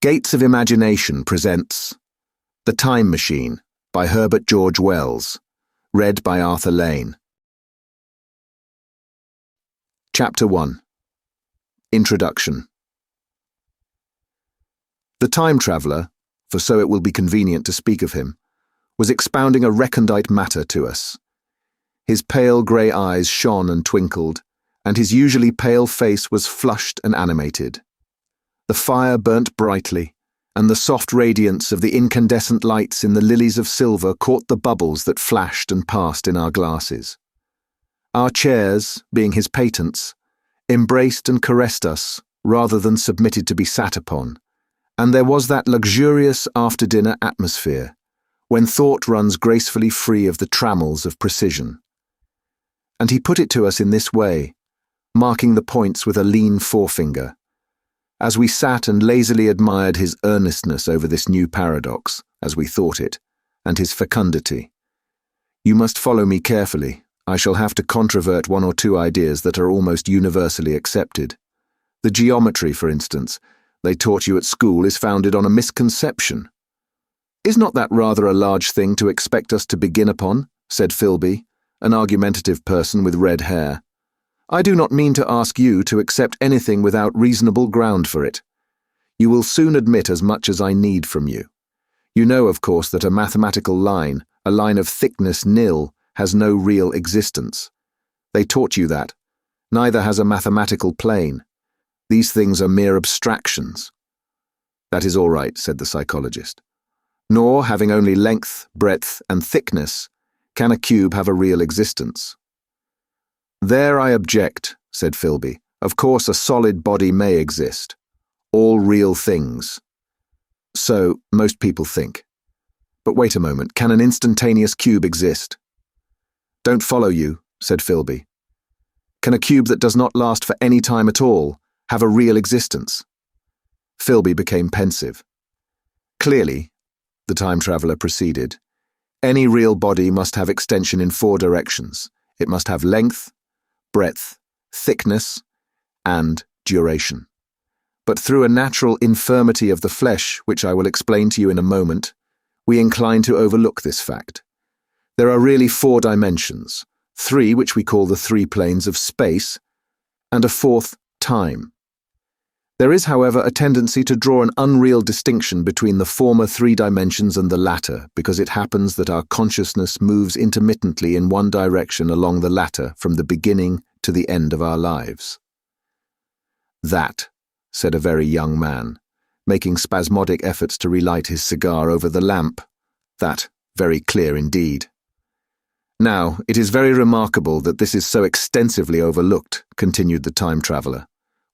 Gates of Imagination presents The Time Machine by Herbert George Wells, read by Arthur Lane. Chapter 1. Introduction. The time traveller, for so it will be convenient to speak of him, was expounding a recondite matter to us. His pale grey eyes shone and twinkled, and his usually pale face was flushed and animated. The fire burnt brightly, and the soft radiance of the incandescent lights in the lilies of silver caught the bubbles that flashed and passed in our glasses. Our chairs, being his patents, embraced and caressed us rather than submitted to be sat upon, and there was that luxurious after-dinner atmosphere when thought runs gracefully free of the trammels of precision. And he put it to us in this way, marking the points with a lean forefinger, as we sat and lazily admired his earnestness over this new paradox, as we thought it, and his fecundity. You must follow me carefully. I shall have to controvert one or two ideas that are almost universally accepted. The geometry, for instance, they taught you at school is founded on a misconception. Is not that rather a large thing to expect us to begin upon? Said Philby, an argumentative person with red hair. I do not mean to ask you to accept anything without reasonable ground for it. You will soon admit as much as I need from you. You know, of course, that a mathematical line, a line of thickness nil, has no real existence. They taught you that. Neither has a mathematical plane. These things are mere abstractions. That is all right, said the psychologist. Nor, having only length, breadth, and thickness, can a cube have a real existence. There I object, said Philby. Of course a solid body may exist. All real things. So, most people think. But wait a moment, can an instantaneous cube exist? Don't follow you, said Philby. Can a cube that does not last for any time at all have a real existence? Philby became pensive. Clearly, the time traveller proceeded, any real body must have extension in 4 directions. It must have length, breadth, thickness, and duration. But through a natural infirmity of the flesh, which I will explain to you in a moment, we incline to overlook this fact. There are really 4 dimensions, 3 which we call the 3 planes of space, and a 4th, time. There is, however, a tendency to draw an unreal distinction between the former 3 dimensions and the latter, because it happens that our consciousness moves intermittently in one direction along the latter from the beginning to the end of our lives. That, said a very young man, making spasmodic efforts to relight his cigar over the lamp. That, very clear indeed. Now, it is very remarkable that this is so extensively overlooked, continued the time traveller,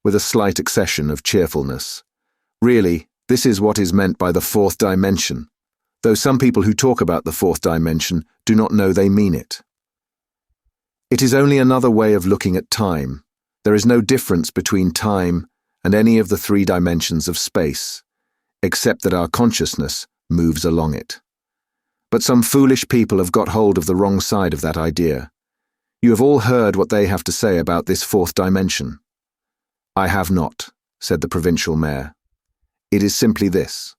with a slight accession of cheerfulness. Really, this is what is meant by the 4th dimension, though some people who talk about the 4th dimension do not know they mean it. It is only another way of looking at time. There is no difference between time and any of the 3 dimensions of space, except that our consciousness moves along it. But some foolish people have got hold of the wrong side of that idea. You have all heard what they have to say about this 4th dimension. I have not, said the provincial mayor. It is simply this,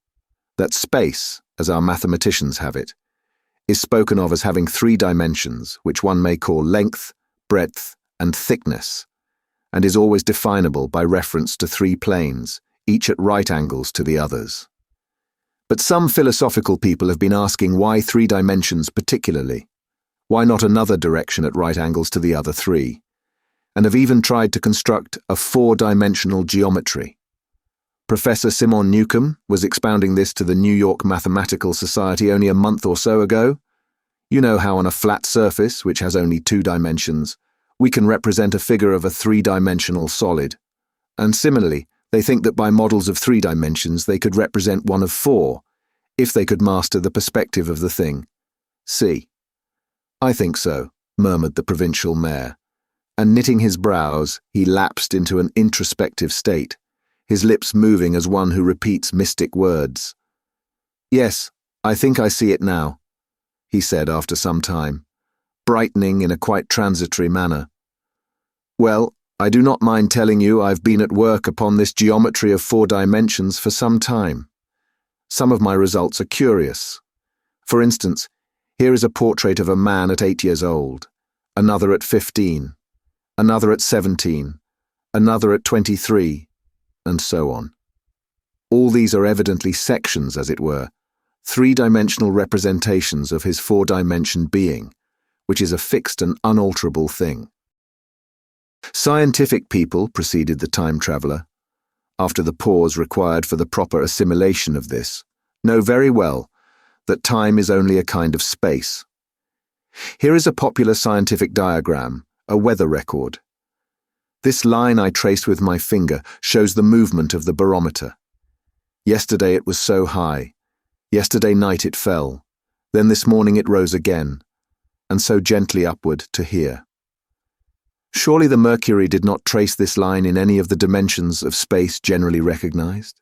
that space, as our mathematicians have it, is spoken of as having 3 dimensions, which one may call length, breadth, and thickness, and is always definable by reference to 3 planes, each at right angles to the others. But some philosophical people have been asking why 3 dimensions particularly? Why not another direction at right angles to the other 3? And have even tried to construct a 4-dimensional geometry. Professor Simon Newcomb was expounding this to the New York Mathematical Society only a month or so ago. You know how on a flat surface, which has only 2 dimensions, we can represent a figure of a 3-dimensional solid. And similarly, they think that by models of 3 dimensions they could represent one of 4, if they could master the perspective of the thing. See. I think so, murmured the provincial mayor. And knitting his brows, he lapsed into an introspective state, his lips moving as one who repeats mystic words. Yes, I think I see it now, he said after some time, brightening in a quite transitory manner. Well, I do not mind telling you I've been at work upon this geometry of 4 dimensions for some time. Some of my results are curious. For instance, here is a portrait of a man at 8 years old, another at 15, another at 17, another at 23, and so on. All these are evidently sections, as it were, 3-dimensional representations of his 4-dimension being, which is a fixed and unalterable thing. Scientific people, proceeded the time traveller, after the pause required for the proper assimilation of this, know very well that time is only a kind of space. Here is a popular scientific diagram, a weather record. This line I traced with my finger shows the movement of the barometer. Yesterday it was so high. Yesterday night it fell. Then this morning it rose again, and so gently upward to here. Surely the mercury did not trace this line in any of the dimensions of space generally recognized?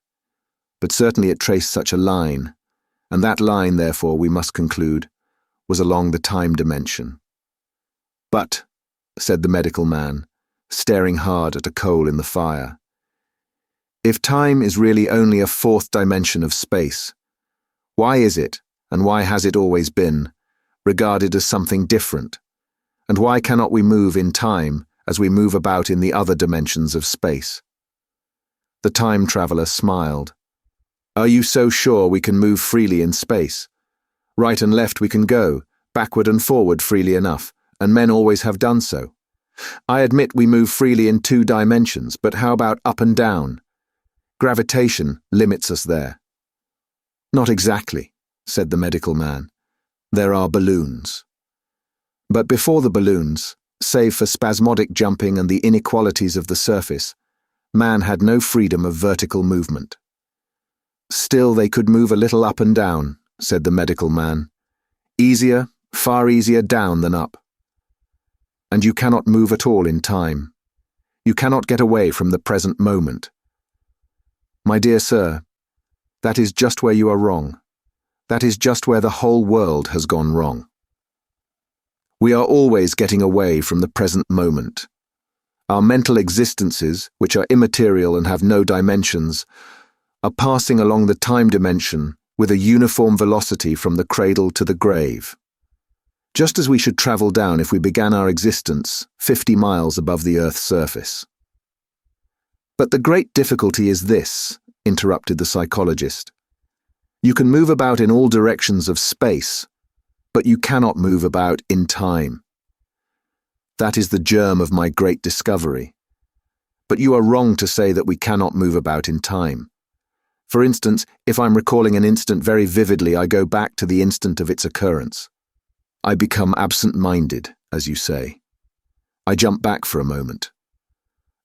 But certainly it traced such a line, and that line, therefore, we must conclude, was along the time dimension. But, said the medical man, staring hard at a coal in the fire, if time is really only a 4th dimension of space, why is it, and why has it always been, regarded as something different? And why cannot we move in time as we move about in the other dimensions of space? The time traveller smiled. Are you so sure we can move freely in space? Right and left we can go, backward and forward freely enough, and men always have done so. I admit we move freely in 2 dimensions, but how about up and down? Gravitation limits us there. Not exactly, said the medical man. There are balloons. But before the balloons, save for spasmodic jumping and the inequalities of the surface, man had no freedom of vertical movement. Still they could move a little up and down, said the medical man. Easier, far easier down than up. And you cannot move at all in time. You cannot get away from the present moment. My dear sir, that is just where you are wrong. That is just where the whole world has gone wrong. We are always getting away from the present moment. Our mental existences, which are immaterial and have no dimensions, are passing along the time dimension with a uniform velocity from the cradle to the grave. Just as we should travel down if we began our existence 50 miles above the Earth's surface. But the great difficulty is this, interrupted the psychologist. You can move about in all directions of space, but you cannot move about in time. That is the germ of my great discovery. But you are wrong to say that we cannot move about in time. For instance, if I'm recalling an instant very vividly, I go back to the instant of its occurrence. I become absent-minded, as you say. I jump back for a moment.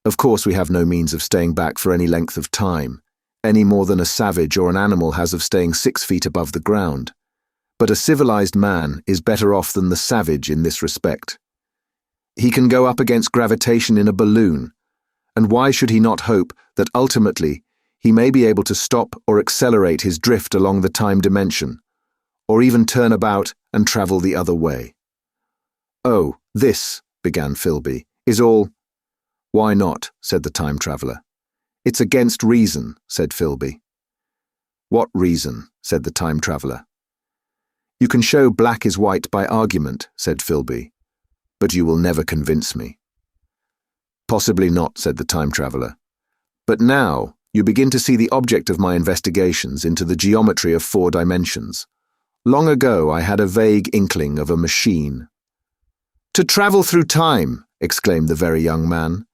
Of course, we have no means of staying back for any length of time, any more than a savage or an animal has of staying 6 feet above the ground. But a civilized man is better off than the savage in this respect. He can go up against gravitation in a balloon, and why should he not hope that ultimately he may be able to stop or accelerate his drift along the time dimension, or even turn about and travel the other way? Oh, this, began Philby, is all... Why not, said the time traveller. It's against reason, said Philby. What reason, said the time traveller. You can show black is white by argument, said Philby, but you will never convince me. Possibly not, said the time traveller. But now you begin to see the object of my investigations into the geometry of 4 dimensions. Long ago I had a vague inkling of a machine. To travel through time, exclaimed the very young man,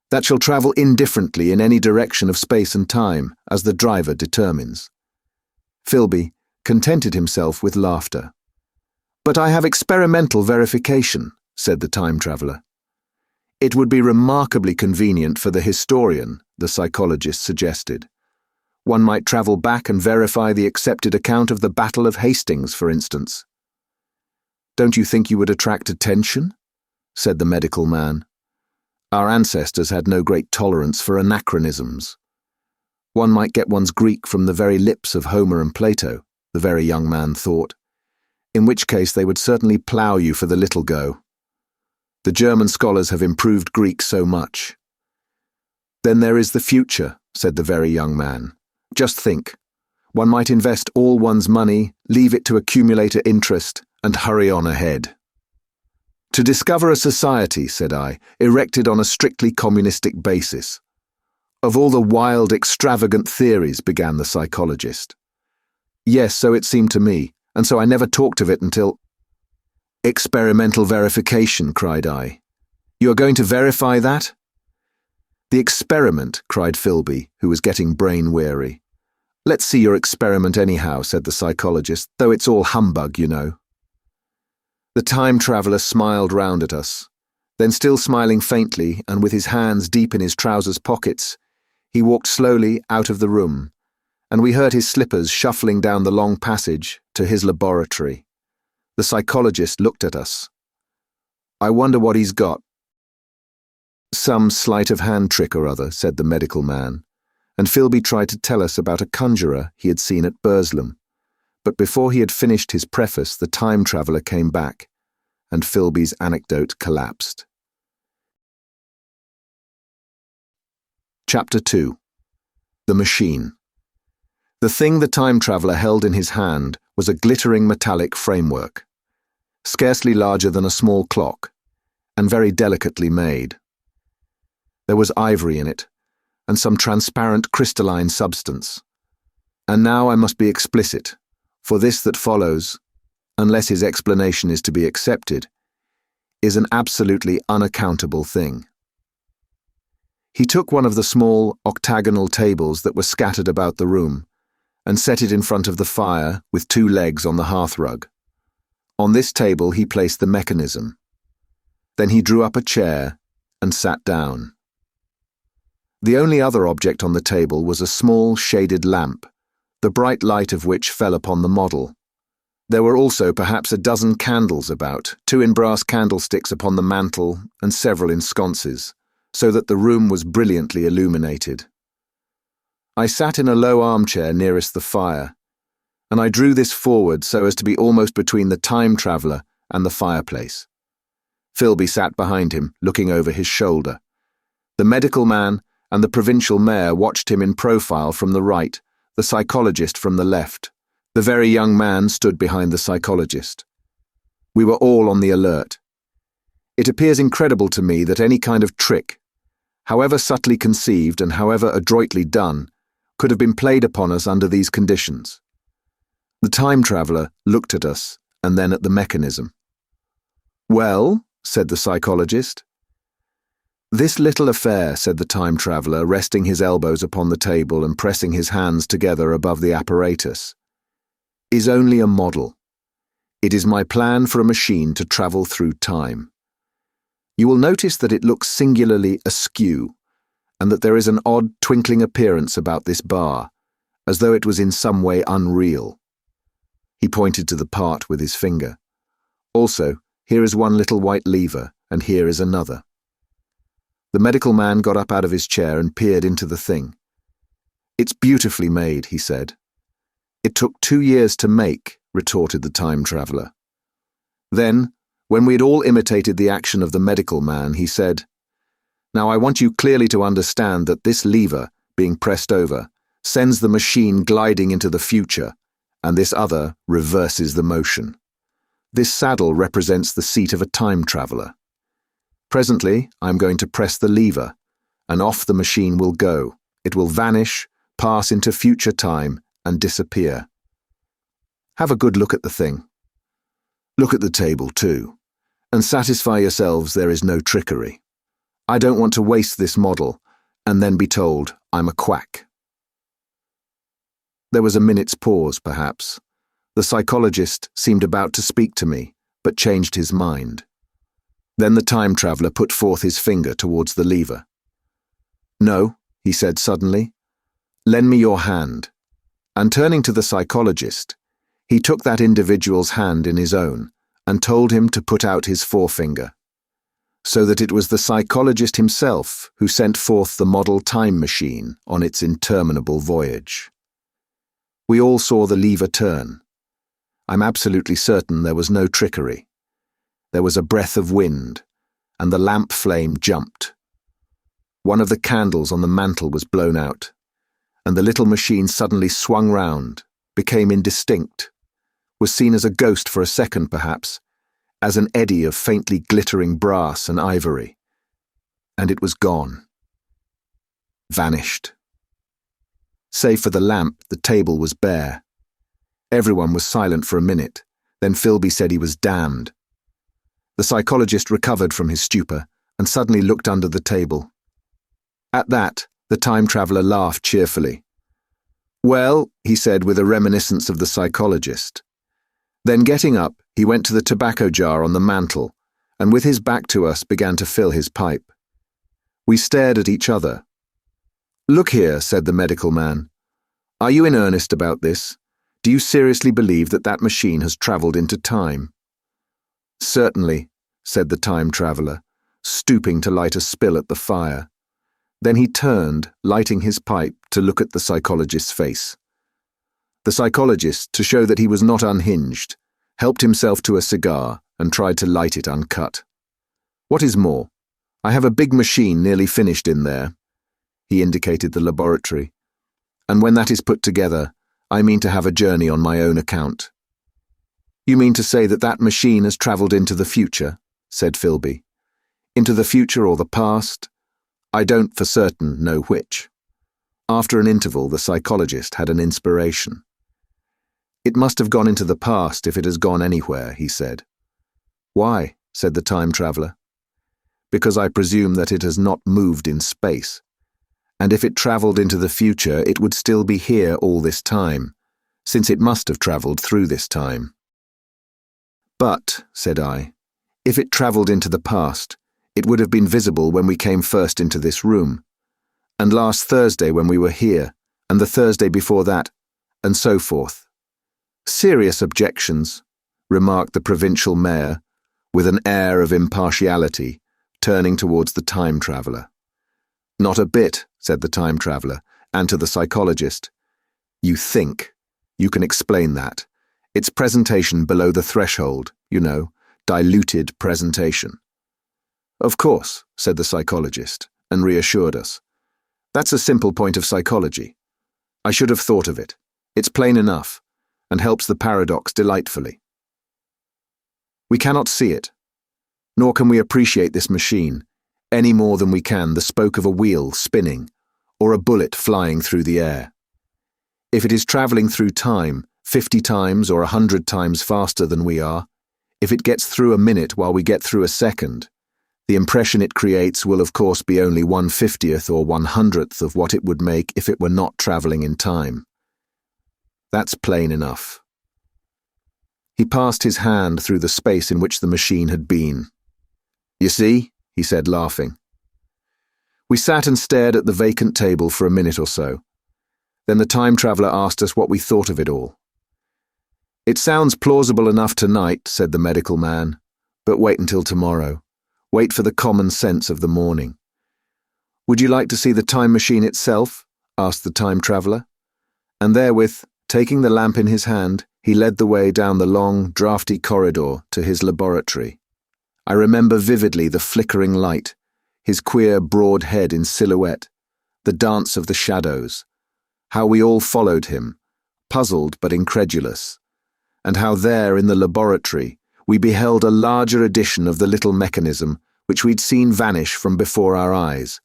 that shall travel indifferently in any direction of space and time, as the driver determines. Philby contented himself with laughter. But I have experimental verification, said the time traveller. It would be remarkably convenient for the historian, the psychologist suggested. One might travel back and verify the accepted account of the Battle of Hastings, for instance. Don't you think you would attract attention? Said the medical man. Our ancestors had no great tolerance for anachronisms. One might get one's Greek from the very lips of Homer and Plato, the very young man thought, in which case they would certainly plough you for the little go. The German scholars have improved Greek so much. Then there is the future, said the very young man. Just think. One might invest all one's money, leave it to accumulate interest, and hurry on ahead. To discover a society, said I, erected on a strictly communistic basis. Of all the wild, extravagant theories, began the psychologist. Yes, so it seemed to me, and so I never talked of it until— Experimental verification, cried I. You are going to verify that? The experiment, cried Philby, who was getting brain-weary. Let's see your experiment anyhow, said the psychologist, though it's all humbug, you know. The time-traveller smiled round at us. Then, still smiling faintly, and with his hands deep in his trousers pockets, he walked slowly out of the room, and we heard his slippers shuffling down the long passage to his laboratory. The psychologist looked at us. I wonder what he's got. Some sleight of hand trick or other, said the medical man, and Philby tried to tell us about a conjurer he had seen at Burslem. But before he had finished his preface, the time-traveller came back, and Philby's anecdote collapsed. Chapter 2. The Machine. The thing the time-traveller held in his hand was a glittering metallic framework, scarcely larger than a small clock, and very delicately made. There was ivory in it, and some transparent crystalline substance. And now I must be explicit, for this that follows, unless his explanation is to be accepted, is an absolutely unaccountable thing. He took one of the small octagonal tables that were scattered about the room, and set it in front of the fire with 2 legs on the hearthrug. On this table he placed the mechanism. Then he drew up a chair and sat down. The only other object on the table was a small shaded lamp, the bright light of which fell upon the model. There were also perhaps a dozen candles about, 2 in brass candlesticks upon the mantel and several in sconces, so that the room was brilliantly illuminated. I sat in a low armchair nearest the fire, and I drew this forward so as to be almost between the time-traveller and the fireplace. Philby sat behind him, looking over his shoulder. The medical man and the provincial mayor watched him in profile from the right, the psychologist from the left. The very young man stood behind the psychologist. We were all on the alert. It appears incredible to me that any kind of trick, however subtly conceived and however adroitly done, could have been played upon us under these conditions. The time-traveller looked at us and then at the mechanism. Well, said the psychologist. This little affair, said the time-traveller, resting his elbows upon the table and pressing his hands together above the apparatus, is only a model. It is my plan for a machine to travel through time. You will notice that it looks singularly askew, and that there is an odd twinkling appearance about this bar, as though it was in some way unreal. He pointed to the part with his finger. Also, here is one little white lever, and here is another. The medical man got up out of his chair and peered into the thing. It's beautifully made, he said. It took 2 years to make, retorted the time-traveller. Then, when we had all imitated the action of the medical man, he said, Now I want you clearly to understand that this lever, being pressed over, sends the machine gliding into the future, and this other reverses the motion. This saddle represents the seat of a time-traveller. Presently, I am going to press the lever, and off the machine will go. It will vanish, pass into future time, and disappear. Have a good look at the thing. Look at the table, too, and satisfy yourselves there is no trickery. I don't want to waste this model, and then be told I'm a quack. There was a minute's pause, perhaps. The psychologist seemed about to speak to me, but changed his mind. Then the time-traveller put forth his finger towards the lever. No, he said suddenly. Lend me your hand. And turning to the psychologist, he took that individual's hand in his own and told him to put out his forefinger, so that it was the psychologist himself who sent forth the model time machine on its interminable voyage. We all saw the lever turn. I'm absolutely certain there was no trickery. There was a breath of wind, and the lamp flame jumped. One of the candles on the mantel was blown out, and the little machine suddenly swung round, became indistinct, was seen as a ghost for a second perhaps, as an eddy of faintly glittering brass and ivory, and it was gone. Vanished. Save for the lamp, the table was bare. Everyone was silent for a minute, then Philby said he was damned. The psychologist recovered from his stupor and suddenly looked under the table. At that, the time traveller laughed cheerfully. "Well," he said with a reminiscence of the psychologist. Then getting up, he went to the tobacco jar on the mantel and with his back to us began to fill his pipe. We stared at each other. "Look here," said the medical man. "Are you in earnest about this? Do you seriously believe that that machine has travelled into time?" "Certainly," said the time traveller, stooping to light a spill at the fire. Then he turned, lighting his pipe, to look at the psychologist's face. The psychologist, to show that he was not unhinged, helped himself to a cigar and tried to light it uncut. "What is more, I have a big machine nearly finished in there." He indicated the laboratory. "And when that is put together, I mean to have a journey on my own account." "You mean to say that that machine has travelled into the future?" said Philby. "Into the future or the past? I don't for certain know which." After an interval, the psychologist had an inspiration. "It must have gone into the past if it has gone anywhere," he said. "Why?" said the time traveller. "Because I presume that it has not moved in space. And if it travelled into the future, it would still be here all this time, since it must have travelled through this time." "But," said I, "if it travelled into the past, it would have been visible when we came first into this room, and last Thursday when we were here, and the Thursday before that, and so forth." "Serious objections," remarked the provincial mayor, with an air of impartiality, turning towards the time traveller. "Not a bit," said the time traveller, and to the psychologist. "You think. You can explain that. It's presentation below the threshold, you know, diluted presentation." "Of course," said the psychologist, and reassured us. "That's a simple point of psychology. I should have thought of it. It's plain enough, and helps the paradox delightfully. We cannot see it, nor can we appreciate this machine, any more than we can the spoke of a wheel spinning, or a bullet flying through the air. If it is travelling through time 50 times or 100 times faster than we are, if it gets through a minute while we get through a second, the impression it creates will of course be only 1/50th or 100th of what it would make if it were not travelling in time. That's plain enough." He passed his hand through the space in which the machine had been. "You see?" he said, laughing. We sat and stared at the vacant table for a minute or so. Then the time traveller asked us what we thought of it all. "It sounds plausible enough tonight," said the medical man, "but wait until tomorrow. Wait for the common sense of the morning." "Would you like to see the time machine itself?" asked the time traveller. And therewith, taking the lamp in his hand, he led the way down the long, draughty corridor to his laboratory. I remember vividly the flickering light, his queer broad head in silhouette, the dance of the shadows, how we all followed him, puzzled but incredulous, and how there in the laboratory we beheld a larger edition of the little mechanism which we'd seen vanish from before our eyes.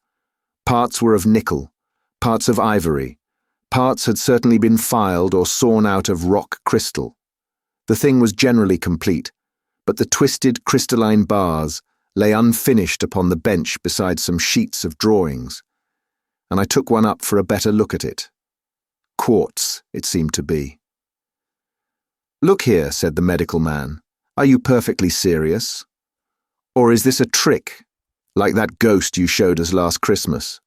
Parts were of nickel, parts of ivory, parts had certainly been filed or sawn out of rock crystal. The thing was generally complete, but the twisted crystalline bars lay unfinished upon the bench beside some sheets of drawings, and I took one up for a better look at it. Quartz, it seemed to be. "Look here," said the medical man. "Are you perfectly serious? Or is this a trick, like that ghost you showed us last Christmas?"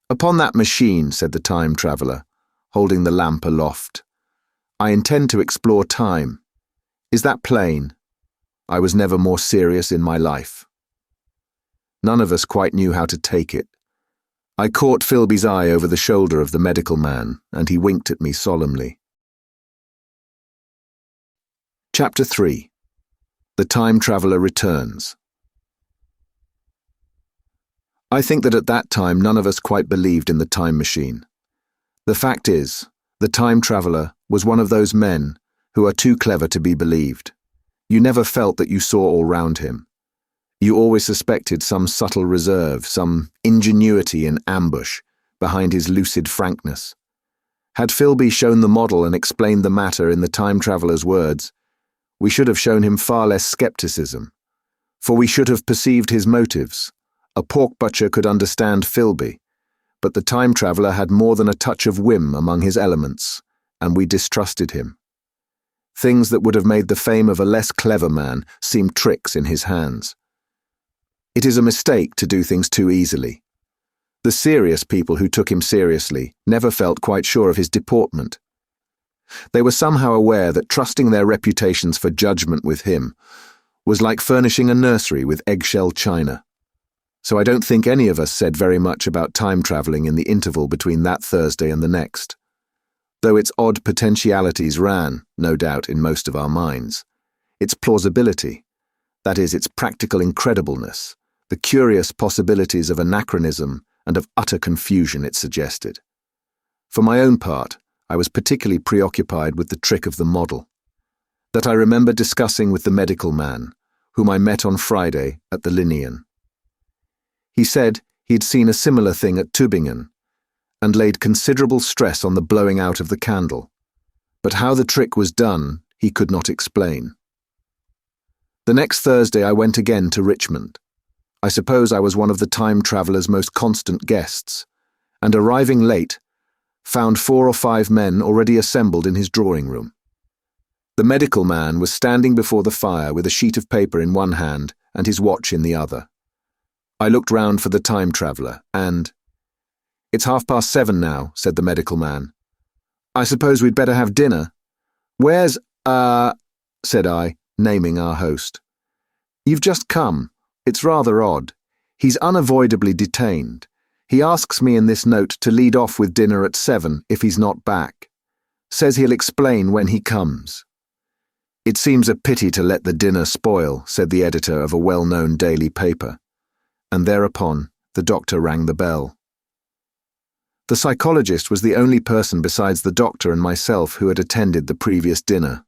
"Upon that machine," said the time traveller, holding the lamp aloft, "I intend to explore time. Is that plain? I was never more serious in my life." None of us quite knew how to take it. I caught Philby's eye over the shoulder of the medical man, and he winked at me solemnly. Chapter 3. The Time Traveller Returns. I think that at that time none of us quite believed in the time machine. The fact is, the time traveler was one of those men who are too clever to be believed. You never felt that you saw all round him. You always suspected some subtle reserve, some ingenuity in ambush behind his lucid frankness. Had Philby shown the model and explained the matter in the time traveler's words, we should have shown him far less skepticism, for we should have perceived his motives. A pork butcher could understand Philby, but the time traveler had more than a touch of whim among his elements, and we distrusted him. Things that would have made the fame of a less clever man seem tricks in his hands. It is a mistake to do things too easily. The serious people who took him seriously never felt quite sure of his deportment. They were somehow aware that trusting their reputations for judgment with him was like furnishing a nursery with eggshell china. So I don't think any of us said very much about time travelling in the interval between that Thursday and the next, though its odd potentialities ran, no doubt, in most of our minds. Its plausibility, that is, its practical incredibleness, the curious possibilities of anachronism and of utter confusion it suggested. For my own part, I was particularly preoccupied with the trick of the model, that I remember discussing with the medical man, whom I met on Friday at the Linnean. He said he'd seen a similar thing at Tübingen, and laid considerable stress on the blowing out of the candle, but how the trick was done he could not explain. The next Thursday I went again to Richmond. I suppose I was one of the time traveller's most constant guests, and arriving late, found 4 or 5 men already assembled in his drawing room. The medical man was standing before the fire with a sheet of paper in one hand and his watch in the other. I looked round for the time traveller, and, "It's 7:30 now," said the medical man. "I suppose we'd better have dinner." "Where's, said I, naming our host. "You've just come. It's rather odd. He's unavoidably detained. He asks me in this note to lead off with dinner at 7 if he's not back. Says he'll explain when he comes." "It seems a pity to let the dinner spoil," said the editor of a well-known daily paper. And thereupon the doctor rang the bell. The psychologist was the only person besides the doctor and myself who had attended the previous dinner.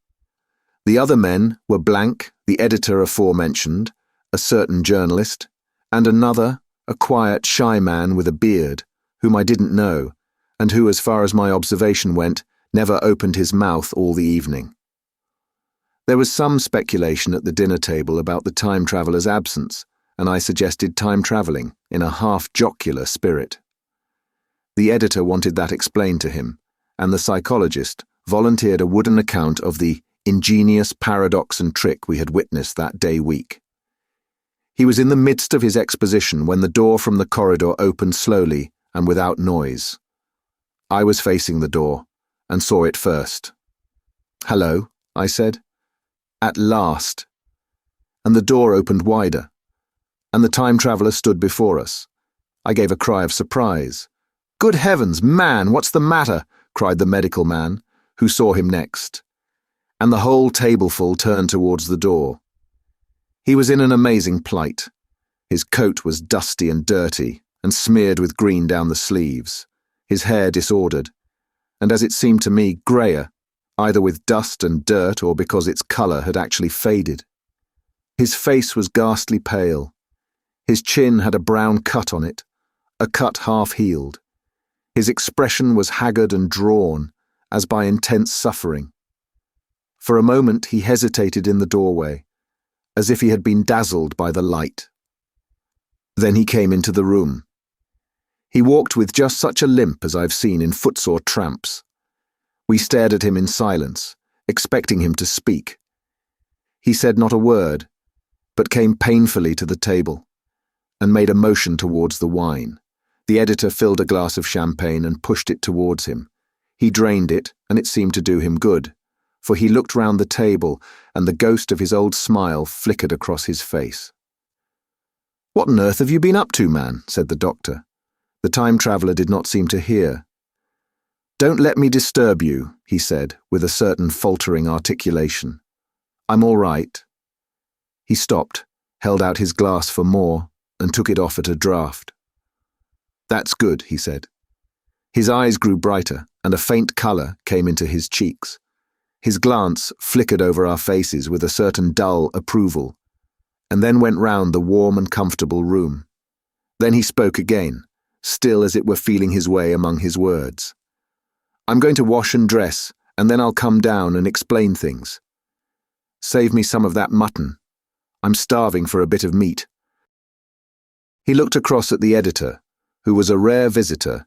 The other men were Blank, the editor aforementioned, a certain journalist, and another, a quiet, shy man with a beard, whom I didn't know, and who, as far as my observation went, never opened his mouth all the evening. There was some speculation at the dinner table about the time traveller's absence, and I suggested time travelling in a half-jocular spirit. The editor wanted that explained to him, and the psychologist volunteered a wooden account of the ingenious paradox and trick we had witnessed that day week. He was in the midst of his exposition when the door from the corridor opened slowly and without noise. I was facing the door, and saw it first. "Hello," I said. "At last." And the door opened wider, and the time traveller stood before us. I gave a cry of surprise. "Good heavens, man, what's the matter?" cried the medical man, who saw him next. And the whole tableful turned towards the door. He was in an amazing plight. His coat was dusty and dirty, and smeared with green down the sleeves, his hair disordered, and as it seemed to me, greyer, either with dust and dirt or because its colour had actually faded. His face was ghastly pale. His chin had a brown cut on it, a cut half-healed. His expression was haggard and drawn, as by intense suffering. For a moment he hesitated in the doorway, as if he had been dazzled by the light. Then he came into the room. He walked with just such a limp as I've seen in footsore tramps. We stared at him in silence, expecting him to speak. He said not a word, but came painfully to the table, and made a motion towards the wine. The editor filled a glass of champagne and pushed it towards him. He drained it, and it seemed to do him good, for he looked round the table, and the ghost of his old smile flickered across his face. "What on earth have you been up to, man?" said the doctor. The time traveller did not seem to hear. "Don't let me disturb you," he said, with a certain faltering articulation. "I'm all right." He stopped, held out his glass for more, and took it off at a draught. "That's good," he said. His eyes grew brighter, and a faint colour came into his cheeks. His glance flickered over our faces with a certain dull approval, and then went round the warm and comfortable room. Then he spoke again, still as it were feeling his way among his words. "I'm going to wash and dress, and then I'll come down and explain things. Save me some of that mutton. I'm starving for a bit of meat." He looked across at the editor, who was a rare visitor,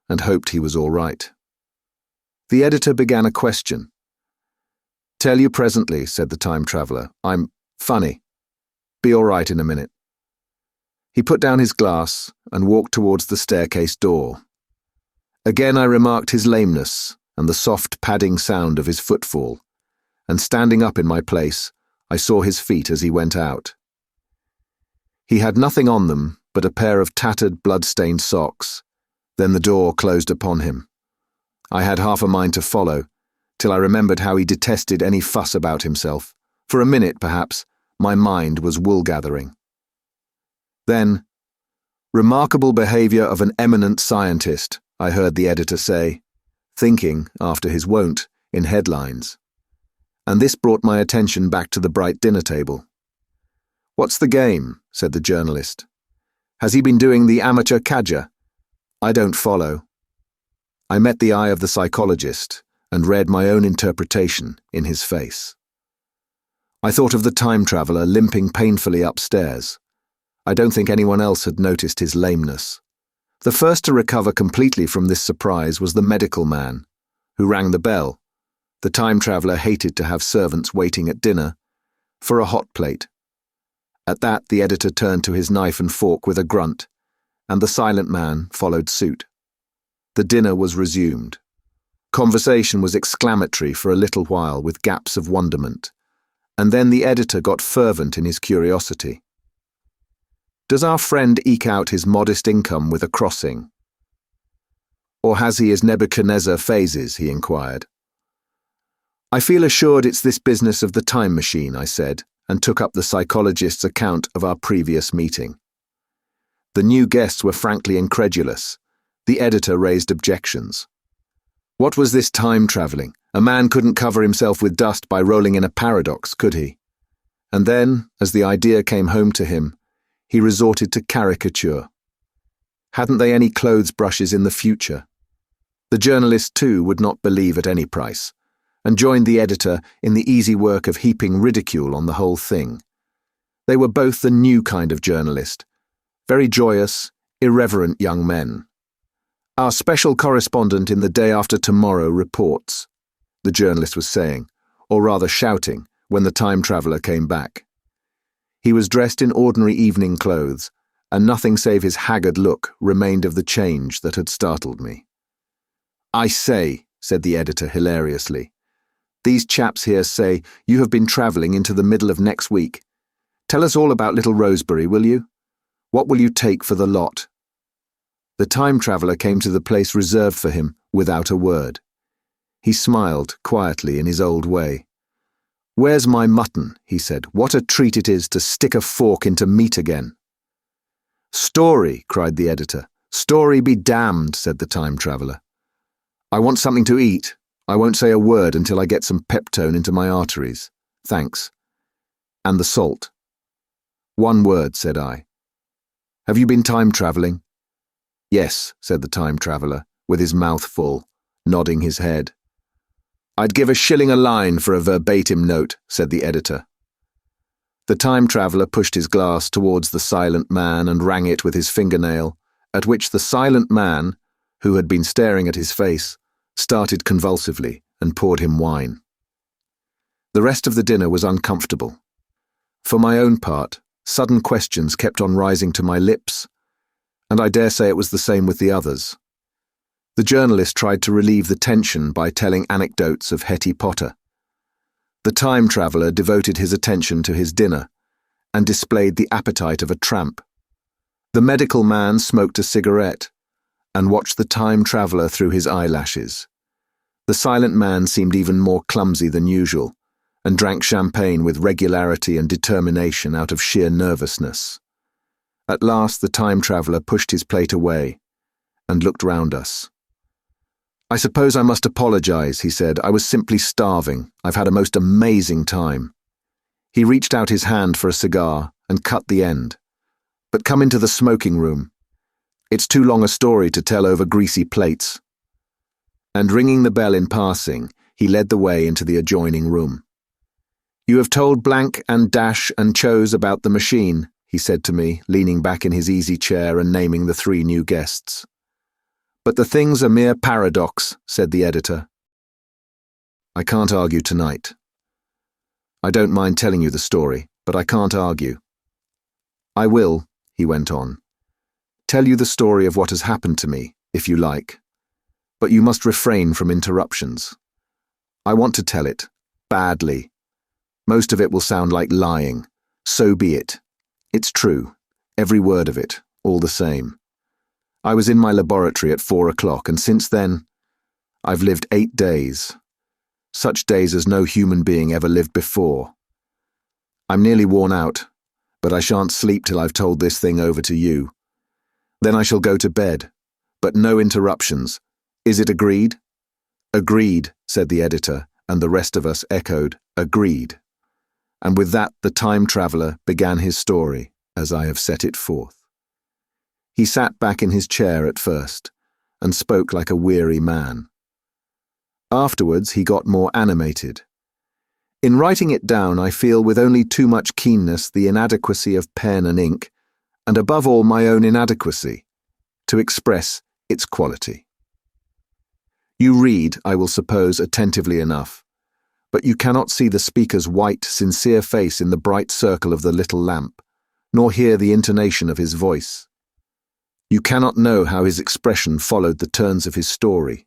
and hoped he was all right. The editor began a question. "Tell you presently," said the time traveller. "I'm funny. Be all right in a minute." He put down his glass and walked towards the staircase door. Again I remarked his lameness and the soft padding sound of his footfall, and standing up in my place, I saw his feet as he went out. He had nothing on them but a pair of tattered, blood-stained socks. Then the door closed upon him. I had half a mind to follow, till I remembered how he detested any fuss about himself. For a minute, perhaps, my mind was wool-gathering. Then, "Remarkable behaviour of an eminent scientist," I heard the editor say, thinking, after his wont, in headlines. And this brought my attention back to the bright dinner table. "What's the game?" said the journalist. "Has he been doing the amateur cadger? I don't follow." I met the eye of the psychologist and read my own interpretation in his face. I thought of the time traveller limping painfully upstairs. I don't think anyone else had noticed his lameness. The first to recover completely from this surprise was the medical man, who rang the bell. The time traveller hated to have servants waiting at dinner, for a hot plate. At that, the editor turned to his knife and fork with a grunt, and the silent man followed suit. The dinner was resumed. Conversation was exclamatory for a little while with gaps of wonderment, and then the editor got fervent in his curiosity. "Does our friend eke out his modest income with a crossing? Or has he his Nebuchadnezzar phases?" he inquired. "I feel assured it's this business of the time machine," I said, and took up the psychologist's account of our previous meeting. The new guests were frankly incredulous. The editor raised objections. What was this time travelling? A man couldn't cover himself with dust by rolling in a paradox, could he? And then, as the idea came home to him, he resorted to caricature. Hadn't they any clothes brushes in the future? The journalist, too, would not believe at any price, and joined the editor in the easy work of heaping ridicule on the whole thing. They were both the new kind of journalist, very joyous, irreverent young men. "Our special correspondent in the Day After Tomorrow reports," the journalist was saying, or rather shouting, when the time traveller came back. He was dressed in ordinary evening clothes, and nothing save his haggard look remained of the change that had startled me. "I say," said the editor hilariously, "these chaps here say you have been travelling into the middle of next week. Tell us all about little Rosebery, will you? What will you take for the lot?" The time traveller came to the place reserved for him without a word. He smiled quietly in his old way. "Where's my mutton?" he said. "What a treat it is to stick a fork into meat again." "Story," cried the editor. "Story be damned," said the time traveller. "I want something to eat. I won't say a word until I get some peptone into my arteries. Thanks. And the salt." "One word," said I. "Have you been time travelling?" "Yes," said the time traveller, with his mouth full, nodding his head. "I'd give a shilling a line for a verbatim note," said the editor. The time traveller pushed his glass towards the silent man and rang it with his fingernail, at which the silent man, who had been staring at his face, started convulsively and poured him wine. The rest of the dinner was uncomfortable. For my own part, sudden questions kept on rising to my lips, and I dare say it was the same with the others. The journalist tried to relieve the tension by telling anecdotes of Hetty Potter. The time traveller devoted his attention to his dinner and displayed the appetite of a tramp. The medical man smoked a cigarette and watched the time traveller through his eyelashes. The silent man seemed even more clumsy than usual and drank champagne with regularity and determination out of sheer nervousness. At last the time traveller pushed his plate away and looked round us. "I suppose I must apologize," he said. "I was simply starving. I've had a most amazing time." He reached out his hand for a cigar and cut the end. "But come into the smoking room. It's too long a story to tell over greasy plates." And ringing the bell in passing, he led the way into the adjoining room. "You have told blank and dash and chose about the machine," he said to me, leaning back in his easy chair and naming the 3 new guests. "But the thing's a mere paradox," said the editor. "I can't argue tonight. I don't mind telling you the story, but I can't argue. I will," he went on, "tell you the story of what has happened to me, if you like. But you must refrain from interruptions. I want to tell it, badly. Most of it will sound like lying. So be it. It's true, every word of it, all the same. I was in my laboratory at 4 o'clock, and since then, I've lived 8 days. Such days as no human being ever lived before. I'm nearly worn out, but I shan't sleep till I've told this thing over to you. Then I shall go to bed, but no interruptions. Is it agreed?" "Agreed," said the editor, and the rest of us echoed, "Agreed." And with that the time traveller began his story, as I have set it forth. He sat back in his chair at first, and spoke like a weary man. Afterwards he got more animated. In writing it down, I feel with only too much keenness the inadequacy of pen and ink, and above all my own inadequacy, to express its quality. You read, I will suppose, attentively enough, but you cannot see the speaker's white, sincere face in the bright circle of the little lamp, nor hear the intonation of his voice. You cannot know how his expression followed the turns of his story.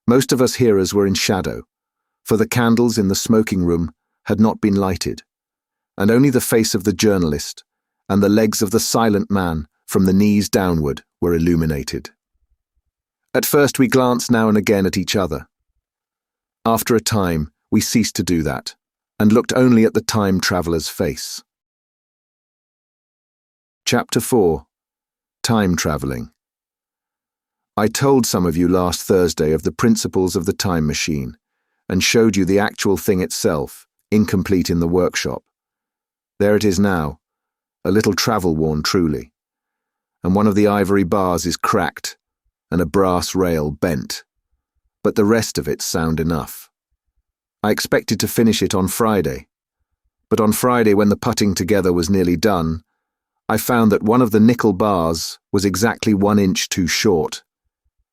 Most of us hearers were in shadow, for the candles in the smoking room had not been lighted, and only the face of the journalist and the legs of the silent man from the knees downward were illuminated. At first we glanced now and again at each other. After a time, we ceased to do that, and looked only at the time traveller's face. Chapter 4. Time Travelling. I told some of you last Thursday of the principles of the time machine, and showed you the actual thing itself, incomplete in the workshop. There it is now, a little travel-worn truly, and one of the ivory bars is cracked, and a brass rail bent, but the rest of it's sound enough. I expected to finish it on Friday, but on Friday when the putting together was nearly done, I found that one of the nickel bars was exactly 1 inch too short,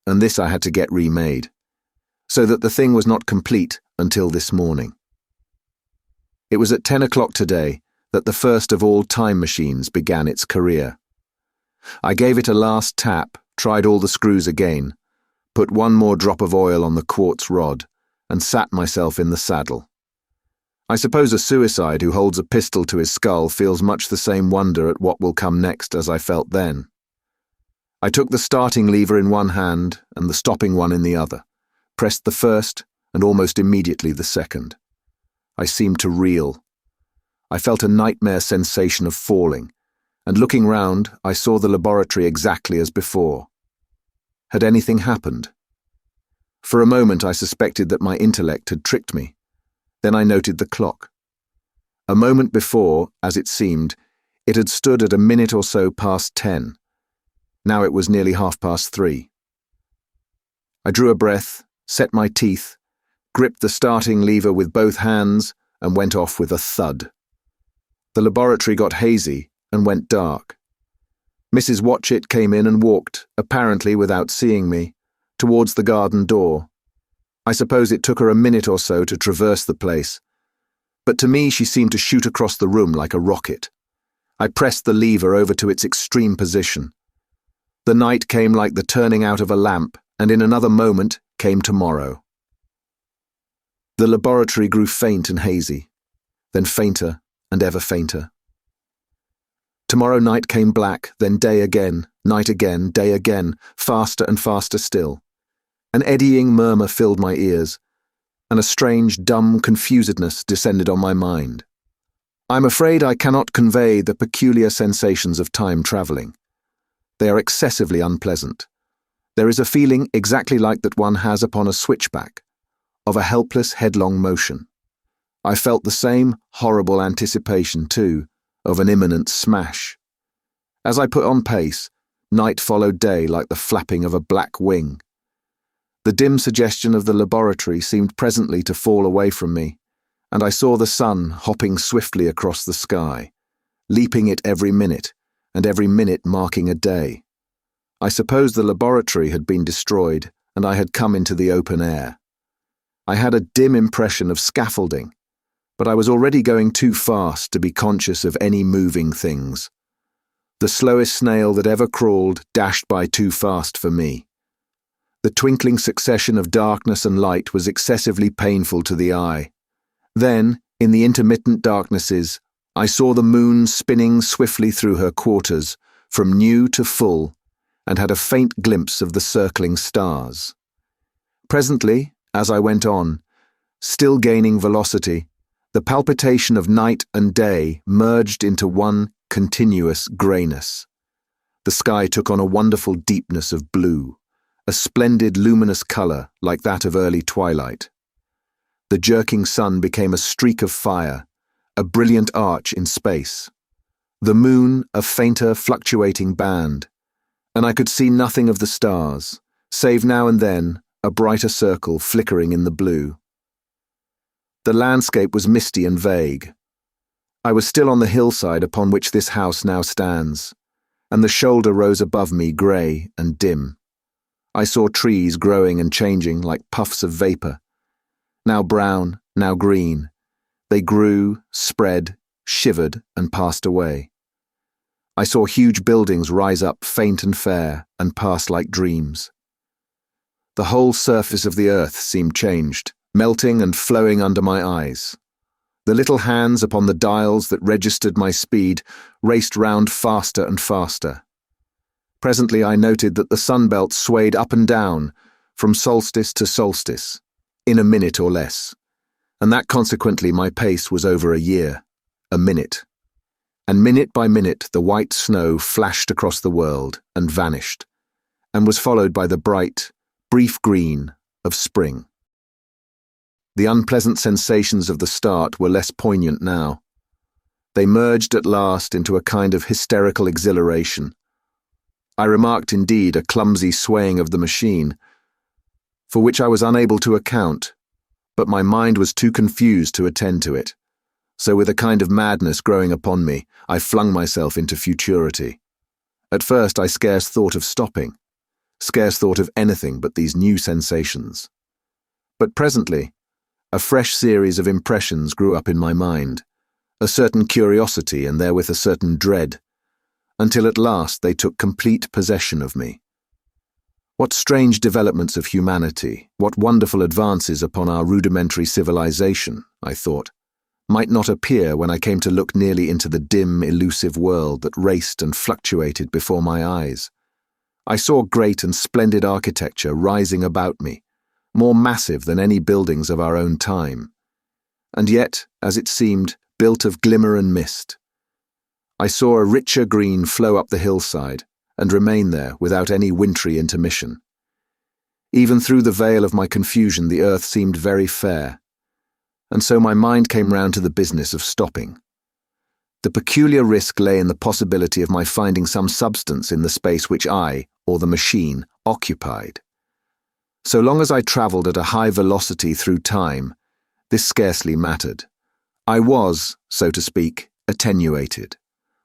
and this I had to get remade, so that the thing was not complete until this morning. It was at 10 o'clock today that the first of all time machines began its career. I gave it a last tap, tried all the screws again, put one more drop of oil on the quartz rod, and sat myself in the saddle. I suppose a suicide who holds a pistol to his skull feels much the same wonder at what will come next as I felt then. I took the starting lever in one hand and the stopping one in the other, pressed the first and almost immediately the second. I seemed to reel. I felt a nightmare sensation of falling, and looking round, I saw the laboratory exactly as before. Had anything happened? For a moment I suspected that my intellect had tricked me. Then I noted the clock. A moment before, as it seemed, it had stood at a minute or so past 10. Now it was nearly 3:30. I drew a breath, set my teeth, gripped the starting lever with both hands, and went off with a thud. The laboratory got hazy and went dark. Mrs. Watchett came in and walked, apparently without seeing me, towards the garden door. I suppose it took her a minute or so to traverse the place, but to me she seemed to shoot across the room like a rocket. I pressed the lever over to its extreme position. The night came like the turning out of a lamp, and in another moment came tomorrow. The laboratory grew faint and hazy, then fainter and ever fainter. Tomorrow night came black, then day again, night again, day again, faster and faster still. An eddying murmur filled my ears, and a strange, dumb confusedness descended on my mind. I'm afraid I cannot convey the peculiar sensations of time travelling. They are excessively unpleasant, There is a feeling exactly like that one has upon a switchback, of a helpless headlong motion. I felt the same horrible anticipation, too, of an imminent smash. As I put on pace, night followed day like the flapping of a black wing. The dim suggestion of the laboratory seemed presently to fall away from me, and I saw the sun hopping swiftly across the sky, leaping it every minute, and every minute marking a day. I suppose the laboratory had been destroyed, and I had come into the open air. I had a dim impression of scaffolding, but I was already going too fast to be conscious of any moving things. The slowest snail that ever crawled dashed by too fast for me. The twinkling succession of darkness and light was excessively painful to the eye. Then, in the intermittent darknesses, I saw the moon spinning swiftly through her quarters, from new to full, and had a faint glimpse of the circling stars. Presently, as I went on, still gaining velocity, the palpitation of night and day merged into one continuous greyness. The sky took on a wonderful deepness of blue, a splendid luminous colour like that of early twilight. The jerking sun became a streak of fire, a brilliant arch in space. The moon a fainter fluctuating band, and I could see nothing of the stars, save now and then a brighter circle flickering in the blue. The landscape was misty and vague. I was still on the hillside upon which this house now stands, and the shoulder rose above me grey and dim. I saw trees growing and changing like puffs of vapour, now brown, now green. They grew, spread, shivered, and passed away. I saw huge buildings rise up faint and fair and pass like dreams. The whole surface of the earth seemed changed, melting and flowing under my eyes. The little hands upon the dials that registered my speed raced round faster and faster. Presently I noted that the sunbelt swayed up and down, from solstice to solstice, in a minute or less, and that consequently my pace was over a year, a minute. And minute by minute the white snow flashed across the world and vanished, and was followed by the bright, brief green of spring. The unpleasant sensations of the start were less poignant now. They merged at last into a kind of hysterical exhilaration. I remarked indeed a clumsy swaying of the machine, for which I was unable to account, but my mind was too confused to attend to it. So with a kind of madness growing upon me, I flung myself into futurity. At first I scarce thought of stopping, scarce thought of anything but these new sensations. But presently, a fresh series of impressions grew up in my mind, a certain curiosity and therewith a certain dread, until at last they took complete possession of me. What strange developments of humanity, what wonderful advances upon our rudimentary civilization, I thought, might not appear when I came to look nearly into the dim, elusive world that raced and fluctuated before my eyes. I saw great and splendid architecture rising about me, more massive than any buildings of our own time, and yet, as it seemed, built of glimmer and mist. I saw a richer green flow up the hillside, and remain there without any wintry intermission. Even through the veil of my confusion the earth seemed very fair, and so my mind came round to the business of stopping. The peculiar risk lay in the possibility of my finding some substance in the space which I, or the machine, occupied. So long as I travelled at a high velocity through time, this scarcely mattered. I was, so to speak, attenuated,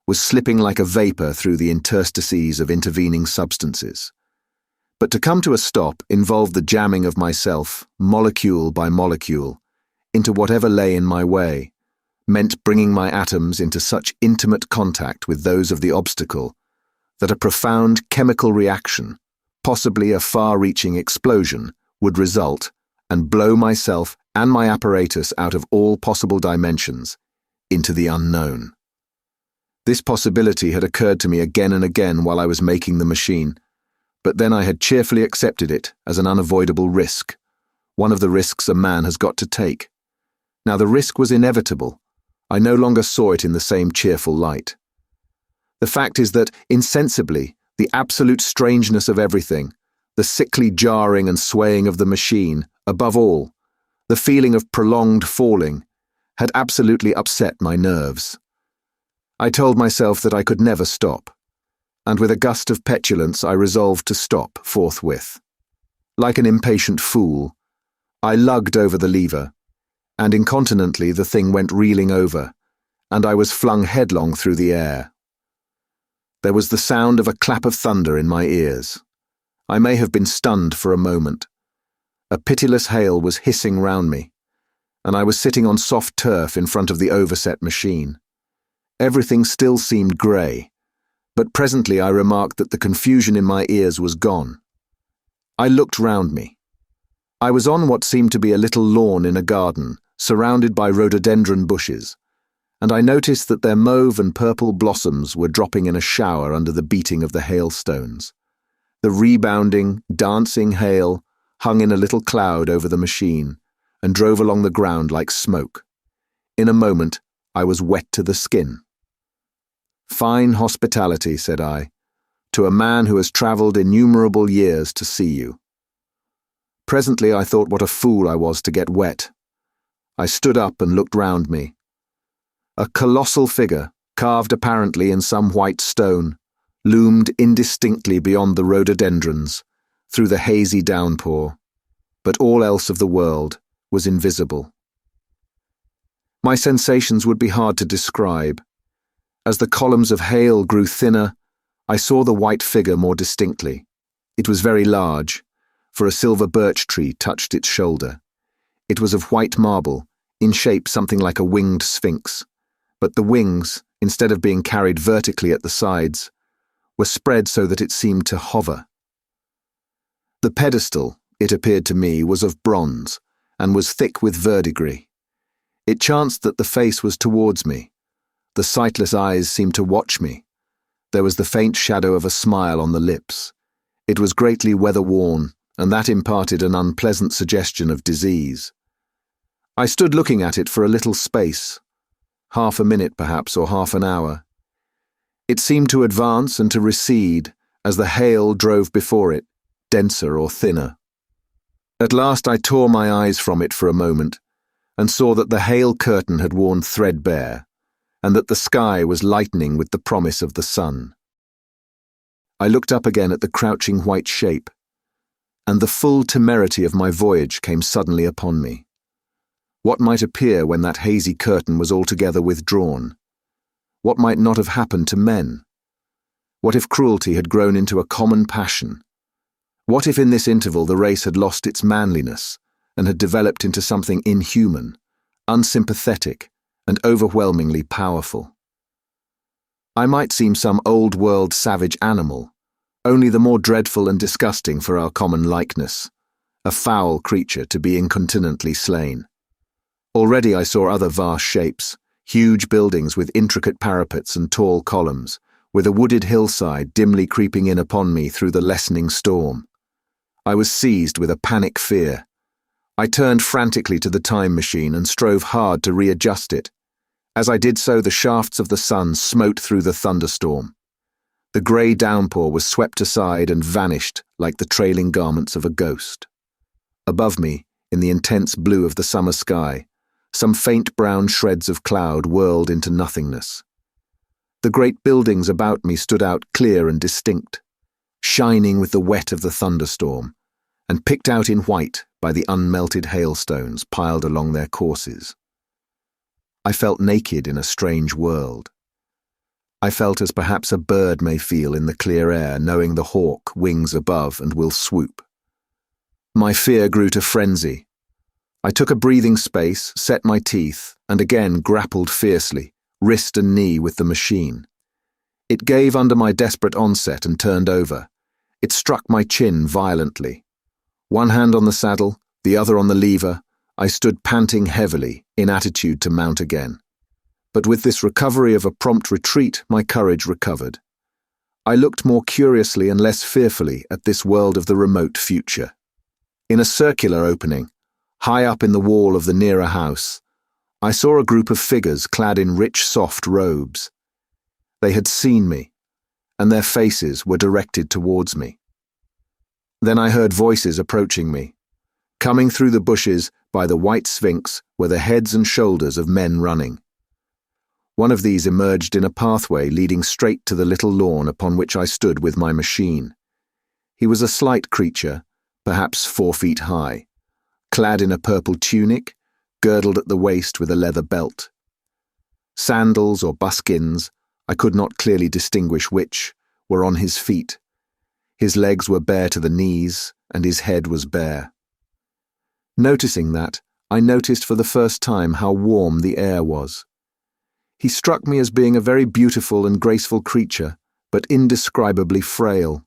was slipping like a vapour through the interstices of intervening substances. But to come to a stop involved the jamming of myself, molecule by molecule, into whatever lay in my way, meant bringing my atoms into such intimate contact with those of the obstacle that a profound chemical reaction, possibly a far-reaching explosion, would result and blow myself and my apparatus out of all possible dimensions into the unknown. This possibility had occurred to me again and again while I was making the machine, but then I had cheerfully accepted it as an unavoidable risk, one of the risks a man has got to take. Now the risk was inevitable. I no longer saw it in the same cheerful light. The fact is that, insensibly, the absolute strangeness of everything, The sickly jarring and swaying of the machine, above all, the feeling of prolonged falling, had absolutely upset my nerves. I told myself that I could never stop, and with a gust of petulance I resolved to stop forthwith. Like an impatient fool, I lugged over the lever, and incontinently the thing went reeling over, and I was flung headlong through the air. There was the sound of a clap of thunder in my ears. I may have been stunned for a moment. A pitiless hail was hissing round me, and I was sitting on soft turf in front of the overset machine. Everything still seemed grey, but presently I remarked that the confusion in my ears was gone. I looked round me. I was on what seemed to be a little lawn in a garden, surrounded by rhododendron bushes, and I noticed that their mauve and purple blossoms were dropping in a shower under the beating of the hailstones. The rebounding, dancing hail hung in a little cloud over the machine and drove along the ground like smoke. In a moment, I was wet to the skin. "Fine hospitality," said I, "to a man who has travelled innumerable years to see you." Presently I thought what a fool I was to get wet. I stood up and looked round me. A colossal figure, carved apparently in some white stone, loomed indistinctly beyond the rhododendrons, through the hazy downpour, but all else of the world was invisible. My sensations would be hard to describe. As the columns of hail grew thinner, I saw the white figure more distinctly. It was very large, for a silver birch tree touched its shoulder. It was of white marble, in shape something like a winged sphinx, but the wings, instead of being carried vertically at the sides, were spread so that it seemed to hover. The pedestal, it appeared to me, was of bronze, and was thick with verdigris. It chanced that the face was towards me. The sightless eyes seemed to watch me. There was the faint shadow of a smile on the lips. It was greatly weather-worn, and that imparted an unpleasant suggestion of disease. I stood looking at it for a little space, half a minute perhaps, or half an hour. It seemed to advance and to recede as the hail drove before it, denser or thinner. At last I tore my eyes from it for a moment, and saw that the hail curtain had worn threadbare, and that the sky was lightening with the promise of the sun. I looked up again at the crouching white shape, and the full temerity of my voyage came suddenly upon me. What might appear when that hazy curtain was altogether withdrawn? What might not have happened to men? What if cruelty had grown into a common passion? What if in this interval the race had lost its manliness and had developed into something inhuman, unsympathetic, and overwhelmingly powerful? I might seem some old-world savage animal, only the more dreadful and disgusting for our common likeness, a foul creature to be incontinently slain. Already I saw other vast shapes, huge buildings with intricate parapets and tall columns, with a wooded hillside dimly creeping in upon me through the lessening storm. I was seized with a panic fear. I turned frantically to the time machine and strove hard to readjust it. As I did so, the shafts of the sun smote through the thunderstorm. The grey downpour was swept aside and vanished like the trailing garments of a ghost. Above me, in the intense blue of the summer sky, some faint brown shreds of cloud whirled into nothingness. The great buildings about me stood out clear and distinct, shining with the wet of the thunderstorm, and picked out in white by the unmelted hailstones piled along their courses. I felt naked in a strange world. I felt as perhaps a bird may feel in the clear air, knowing the hawk wings above and will swoop. My fear grew to frenzy. I took a breathing space, set my teeth, and again grappled fiercely, wrist and knee, with the machine. It gave under my desperate onset and turned over. It struck my chin violently. One hand on the saddle, the other on the lever, I stood panting heavily, in attitude to mount again. But with this recovery of a prompt retreat, my courage recovered. I looked more curiously and less fearfully at this world of the remote future. In a circular opening, high up in the wall of the nearer house, I saw a group of figures clad in rich, soft robes. They had seen me, and their faces were directed towards me. Then I heard voices approaching me. Coming through the bushes by the white Sphinx were the heads and shoulders of men running. One of these emerged in a pathway leading straight to the little lawn upon which I stood with my machine. He was a slight creature, perhaps 4 feet high, clad in a purple tunic, girdled at the waist with a leather belt. Sandals or buskins, I could not clearly distinguish which, were on his feet. His legs were bare to the knees, and his head was bare. Noticing that, I noticed for the first time how warm the air was. He struck me as being a very beautiful and graceful creature, but indescribably frail.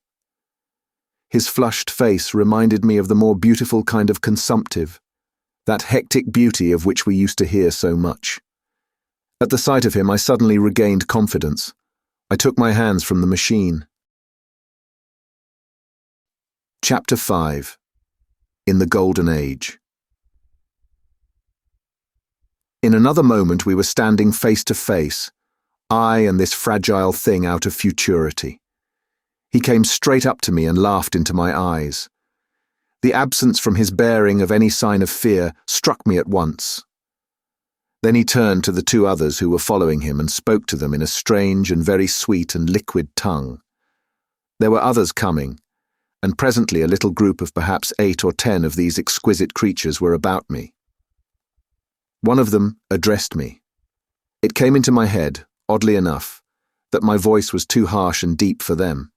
His flushed face reminded me of the more beautiful kind of consumptive, that hectic beauty of which we used to hear so much. At the sight of him, I suddenly regained confidence. I took my hands from the machine. Chapter 5. In the Golden Age. In another moment we were standing face to face, I and this fragile thing out of futurity. He came straight up to me and laughed into my eyes. The absence from his bearing of any sign of fear struck me at once. Then he turned to the 2 others who were following him and spoke to them in a strange and very sweet and liquid tongue. There were others coming, and presently a little group of perhaps 8 or 10 of these exquisite creatures were about me. One of them addressed me. It came into my head, oddly enough, that my voice was too harsh and deep for them.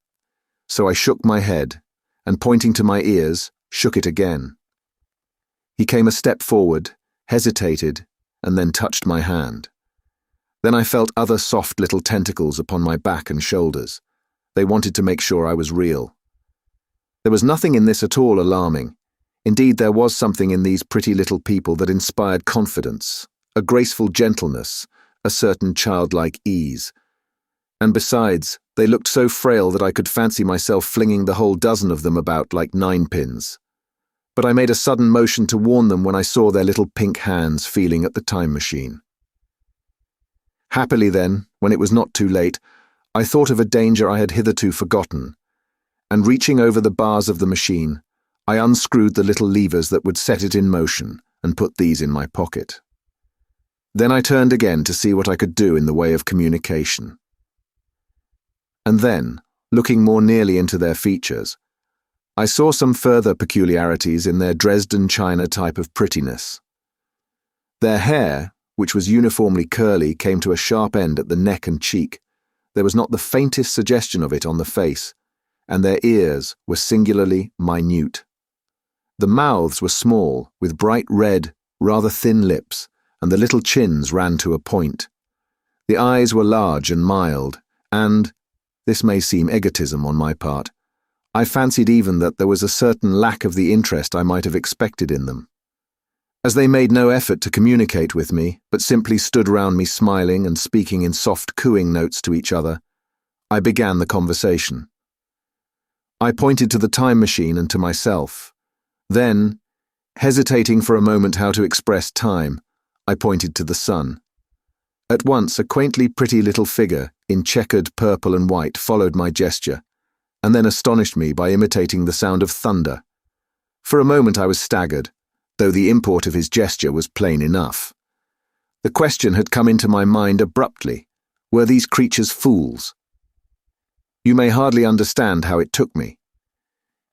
So I shook my head, and pointing to my ears, shook it again. He came a step forward, hesitated, and then touched my hand. Then I felt other soft little tentacles upon my back and shoulders. They wanted to make sure I was real. There was nothing in this at all alarming. Indeed, there was something in these pretty little people that inspired confidence, a graceful gentleness, a certain childlike ease. And besides, they looked so frail that I could fancy myself flinging the whole dozen of them about like 9-pins. But I made a sudden motion to warn them when I saw their little pink hands feeling at the time machine. Happily then, when it was not too late, I thought of a danger I had hitherto forgotten, and reaching over the bars of the machine, I unscrewed the little levers that would set it in motion and put these in my pocket. Then I turned again to see what I could do in the way of communication. And then, looking more nearly into their features, I saw some further peculiarities in their Dresden china type of prettiness. Their hair, which was uniformly curly, came to a sharp end at the neck and cheek. There was not the faintest suggestion of it on the face, and their ears were singularly minute. The mouths were small, with bright red, rather thin lips, and the little chins ran to a point. The eyes were large and mild, and, this may seem egotism on my part, I fancied even that there was a certain lack of the interest I might have expected in them. As they made no effort to communicate with me, but simply stood round me smiling and speaking in soft cooing notes to each other, I began the conversation. I pointed to the time machine and to myself. Then, hesitating for a moment how to express time, I pointed to the sun. At once a quaintly pretty little figure in checkered purple and white followed my gesture, and then astonished me by imitating the sound of thunder. For a moment I was staggered, though the import of his gesture was plain enough. The question had come into my mind abruptly. Were these creatures fools? You may hardly understand how it took me.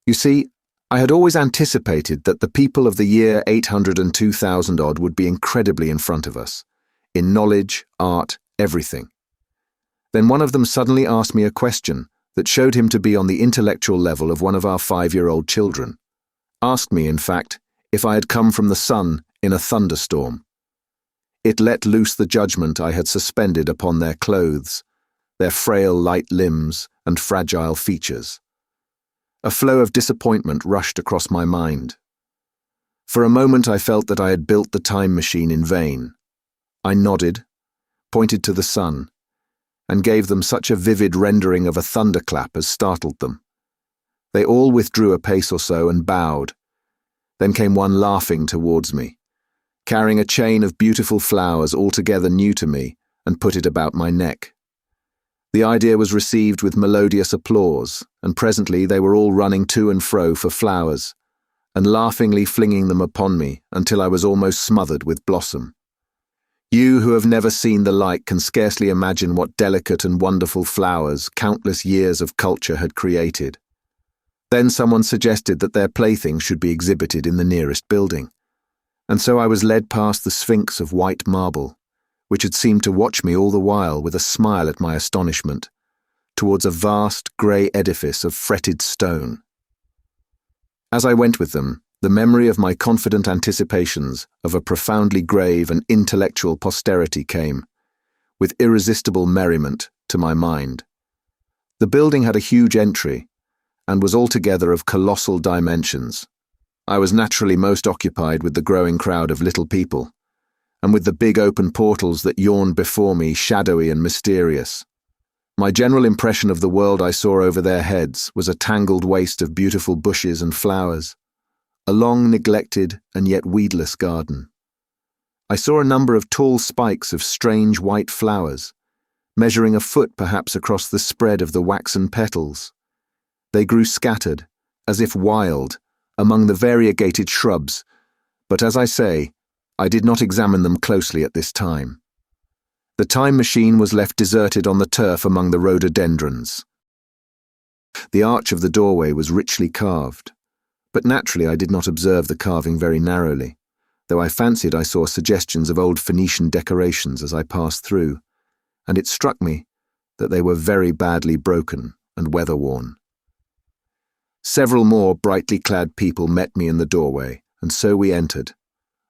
You see, I had always anticipated that the people of the year 800 and 2000 odd would be incredibly in front of us, in knowledge, art, everything. Then one of them suddenly asked me a question that showed him to be on the intellectual level of one of our 5-year-old children. Asked me, in fact, if I had come from the sun in a thunderstorm. It let loose the judgment I had suspended upon their clothes, their frail light limbs and fragile features. A flow of disappointment rushed across my mind. For a moment I felt that I had built the time machine in vain. I nodded, pointed to the sun, and gave them such a vivid rendering of a thunderclap as startled them. They all withdrew a pace or so and bowed. Then came one laughing towards me, carrying a chain of beautiful flowers altogether new to me, and put it about my neck. The idea was received with melodious applause, and presently they were all running to and fro for flowers, and laughingly flinging them upon me until I was almost smothered with blossom. You who have never seen the like can scarcely imagine what delicate and wonderful flowers countless years of culture had created. Then someone suggested that their playthings should be exhibited in the nearest building, and so I was led past the Sphinx of white marble, which had seemed to watch me all the while with a smile at my astonishment, towards a vast grey edifice of fretted stone. As I went with them, the memory of my confident anticipations of a profoundly grave and intellectual posterity came, with irresistible merriment, to my mind. The building had a huge entry, and was altogether of colossal dimensions. I was naturally most occupied with the growing crowd of little people, and with the big open portals that yawned before me, shadowy and mysterious. My general impression of the world I saw over their heads was a tangled waste of beautiful bushes and flowers, a long neglected and yet weedless garden. I saw a number of tall spikes of strange white flowers, measuring a foot perhaps across the spread of the waxen petals. They grew scattered, as if wild, among the variegated shrubs, but as I say, I did not examine them closely at this time. The time machine was left deserted on the turf among the rhododendrons. The arch of the doorway was richly carved, but naturally I did not observe the carving very narrowly, though I fancied I saw suggestions of old Phoenician decorations as I passed through, and it struck me that they were very badly broken and weather-worn. Several more brightly clad people met me in the doorway, and so we entered.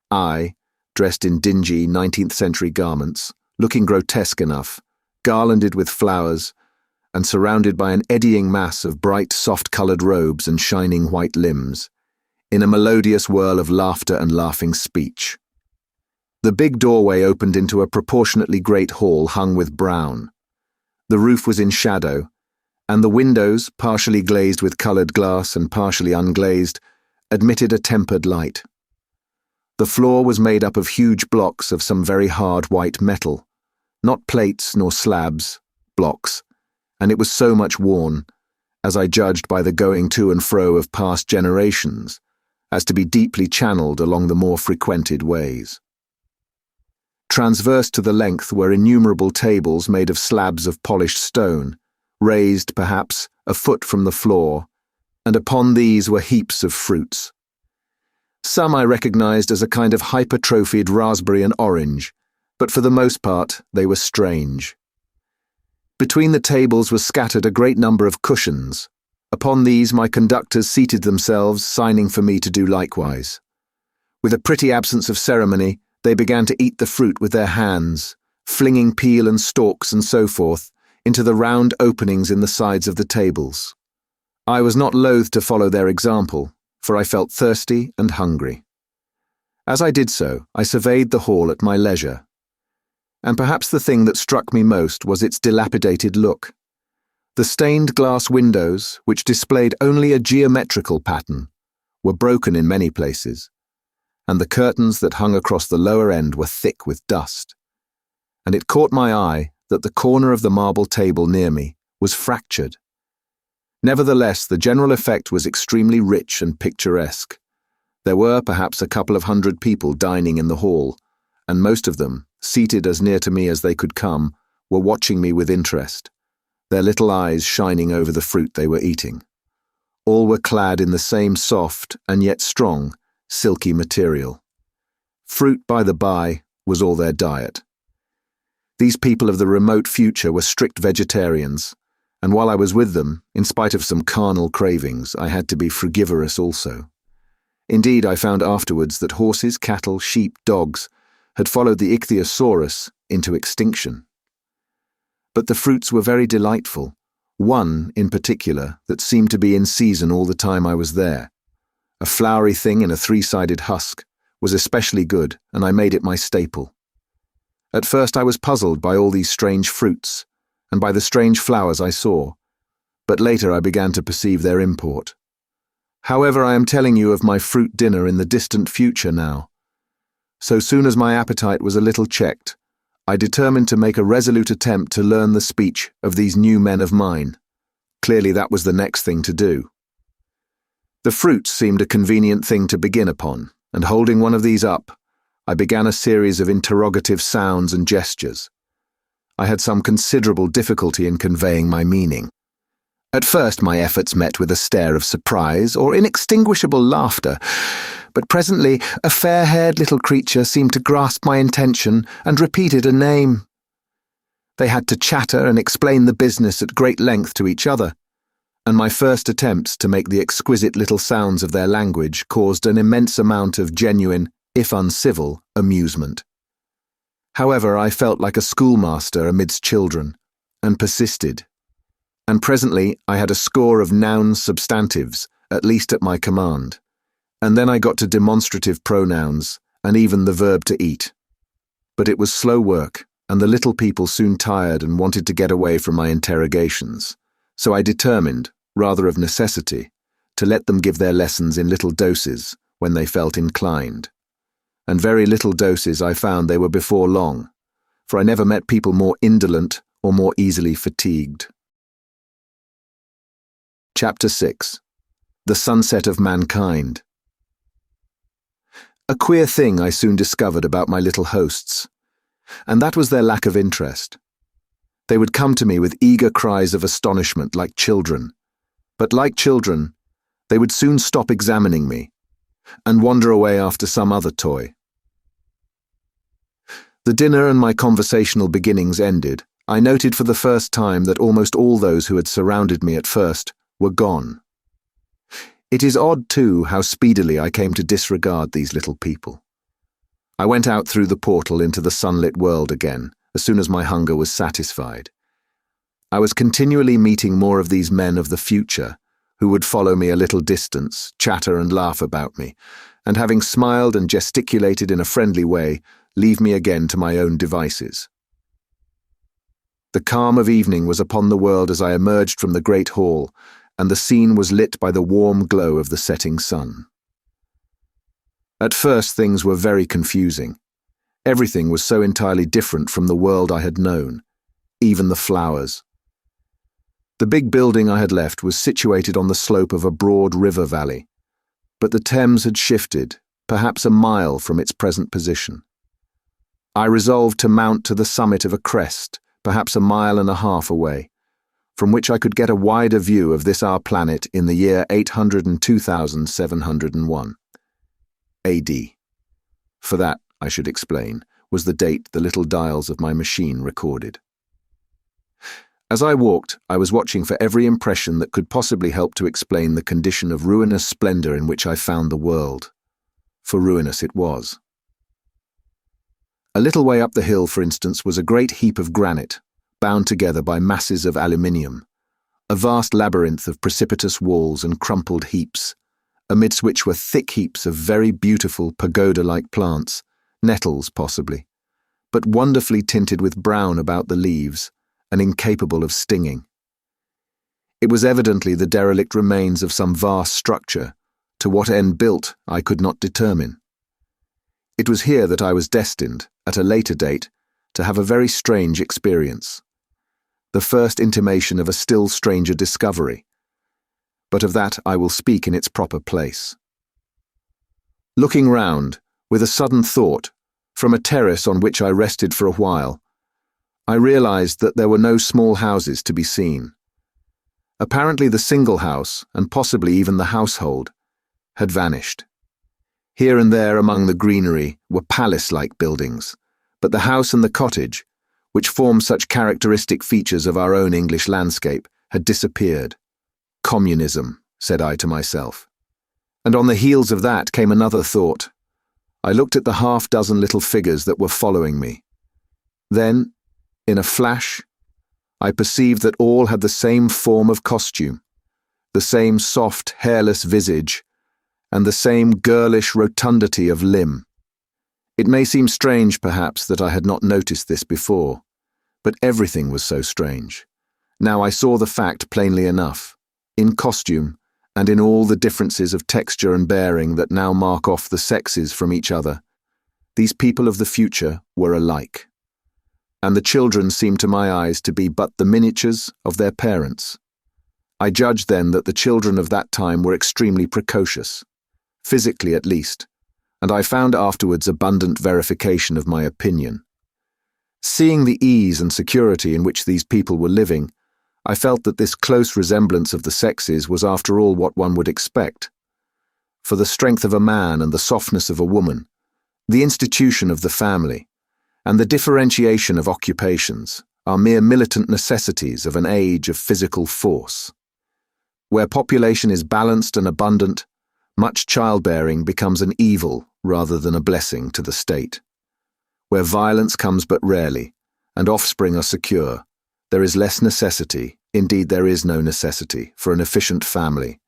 I, dressed in dingy 19th-century garments, looking grotesque enough, garlanded with flowers, and surrounded by an eddying mass of bright, soft-coloured robes and shining white limbs, in a melodious whirl of laughter and laughing speech. The big doorway opened into a proportionately great hall hung with brown. The roof was in shadow, and the windows, partially glazed with coloured glass and partially unglazed, admitted a tempered light. The floor was made up of huge blocks of some very hard white metal, not plates nor slabs, blocks, and it was so much worn, as I judged by the going to and fro of past generations, as to be deeply channeled along the more frequented ways. Transverse to the length were innumerable tables made of slabs of polished stone, raised, perhaps, a foot from the floor, and upon these were heaps of fruits. Some I recognized as a kind of hypertrophied raspberry and orange, but for the most part they were strange. Between the tables was scattered a great number of cushions. Upon these my conductors seated themselves, signing for me to do likewise. With a pretty absence of ceremony, they began to eat the fruit with their hands, flinging peel and stalks and so forth into the round openings in the sides of the tables. I was not loath to follow their example, for I felt thirsty and hungry. As I did so, I surveyed the hall at my leisure, and perhaps the thing that struck me most was its dilapidated look. The stained glass windows, which displayed only a geometrical pattern, were broken in many places, and the curtains that hung across the lower end were thick with dust. And it caught my eye that the corner of the marble table near me was fractured. Nevertheless, the general effect was extremely rich and picturesque. There were perhaps a couple of hundred people dining in the hall, and most of them, seated as near to me as they could come, were watching me with interest, their little eyes shining over the fruit they were eating. All were clad in the same soft and yet strong, silky material. Fruit, by the by, was all their diet. These people of the remote future were strict vegetarians, and while I was with them, in spite of some carnal cravings, I had to be frugivorous also. Indeed, I found afterwards that horses, cattle, sheep, dogs had followed the ichthyosaurus into extinction. But the fruits were very delightful, one in particular that seemed to be in season all the time I was there. A flowery thing in a three-sided husk was especially good, and I made it my staple. At first I was puzzled by all these strange fruits, and by the strange flowers I saw, but later I began to perceive their import. However, I am telling you of my fruit dinner in the distant future now. So soon as my appetite was a little checked, I determined to make a resolute attempt to learn the speech of these new men of mine. Clearly that was the next thing to do. The fruit seemed a convenient thing to begin upon, and holding one of these up, I began a series of interrogative sounds and gestures. I had some considerable difficulty in conveying my meaning. At first my efforts met with a stare of surprise or inextinguishable laughter, but presently a fair-haired little creature seemed to grasp my intention and repeated a name. They had to chatter and explain the business at great length to each other, and my first attempts to make the exquisite little sounds of their language caused an immense amount of genuine, if uncivil, amusement. However, I felt like a schoolmaster amidst children, and persisted. And presently I had a score of noun substantives, at least at my command, and then I got to demonstrative pronouns, and even the verb to eat. But it was slow work, and the little people soon tired and wanted to get away from my interrogations, so I determined, rather of necessity, to let them give their lessons in little doses when they felt inclined. And very little doses I found they were before long, for I never met people more indolent or more easily fatigued. Chapter 6. The Sunset of Mankind. A queer thing I soon discovered about my little hosts, and that was their lack of interest. They would come to me with eager cries of astonishment like children, but like children, they would soon stop examining me and wander away after some other toy. The dinner and my conversational beginnings ended, I noted for the first time that almost all those who had surrounded me at first were gone. It is odd, too, how speedily I came to disregard these little people. I went out through the portal into the sunlit world again, as soon as my hunger was satisfied. I was continually meeting more of these men of the future, who would follow me a little distance, chatter and laugh about me, and having smiled and gesticulated in a friendly way, leave me again to my own devices. The calm of evening was upon the world as I emerged from the great hall, and the scene was lit by the warm glow of the setting sun. At first things were very confusing. Everything was so entirely different from the world I had known, even the flowers. The big building I had left was situated on the slope of a broad river valley, but the Thames had shifted, perhaps a mile from its present position. I resolved to mount to the summit of a crest, perhaps a mile and a half away, from which I could get a wider view of this our planet in the year 802,701 A.D. For that, I should explain, was the date the little dials of my machine recorded. As I walked, I was watching for every impression that could possibly help to explain the condition of ruinous splendor in which I found the world. For ruinous it was. A little way up the hill, for instance, was a great heap of granite, bound together by masses of aluminium, a vast labyrinth of precipitous walls and crumpled heaps, amidst which were thick heaps of very beautiful pagoda-like plants, nettles possibly, but wonderfully tinted with brown about the leaves and incapable of stinging. It was evidently the derelict remains of some vast structure, to what end built I could not determine. It was here that I was destined, at a later date, to have a very strange experience, the first intimation of a still stranger discovery, but of that I will speak in its proper place. Looking round, with a sudden thought, from a terrace on which I rested for a while, I realized that there were no small houses to be seen. Apparently the single house, and possibly even the household, had vanished. Here and there among the greenery were palace-like buildings, but the house and the cottage, which form such characteristic features of our own English landscape, had disappeared. Communism, said I to myself. And on the heels of that came another thought. I looked at the half-dozen little figures that were following me. Then, in a flash, I perceived that all had the same form of costume, the same soft, hairless visage, and the same girlish rotundity of limb. It may seem strange, perhaps, that I had not noticed this before, but everything was so strange. Now I saw the fact plainly enough, in costume, and in all the differences of texture and bearing that now mark off the sexes from each other. These people of the future were alike, and the children seemed to my eyes to be but the miniatures of their parents. I judged then that the children of that time were extremely precocious, physically at least, and I found afterwards abundant verification of my opinion. Seeing the ease and security in which these people were living, I felt that this close resemblance of the sexes was after all what one would expect. For the strength of a man and the softness of a woman, the institution of the family, and the differentiation of occupations are mere militant necessities of an age of physical force. Where population is balanced and abundant, much childbearing becomes an evil rather than a blessing to the state. Where violence comes but rarely, and offspring are secure, there is less necessity, indeed there is no necessity, for an efficient family,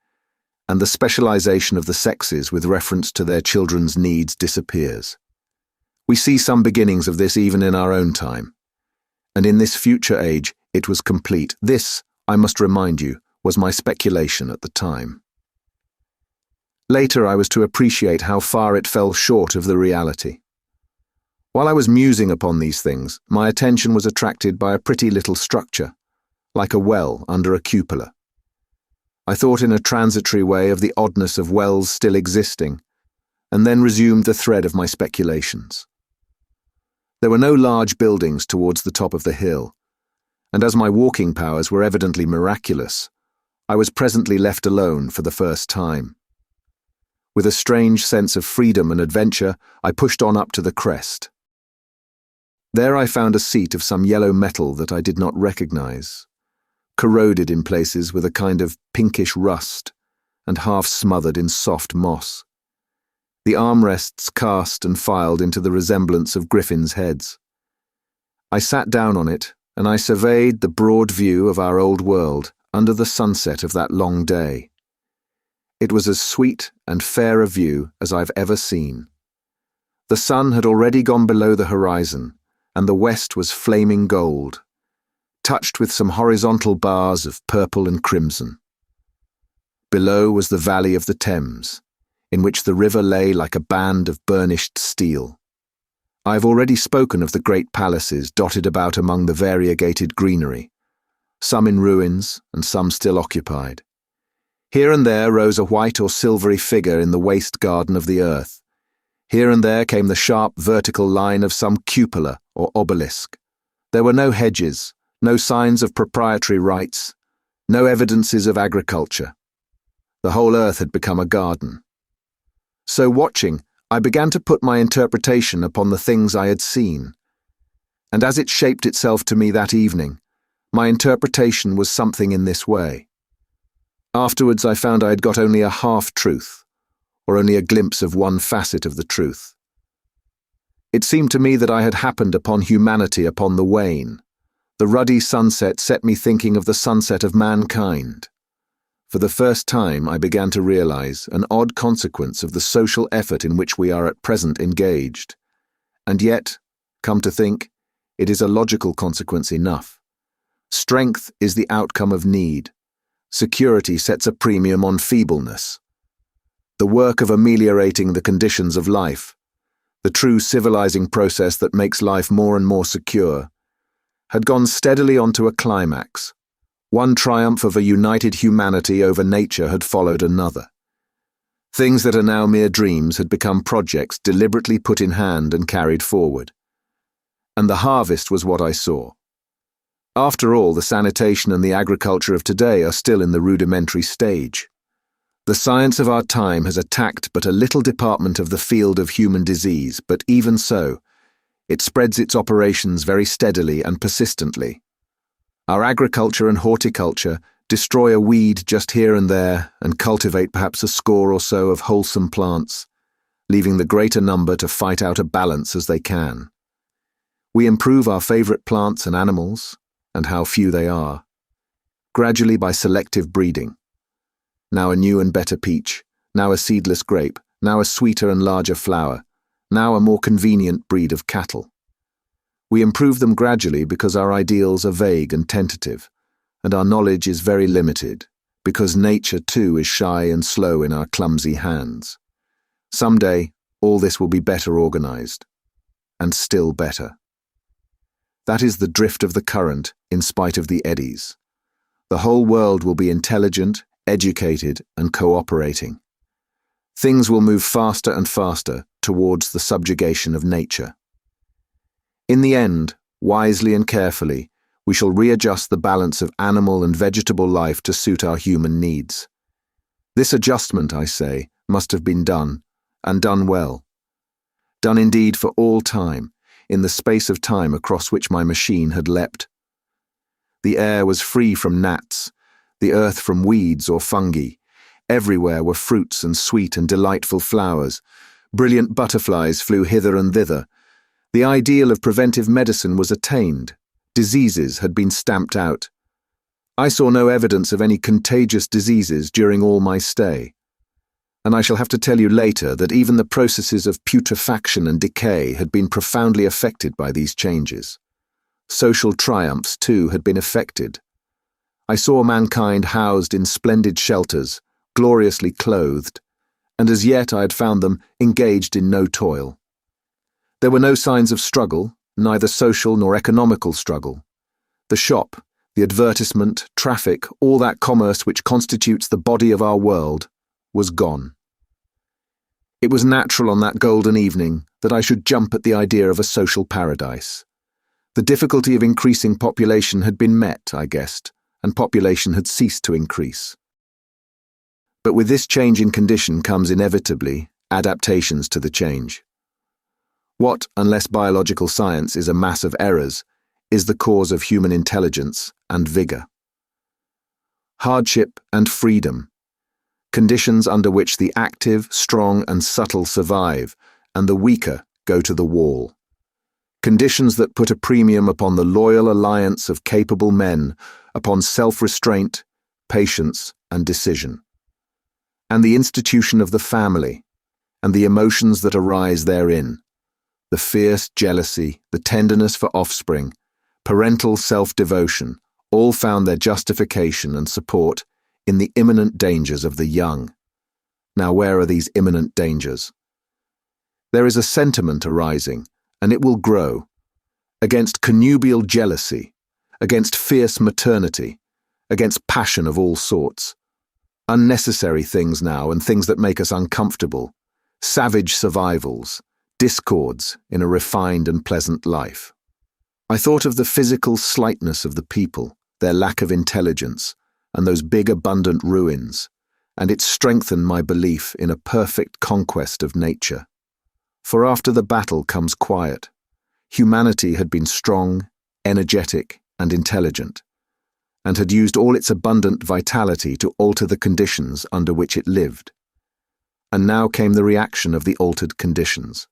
and the specialization of the sexes with reference to their children's needs disappears. We see some beginnings of this even in our own time. And in this future age, it was complete. This, I must remind you, was my speculation at the time. Later I was to appreciate how far it fell short of the reality. While I was musing upon these things, my attention was attracted by a pretty little structure, like a well under a cupola. I thought in a transitory way of the oddness of wells still existing, and then resumed the thread of my speculations. There were no large buildings towards the top of the hill, and as my walking powers were evidently miraculous, I was presently left alone for the first time. With a strange sense of freedom and adventure, I pushed on up to the crest. There I found a seat of some yellow metal that I did not recognize, corroded in places with a kind of pinkish rust, and half smothered in soft moss. The armrests cast and filed into the resemblance of griffins' heads. I sat down on it, and I surveyed the broad view of our old world under the sunset of that long day. It was as sweet and fair a view as I've ever seen. The sun had already gone below the horizon, and the west was flaming gold, touched with some horizontal bars of purple and crimson. Below was the valley of the Thames, in which the river lay like a band of burnished steel. I have already spoken of the great palaces dotted about among the variegated greenery, some in ruins and some still occupied. Here and there rose a white or silvery figure in the waste garden of the earth. Here and there came the sharp vertical line of some cupola or obelisk. There were no hedges, no signs of proprietary rights, no evidences of agriculture. The whole earth had become a garden. So watching, I began to put my interpretation upon the things I had seen. And as it shaped itself to me that evening, my interpretation was something in this way. Afterwards I found I had got only a half-truth, or only a glimpse of one facet of the truth. It seemed to me that I had happened upon humanity upon the wane. The ruddy sunset set me thinking of the sunset of mankind. For the first time I began to realize an odd consequence of the social effort in which we are at present engaged. And yet, come to think, it is a logical consequence enough. Strength is the outcome of need. Security sets a premium on feebleness. The work of ameliorating the conditions of life, the true civilizing process that makes life more and more secure, had gone steadily on to a climax. One triumph of a united humanity over nature had followed another. Things that are now mere dreams had become projects deliberately put in hand and carried forward. And the harvest was what I saw. After all, the sanitation and the agriculture of today are still in the rudimentary stage. The science of our time has attacked but a little department of the field of human disease, but even so, it spreads its operations very steadily and persistently. Our agriculture and horticulture destroy a weed just here and there and cultivate perhaps a score or so of wholesome plants, leaving the greater number to fight out a balance as they can. We improve our favorite plants and animals, and how few they are, gradually by selective breeding. Now a new and better peach, now a seedless grape, now a sweeter and larger flower, now a more convenient breed of cattle. We improve them gradually because our ideals are vague and tentative, and our knowledge is very limited, because nature too is shy and slow in our clumsy hands. Someday, all this will be better organized, and still better. That is the drift of the current in spite of the eddies. The whole world will be intelligent, educated, and cooperating. Things will move faster and faster towards the subjugation of nature. In the end, wisely and carefully, we shall readjust the balance of animal and vegetable life to suit our human needs. This adjustment, I say, must have been done, and done well. Done indeed for all time, in the space of time across which my machine had leapt. The air was free from gnats, the earth from weeds or fungi. Everywhere were fruits and sweet and delightful flowers. Brilliant butterflies flew hither and thither. The ideal of preventive medicine was attained. Diseases had been stamped out. I saw no evidence of any contagious diseases during all my stay. And I shall have to tell you later that even the processes of putrefaction and decay had been profoundly affected by these changes. Social triumphs, too, had been effected. I saw mankind housed in splendid shelters, gloriously clothed, and as yet I had found them engaged in no toil. There were no signs of struggle, neither social nor economical struggle. The shop, the advertisement, traffic, all that commerce which constitutes the body of our world, was gone. It was natural on that golden evening that I should jump at the idea of a social paradise. The difficulty of increasing population had been met, I guessed, and population had ceased to increase. But with this change in condition comes inevitably adaptations to the change. What, unless biological science is a mass of errors, is the cause of human intelligence and vigor? Hardship and freedom, conditions under which the active, strong, and subtle survive, and the weaker go to the wall. Conditions that put a premium upon the loyal alliance of capable men, upon self-restraint, patience, and decision. And the institution of the family, and the emotions that arise therein, the fierce jealousy, the tenderness for offspring, parental self-devotion, all found their justification and support in the imminent dangers of the young. Now where are these imminent dangers? There is a sentiment arising, and it will grow, against connubial jealousy, against fierce maternity, against passion of all sorts. Unnecessary things now, and things that make us uncomfortable, savage survivals, discords in a refined and pleasant life. I thought of the physical slightness of the people, their lack of intelligence, and those big abundant ruins, and it strengthened my belief in a perfect conquest of nature. For after the battle comes quiet. Humanity had been strong, energetic, and intelligent, and had used all its abundant vitality to alter the conditions under which it lived. And now came the reaction of the altered conditions.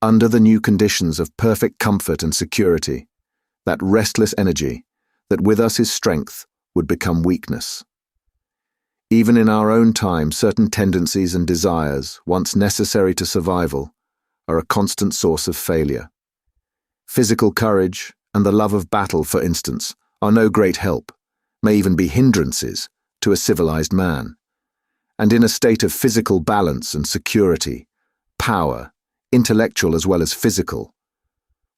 Under the new conditions of perfect comfort and security, that restless energy, that with us is strength, would become weakness. Even in our own time, certain tendencies and desires, once necessary to survival, are a constant source of failure. Physical courage and the love of battle, for instance, are no great help, may even be hindrances, to a civilized man. And in a state of physical balance and security, power, intellectual as well as physical,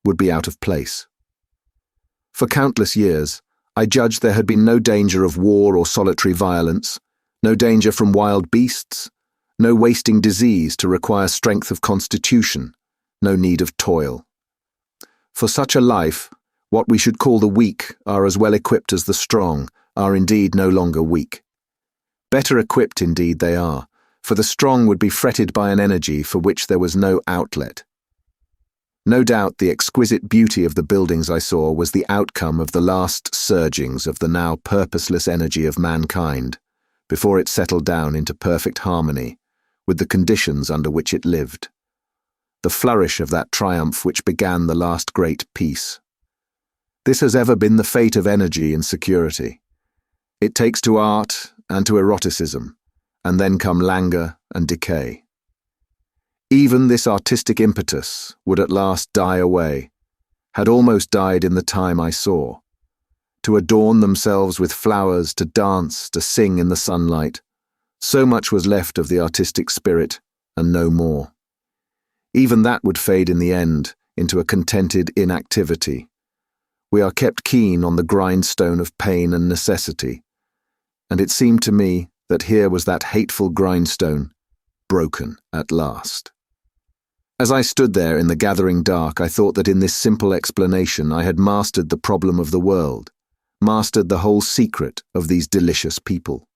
would be out of place. For countless years, I judged there had been no danger of war or solitary violence, no danger from wild beasts, no wasting disease to require strength of constitution, no need of toil. For such a life, what we should call the weak are as well equipped as the strong, are indeed no longer weak. Better equipped indeed they are, for the strong would be fretted by an energy for which there was no outlet. No doubt the exquisite beauty of the buildings I saw was the outcome of the last surgings of the now purposeless energy of mankind, before it settled down into perfect harmony with the conditions under which it lived. The flourish of that triumph which began the last great peace. This has ever been the fate of energy in security. It takes to art and to eroticism, and then come languor and decay. Even this artistic impetus would at last die away, had almost died in the time I saw, to adorn themselves with flowers, to dance, to sing in the sunlight. So much was left of the artistic spirit, and no more. Even that would fade in the end into a contented inactivity, We are kept keen on the grindstone of pain and necessity, and it seemed to me that here was that hateful grindstone, broken at last. As I stood there in the gathering dark, I thought that in this simple explanation I had mastered the problem of the world, mastered the whole secret of these delicious people.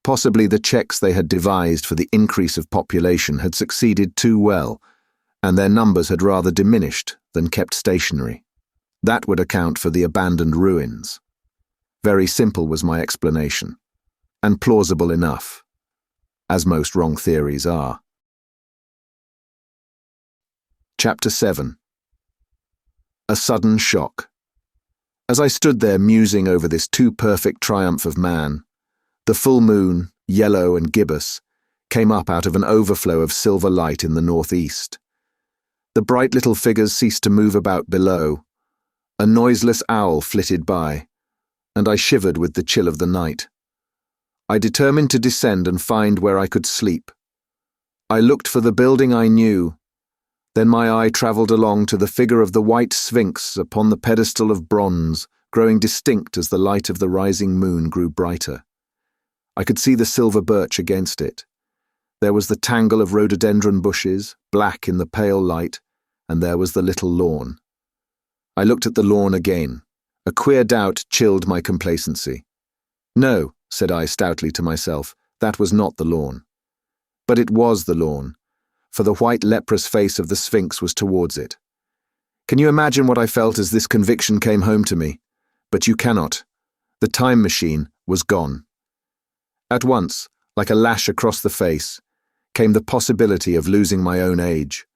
Possibly the checks they had devised for the increase of population had succeeded too well, and their numbers had rather diminished than kept stationary. That would account for the abandoned ruins. Very simple was my explanation, and plausible enough, as most wrong theories are. Chapter 7. A sudden shock. As I stood there musing over this too perfect triumph of man, the full moon, yellow and gibbous, came up out of an overflow of silver light in the northeast. The bright little figures ceased to move about below. A noiseless owl flitted by, and I shivered with the chill of the night. I determined to descend and find where I could sleep. I looked for the building I knew. Then my eye travelled along to the figure of the white Sphinx upon the pedestal of bronze, growing distinct as the light of the rising moon grew brighter. I could see the silver birch against it. There was the tangle of rhododendron bushes, black in the pale light, and there was the little lawn. I looked at the lawn again. A queer doubt chilled my complacency. No, said I stoutly to myself, that was not the lawn. But it was the lawn, for the white leprous face of the Sphinx was towards it. Can you imagine what I felt as this conviction came home to me? But you cannot. The time machine was gone. At once, like a lash across the face, came the possibility of losing my own age,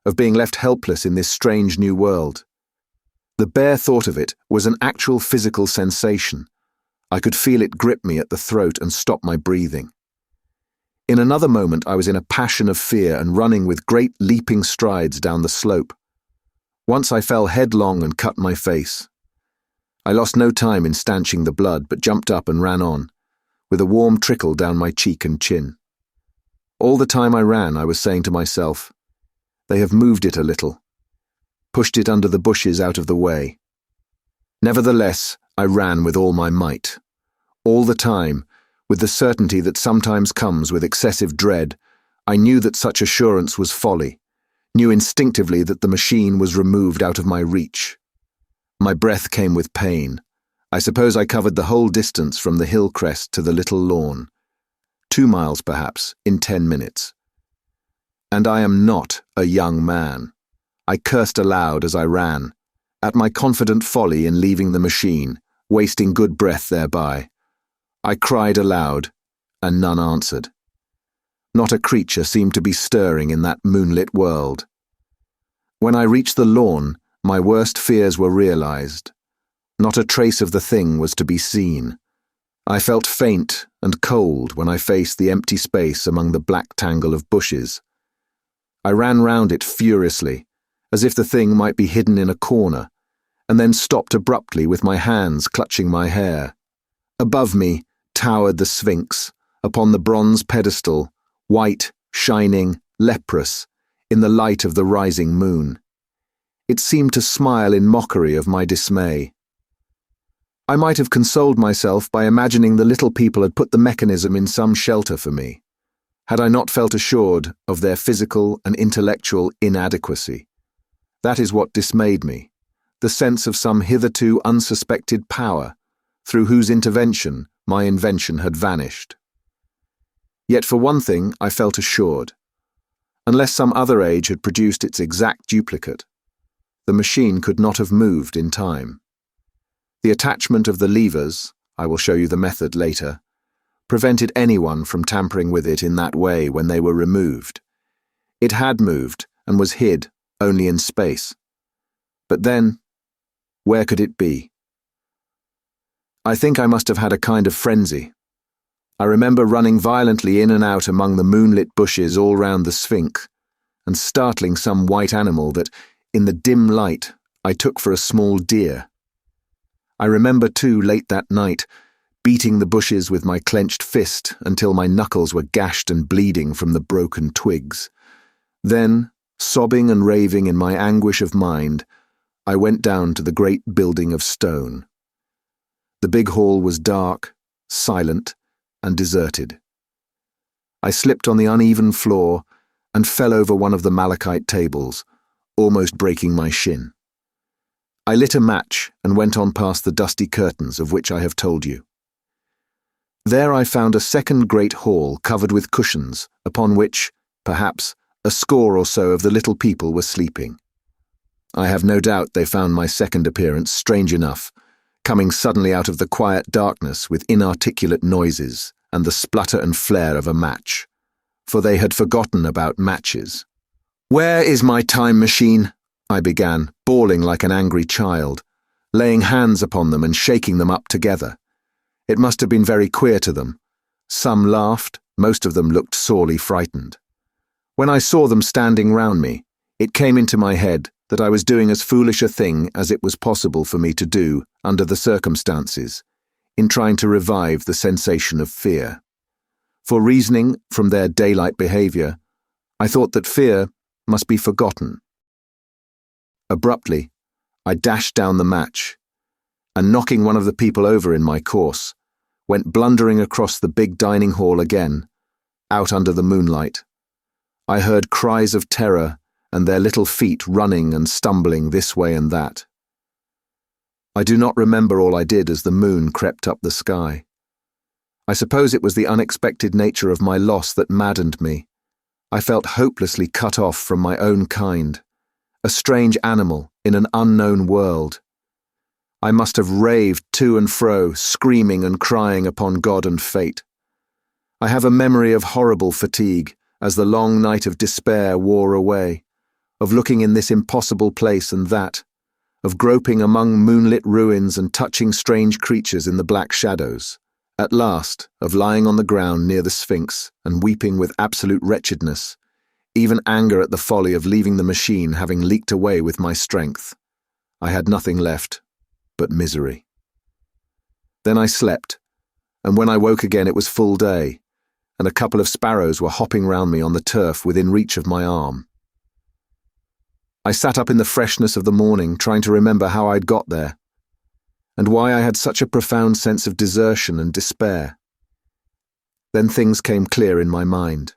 of being left helpless in this strange new world. The bare thought of it was an actual physical sensation. I could feel it grip me at the throat and stop my breathing. In another moment I was in a passion of fear and running with great leaping strides down the slope. Once I fell headlong and cut my face. I lost no time in stanching the blood, but jumped up and ran on, with a warm trickle down my cheek and chin. All the time I ran, I was saying to myself, they have moved it a little, pushed it under the bushes out of the way. Nevertheless, I ran with all my might. All the time, with the certainty that sometimes comes with excessive dread, I knew that such assurance was folly, knew instinctively that the machine was removed out of my reach. My breath came with pain. I suppose I covered the whole distance from the hill crest to the little lawn. 2 miles, perhaps, in 10 minutes. And I am not a young man. I cursed aloud as I ran, at my confident folly in leaving the machine, wasting good breath thereby. I cried aloud, and none answered. Not a creature seemed to be stirring in that moonlit world. When I reached the lawn, my worst fears were realized. Not a trace of the thing was to be seen. I felt faint and cold when I faced the empty space among the black tangle of bushes. I ran round it furiously, as if the thing might be hidden in a corner, and then stopped abruptly with my hands clutching my hair. Above me towered the Sphinx, upon the bronze pedestal, white, shining, leprous, in the light of the rising moon. It seemed to smile in mockery of my dismay. I might have consoled myself by imagining the little people had put the mechanism in some shelter for me, had I not felt assured of their physical and intellectual inadequacy. That is what dismayed me, the sense of some hitherto unsuspected power, through whose intervention my invention had vanished. Yet for one thing I felt assured. Unless some other age had produced its exact duplicate, the machine could not have moved in time. The attachment of the levers, I will show you the method later, prevented anyone from tampering with it in that way when they were removed. It had moved and was hid only in space. But then, where could it be? I think I must have had a kind of frenzy. I remember running violently in and out among the moonlit bushes all round the Sphinx, and startling some white animal that, in the dim light, I took for a small deer. I remember too, late that night, beating the bushes with my clenched fist until my knuckles were gashed and bleeding from the broken twigs. Then, sobbing and raving in my anguish of mind, I went down to the great building of stone. The big hall was dark, silent, and deserted. I slipped on the uneven floor and fell over one of the malachite tables, almost breaking my shin. I lit a match and went on past the dusty curtains of which I have told you. There I found a second great hall covered with cushions, upon which, perhaps, a score or so of the little people were sleeping. I have no doubt they found my second appearance strange enough, coming suddenly out of the quiet darkness with inarticulate noises and the splutter and flare of a match, for they had forgotten about matches. "Where is my time machine?" I began, bawling like an angry child, laying hands upon them and shaking them up together. It must have been very queer to them. Some laughed, most of them looked sorely frightened. When I saw them standing round me, it came into my head that I was doing as foolish a thing as it was possible for me to do under the circumstances, in trying to revive the sensation of fear. For reasoning from their daylight behaviour, I thought that fear must be forgotten. Abruptly, I dashed down the match, and knocking one of the people over in my course, went blundering across the big dining hall again, out under the moonlight. I heard cries of terror and their little feet running and stumbling this way and that. I do not remember all I did as the moon crept up the sky. I suppose it was the unexpected nature of my loss that maddened me. I felt hopelessly cut off from my own kind, a strange animal in an unknown world. I must have raved to and fro, screaming and crying upon God and fate. I have a memory of horrible fatigue as the long night of despair wore away, of looking in this impossible place and that, of groping among moonlit ruins and touching strange creatures in the black shadows, at last of lying on the ground near the Sphinx and weeping with absolute wretchedness, even anger at the folly of leaving the machine having leaked away with my strength. I had nothing left but misery. Then I slept, and when I woke again it was full day, and a couple of sparrows were hopping round me on the turf within reach of my arm. I sat up in the freshness of the morning trying to remember how I'd got there, and why I had such a profound sense of desertion and despair. Then things came clear in my mind.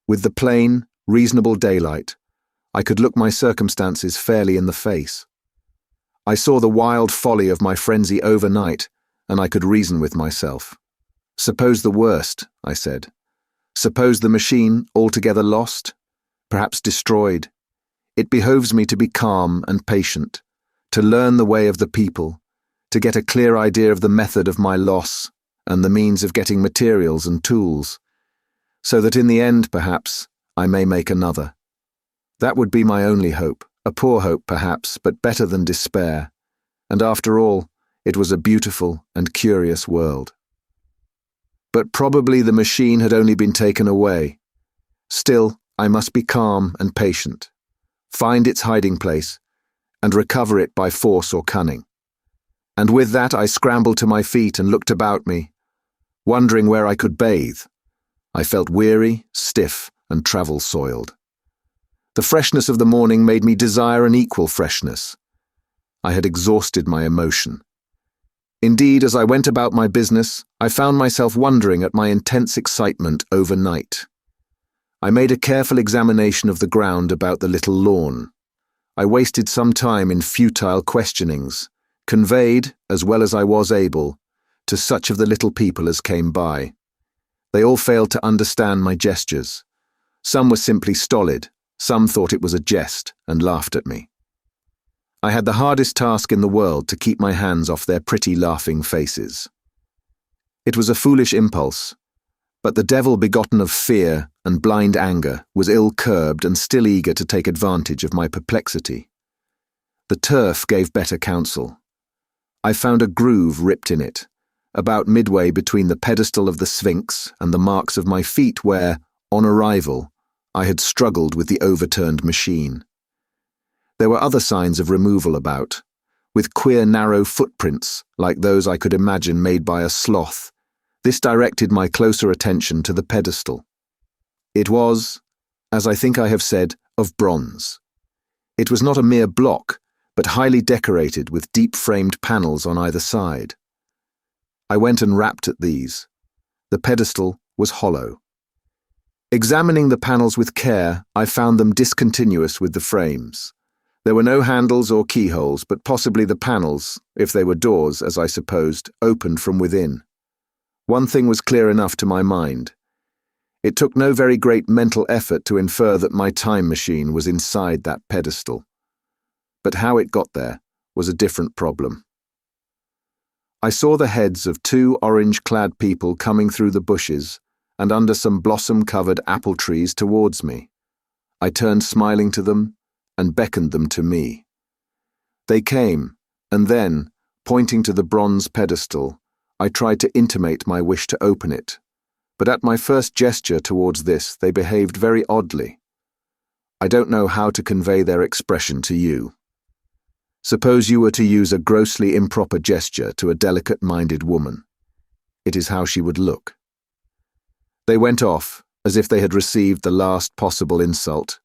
With the plain, reasonable daylight, I could look my circumstances fairly in the face. I saw the wild folly of my frenzy overnight, and I could reason with myself. Suppose the worst, I said. Suppose the machine altogether lost, perhaps destroyed. It behoves me to be calm and patient, to learn the way of the people, to get a clear idea of the method of my loss and the means of getting materials and tools, so that in the end, perhaps, I may make another. That would be my only hope, a poor hope perhaps, but better than despair, and after all, it was a beautiful and curious world. But probably the machine had only been taken away. Still, I must be calm and patient, find its hiding place, and recover it by force or cunning. And with that I scrambled to my feet and looked about me, wondering where I could bathe. I felt weary, stiff, and travel-soiled. The freshness of the morning made me desire an equal freshness. I had exhausted my emotion. Indeed, as I went about my business, I found myself wondering at my intense excitement overnight. I made a careful examination of the ground about the little lawn. I wasted some time in futile questionings, conveyed, as well as I was able, to such of the little people as came by. They all failed to understand my gestures. Some were simply stolid, some thought it was a jest and laughed at me. I had the hardest task in the world to keep my hands off their pretty laughing faces. It was a foolish impulse, but the devil begotten of fear and blind anger was ill-curbed and still eager to take advantage of my perplexity. The turf gave better counsel. I found a groove ripped in it, about midway between the pedestal of the Sphinx and the marks of my feet where, on arrival, I had struggled with the overturned machine. There were other signs of removal about, with queer narrow footprints like those I could imagine made by a sloth. This directed my closer attention to the pedestal. It was, as I think I have said, of bronze. It was not a mere block, but highly decorated with deep-framed panels on either side. I went and rapped at these. The pedestal was hollow. Examining the panels with care, I found them discontinuous with the frames. There were no handles or keyholes, but possibly the panels, if they were doors, as I supposed, opened from within. One thing was clear enough to my mind. It took no very great mental effort to infer that my time machine was inside that pedestal. But how it got there was a different problem. I saw the heads of two orange-clad people coming through the bushes and under some blossom-covered apple trees towards me. I turned smiling to them and beckoned them to me. They came, and then, pointing to the bronze pedestal, I tried to intimate my wish to open it, but at my first gesture towards this they behaved very oddly. I don't know how to convey their expression to you. Suppose you were to use a grossly improper gesture to a delicate-minded woman. It is how she would look. They went off, as if they had received the last possible insult.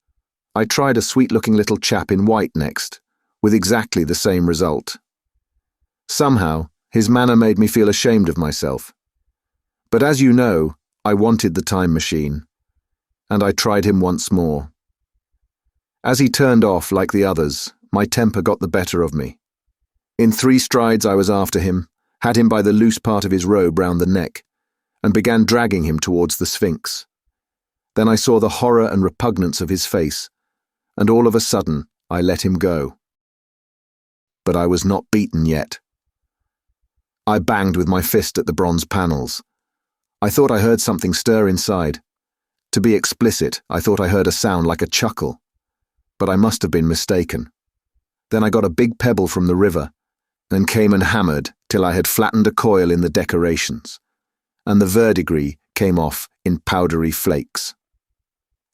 I tried a sweet-looking little chap in white next, with exactly the same result. Somehow, his manner made me feel ashamed of myself. But as you know, I wanted the time machine, and I tried him once more. As he turned off like the others, my temper got the better of me. In 3 strides I was after him, had him by the loose part of his robe round the neck, and began dragging him towards the Sphinx. Then I saw the horror and repugnance of his face, and all of a sudden I let him go. But I was not beaten yet. I banged with my fist at the bronze panels. I thought I heard something stir inside. To be explicit, I thought I heard a sound like a chuckle, but I must have been mistaken. Then I got a big pebble from the river, and came and hammered till I had flattened a coil in the decorations, and the verdigris came off in powdery flakes.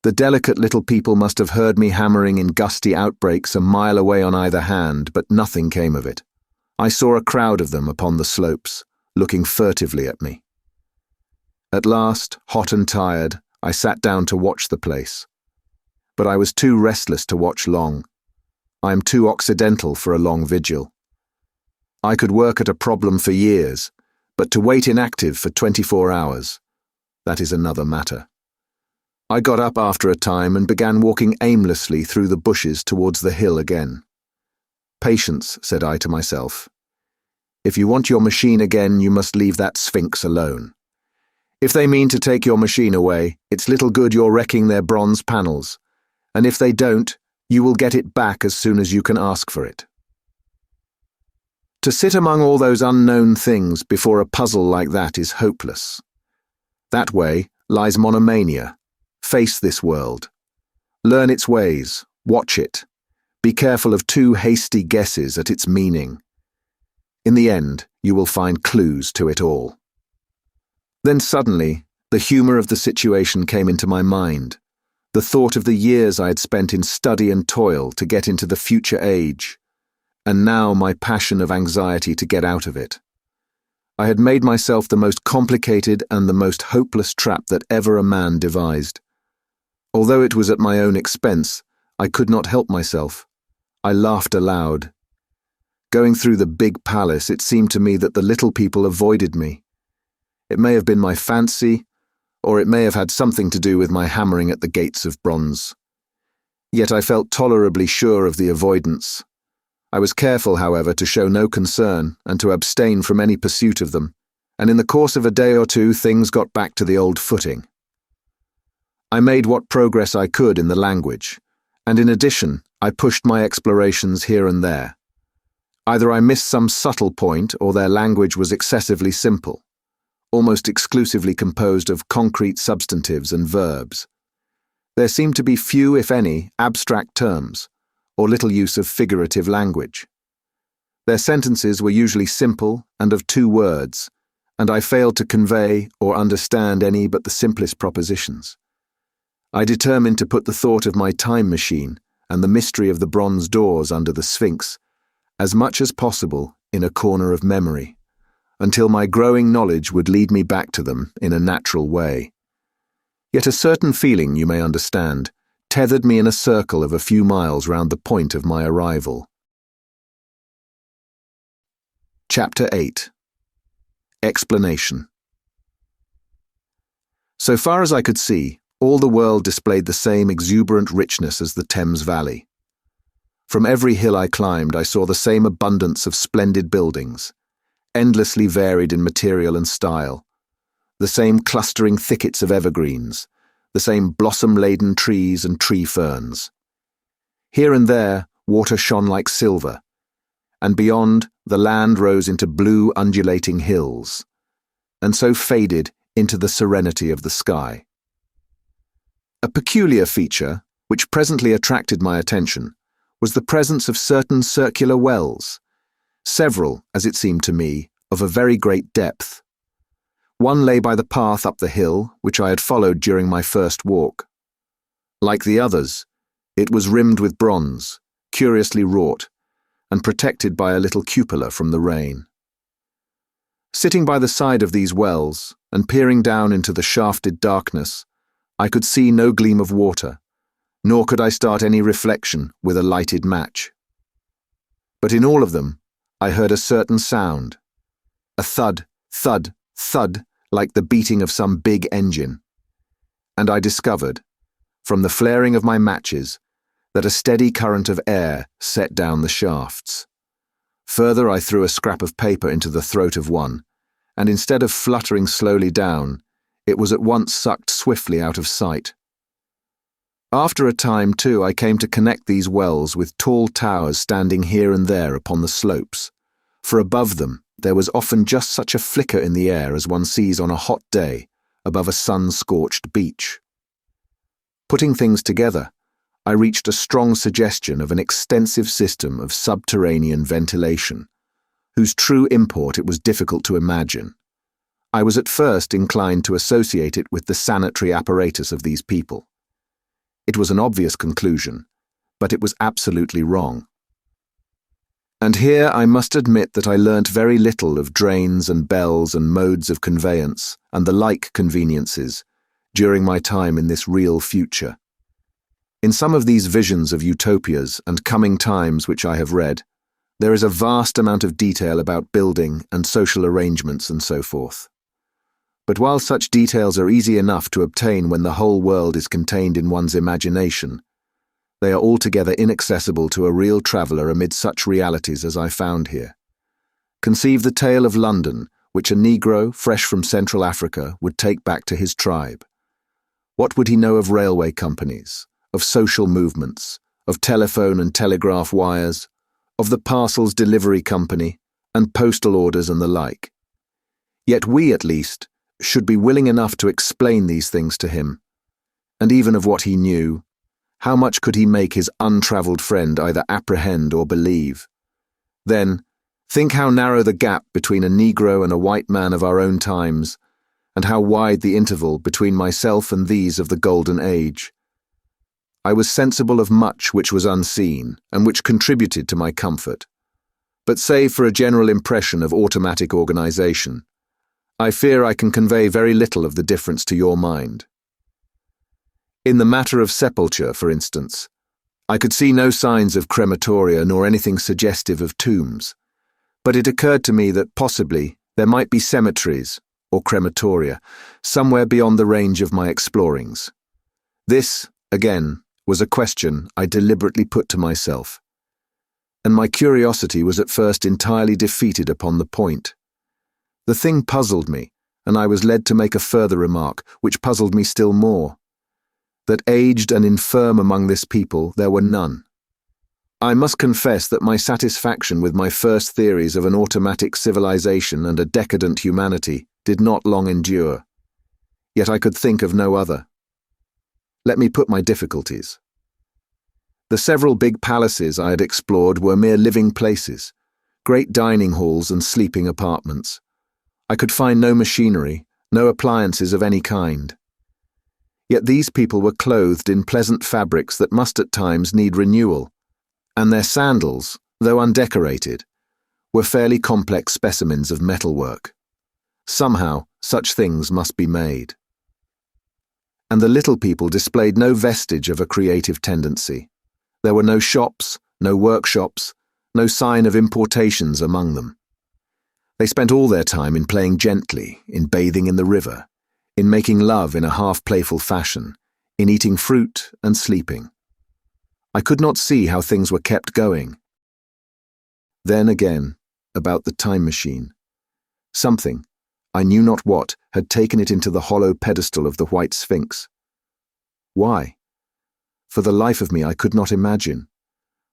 The delicate little people must have heard me hammering in gusty outbreaks a mile away on either hand, but nothing came of it. I saw a crowd of them upon the slopes, looking furtively at me. At last, hot and tired, I sat down to watch the place. But I was too restless to watch long. I am too occidental for a long vigil. I could work at a problem for years, but to wait inactive for 24 hours, that is another matter. I got up after a time and began walking aimlessly through the bushes towards the hill again. Patience, said I to myself. If you want your machine again, you must leave that Sphinx alone. If they mean to take your machine away, it's little good you're wrecking their bronze panels, and if they don't, you will get it back as soon as you can ask for it. To sit among all those unknown things before a puzzle like that is hopeless. That way lies monomania. Face this world. Learn its ways. Watch it. Be careful of too hasty guesses at its meaning. In the end, you will find clues to it all. Then suddenly, the humour of the situation came into my mind. The thought of the years I had spent in study and toil to get into the future age, and now my passion of anxiety to get out of it. I had made myself the most complicated and the most hopeless trap that ever a man devised. Although it was at my own expense, I could not help myself. I laughed aloud. Going through the big palace, it seemed to me that the little people avoided me. It may have been my fancy, or it may have had something to do with my hammering at the gates of bronze. Yet I felt tolerably sure of the avoidance. I was careful, however, to show no concern and to abstain from any pursuit of them, and in the course of a day or two things got back to the old footing. I made what progress I could in the language, and in addition, I pushed my explorations here and there. Either I missed some subtle point or their language was excessively simple, almost exclusively composed of concrete substantives and verbs. There seemed to be few, if any, abstract terms, or little use of figurative language. Their sentences were usually simple and of 2 words, and I failed to convey or understand any but the simplest propositions. I determined to put the thought of my time machine and the mystery of the bronze doors under the Sphinx as much as possible in a corner of memory, until my growing knowledge would lead me back to them in a natural way. Yet a certain feeling, you may understand, tethered me in a circle of a few miles round the point of my arrival. Chapter 8. Explanation. So far as I could see, all the world displayed the same exuberant richness as the Thames Valley. From every hill I climbed, I saw the same abundance of splendid buildings, endlessly varied in material and style, the same clustering thickets of evergreens, the same blossom-laden trees and tree ferns. Here and there, water shone like silver, and beyond, the land rose into blue undulating hills, and so faded into the serenity of the sky. A peculiar feature, which presently attracted my attention, was the presence of certain circular wells, several, as it seemed to me, of a very great depth. One lay by the path up the hill, which I had followed during my first walk. Like the others, it was rimmed with bronze, curiously wrought, and protected by a little cupola from the rain. Sitting by the side of these wells, and peering down into the shafted darkness, I could see no gleam of water, nor could I start any reflection with a lighted match. But in all of them, I heard a certain sound, a thud, thud, thud, like the beating of some big engine. And I discovered, from the flaring of my matches, that a steady current of air set down the shafts. Further, I threw a scrap of paper into the throat of one, and instead of fluttering slowly down, it was at once sucked swiftly out of sight. After a time, too, I came to connect these wells with tall towers standing here and there upon the slopes, for above them there was often just such a flicker in the air as one sees on a hot day above a sun-scorched beach. Putting things together, I reached a strong suggestion of an extensive system of subterranean ventilation, whose true import it was difficult to imagine. I was at first inclined to associate it with the sanitary apparatus of these people. It was an obvious conclusion, but it was absolutely wrong. And here I must admit that I learnt very little of drains and bells and modes of conveyance and the like conveniences during my time in this real future. In some of these visions of utopias and coming times which I have read, there is a vast amount of detail about building and social arrangements and so forth. But while such details are easy enough to obtain when the whole world is contained in one's imagination, they are altogether inaccessible to a real traveller amid such realities as I found here. Conceive the tale of London, which a Negro, fresh from Central Africa, would take back to his tribe. What would he know of railway companies, of social movements, of telephone and telegraph wires, of the parcels delivery company, and postal orders and the like? Yet we, at least, should be willing enough to explain these things to him. And even of what he knew, how much could he make his untravelled friend either apprehend or believe? Then, think how narrow the gap between a Negro and a white man of our own times, and how wide the interval between myself and these of the Golden Age. I was sensible of much which was unseen, and which contributed to my comfort. But save for a general impression of automatic organisation, I fear I can convey very little of the difference to your mind. In the matter of sepulture, for instance, I could see no signs of crematoria nor anything suggestive of tombs, but it occurred to me that possibly there might be cemeteries, or crematoria, somewhere beyond the range of my explorings. This, again, was a question I deliberately put to myself, and my curiosity was at first entirely defeated upon the point. The thing puzzled me, and I was led to make a further remark, which puzzled me still more, that aged and infirm among this people there were none. I must confess that my satisfaction with my first theories of an automatic civilization and a decadent humanity did not long endure, yet I could think of no other. Let me put my difficulties. The several big palaces I had explored were mere living places, great dining halls and sleeping apartments. I could find no machinery, no appliances of any kind. Yet these people were clothed in pleasant fabrics that must at times need renewal, and their sandals, though undecorated, were fairly complex specimens of metalwork. Somehow, such things must be made. And the little people displayed no vestige of a creative tendency. There were no shops, no workshops, no sign of importations among them. They spent all their time in playing gently, in bathing in the river, in making love in a half-playful fashion, in eating fruit and sleeping. I could not see how things were kept going. Then again, about the time machine. Something, I knew not what, had taken it into the hollow pedestal of the white Sphinx. Why? For the life of me I could not imagine.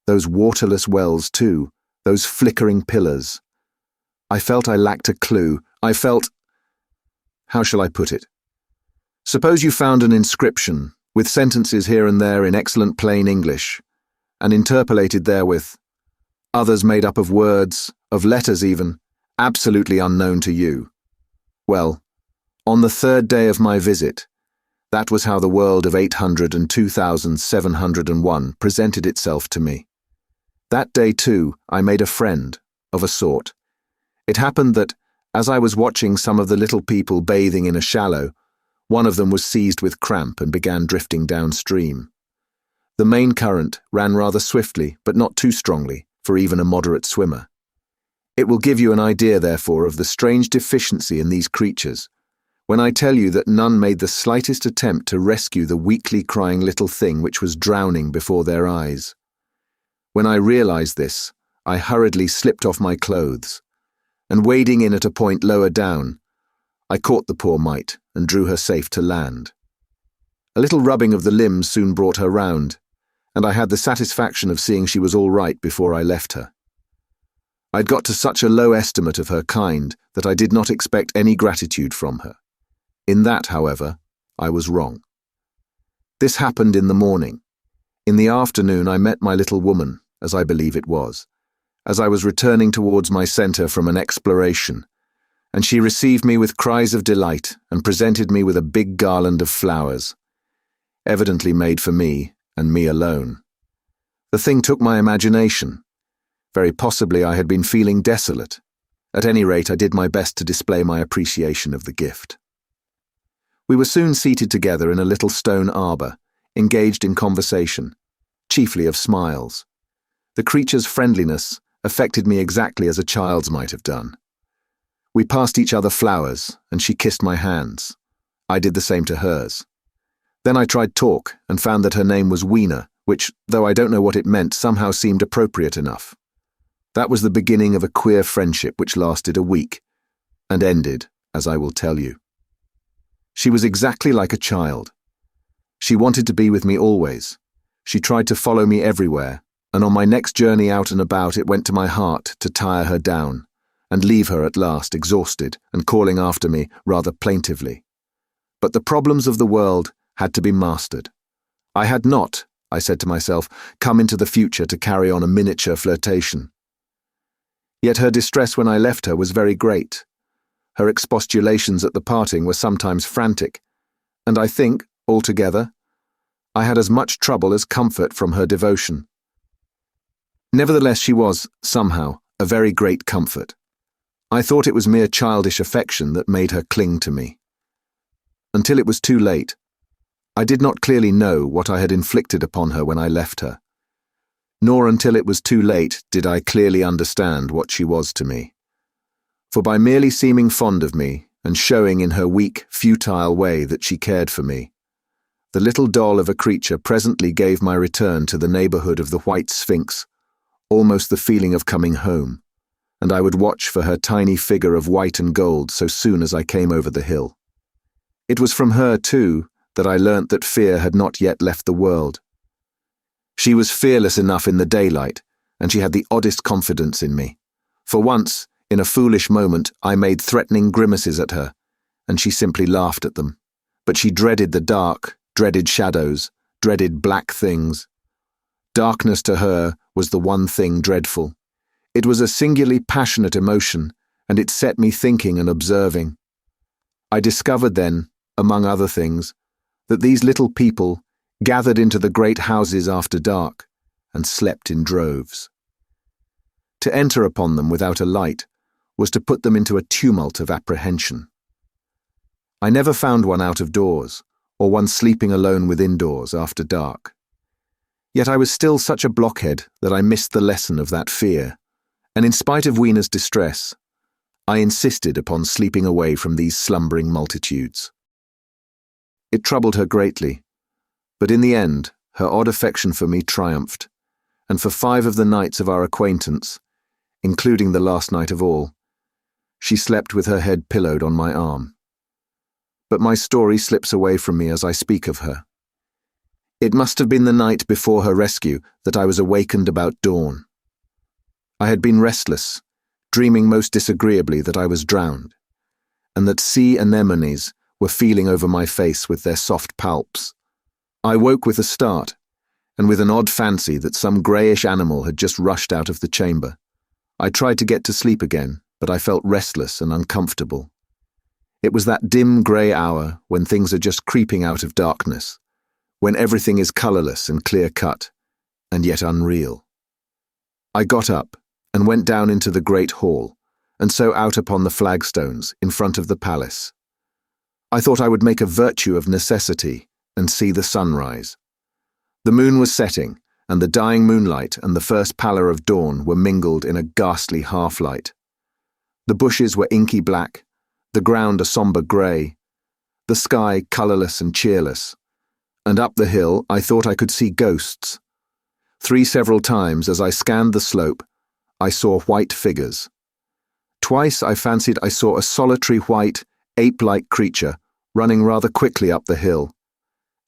Those waterless wells too, those flickering pillars. I felt I lacked a clue. I felt... How shall I put it? Suppose you found an inscription, with sentences here and there in excellent plain English, and interpolated therewith, others made up of words, of letters even, absolutely unknown to you. Well, on the third day of my visit, that was how the world of 802,701 presented itself to me. That day, too, I made a friend, of a sort. It happened that, as I was watching some of the little people bathing in a shallow, one of them was seized with cramp and began drifting downstream. The main current ran rather swiftly, but not too strongly, for even a moderate swimmer. It will give you an idea, therefore, of the strange deficiency in these creatures, when I tell you that none made the slightest attempt to rescue the weakly crying little thing which was drowning before their eyes. When I realized this, I hurriedly slipped off my clothes, and wading in at a point lower down, I caught the poor mite and drew her safe to land. A little rubbing of the limbs soon brought her round, and I had the satisfaction of seeing she was all right before I left her. I'd got to such a low estimate of her kind that I did not expect any gratitude from her. In that, however, I was wrong. This happened in the morning. In the afternoon I met my little woman, as I believe it was, as I was returning towards my centre from an exploration, and she received me with cries of delight and presented me with a big garland of flowers, evidently made for me and me alone. The thing took my imagination. Very possibly I had been feeling desolate. At any rate, I did my best to display my appreciation of the gift. We were soon seated together in a little stone arbour, engaged in conversation, chiefly of smiles. The creature's friendliness affected me exactly as a child's might have done. We passed each other flowers, and she kissed my hands. I did the same to hers. Then I tried talk, and found that her name was Weena, which, though I don't know what it meant, somehow seemed appropriate enough. That was the beginning of a queer friendship which lasted a week, and ended, as I will tell you. She was exactly like a child. She wanted to be with me always. She tried to follow me everywhere, and on my next journey out and about it went to my heart to tire her down, and leave her at last exhausted and calling after me rather plaintively. But the problems of the world had to be mastered. I had not, I said to myself, come into the future to carry on a miniature flirtation. Yet her distress when I left her was very great. Her expostulations at the parting were sometimes frantic, and I think, altogether, I had as much trouble as comfort from her devotion. Nevertheless, she was, somehow, a very great comfort. I thought it was mere childish affection that made her cling to me. Until it was too late, I did not clearly know what I had inflicted upon her when I left her, nor until it was too late did I clearly understand what she was to me. For by merely seeming fond of me, and showing in her weak, futile way that she cared for me, the little doll of a creature presently gave my return to the neighbourhood of the white Sphinx almost the feeling of coming home, and I would watch for her tiny figure of white and gold so soon as I came over the hill. It was from her, too, that I learnt that fear had not yet left the world. She was fearless enough in the daylight, and she had the oddest confidence in me. For once, in a foolish moment, I made threatening grimaces at her, and she simply laughed at them. But she dreaded the dark, dreaded shadows, dreaded black things. Darkness to her was the one thing dreadful. It was a singularly passionate emotion, and it set me thinking and observing. I discovered then, among other things, that these little people gathered into the great houses after dark and slept in droves. To enter upon them without a light was to put them into a tumult of apprehension. I never found one out of doors, or one sleeping alone within doors after dark. Yet I was still such a blockhead that I missed the lesson of that fear, and in spite of Weena's distress, I insisted upon sleeping away from these slumbering multitudes. It troubled her greatly, but in the end, her odd affection for me triumphed, and for 5 of the nights of our acquaintance, including the last night of all, she slept with her head pillowed on my arm. But my story slips away from me as I speak of her. It must have been the night before her rescue that I was awakened about dawn. I had been restless, dreaming most disagreeably that I was drowned, and that sea anemones were feeling over my face with their soft palps. I woke with a start, and with an odd fancy that some greyish animal had just rushed out of the chamber. I tried to get to sleep again, but I felt restless and uncomfortable. It was that dim grey hour when things are just creeping out of darkness, when everything is colourless and clear-cut, and yet unreal. I got up and went down into the great hall, and so out upon the flagstones in front of the palace. I thought I would make a virtue of necessity and see the sunrise. The moon was setting, and the dying moonlight and the first pallor of dawn were mingled in a ghastly half-light. The bushes were inky black, the ground a sombre grey, the sky colourless and cheerless, and up the hill I thought I could see ghosts. 3 several times as I scanned the slope, I saw white figures. Twice I fancied I saw a solitary white, ape-like creature running rather quickly up the hill,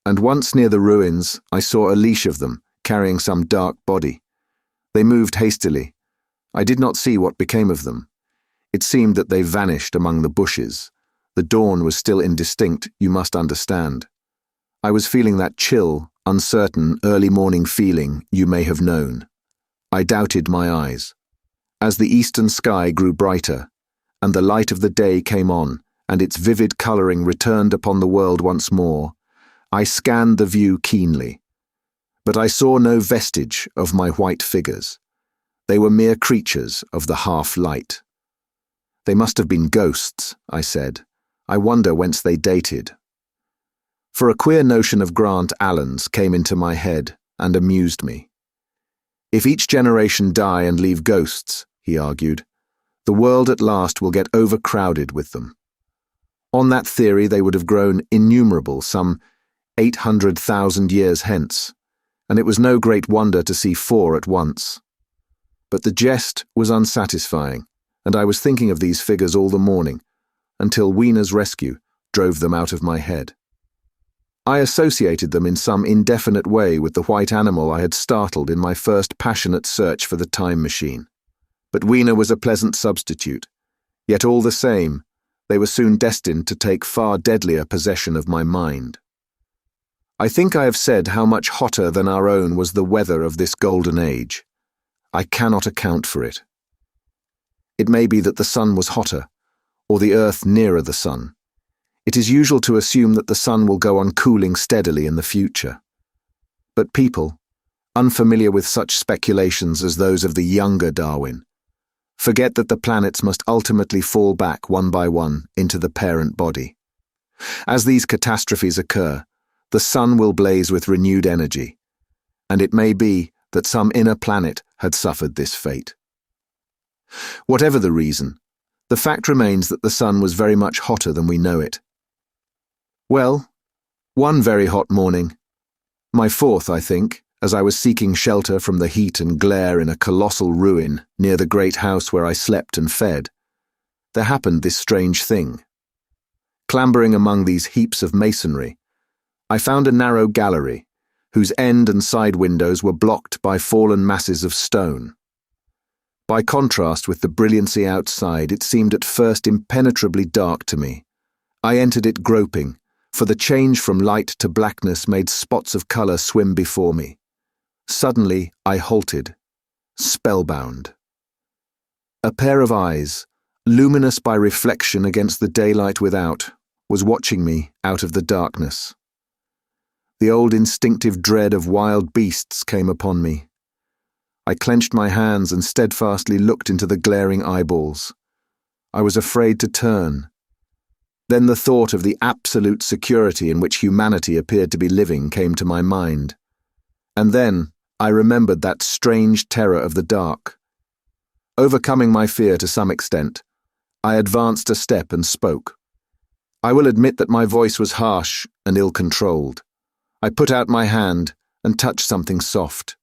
and once near the ruins I saw a leash of them, carrying some dark body. They moved hastily. I did not see what became of them. It seemed that they vanished among the bushes. The dawn was still indistinct, you must understand. I was feeling that chill, uncertain, early morning feeling you may have known. I doubted my eyes. As the eastern sky grew brighter, and the light of the day came on, and its vivid colouring returned upon the world once more, I scanned the view keenly. But I saw no vestige of my white figures. They were mere creatures of the half-light. They must have been ghosts, I said. I wonder whence they dated. For a queer notion of Grant Allen's came into my head and amused me. If each generation die and leave ghosts, he argued, the world at last will get overcrowded with them. On that theory they would have grown innumerable some 800,000 years hence, and it was no great wonder to see 4 at once. But the jest was unsatisfying, and I was thinking of these figures all the morning, until Wiener's rescue drove them out of my head. I associated them in some indefinite way with the white animal I had startled in my first passionate search for the time machine. But Wiener was a pleasant substitute, yet all the same, they were soon destined to take far deadlier possession of my mind. I think I have said how much hotter than our own was the weather of this golden age. I cannot account for it. It may be that the sun was hotter, or the earth nearer the sun. It is usual to assume that the sun will go on cooling steadily in the future. But people, unfamiliar with such speculations as those of the younger Darwin, forget that the planets must ultimately fall back one by one into the parent body. As these catastrophes occur, the sun will blaze with renewed energy, and it may be that some inner planet had suffered this fate. Whatever the reason, the fact remains that the sun was very much hotter than we know it. Well, one very hot morning, my 4th, I think, as I was seeking shelter from the heat and glare in a colossal ruin near the great house where I slept and fed, there happened this strange thing. Clambering among these heaps of masonry, I found a narrow gallery, whose end and side windows were blocked by fallen masses of stone. By contrast with the brilliancy outside, it seemed at first impenetrably dark to me. I entered it groping, for the change from light to blackness made spots of colour swim before me. Suddenly I halted, spellbound. A pair of eyes, luminous by reflection against the daylight without, was watching me out of the darkness. The old instinctive dread of wild beasts came upon me. I clenched my hands and steadfastly looked into the glaring eyeballs. I was afraid to turn. Then the thought of the absolute security in which humanity appeared to be living came to my mind. And then I remembered that strange terror of the dark. Overcoming my fear to some extent, I advanced a step and spoke. I will admit that my voice was harsh and ill-controlled. I put out my hand and touched something soft.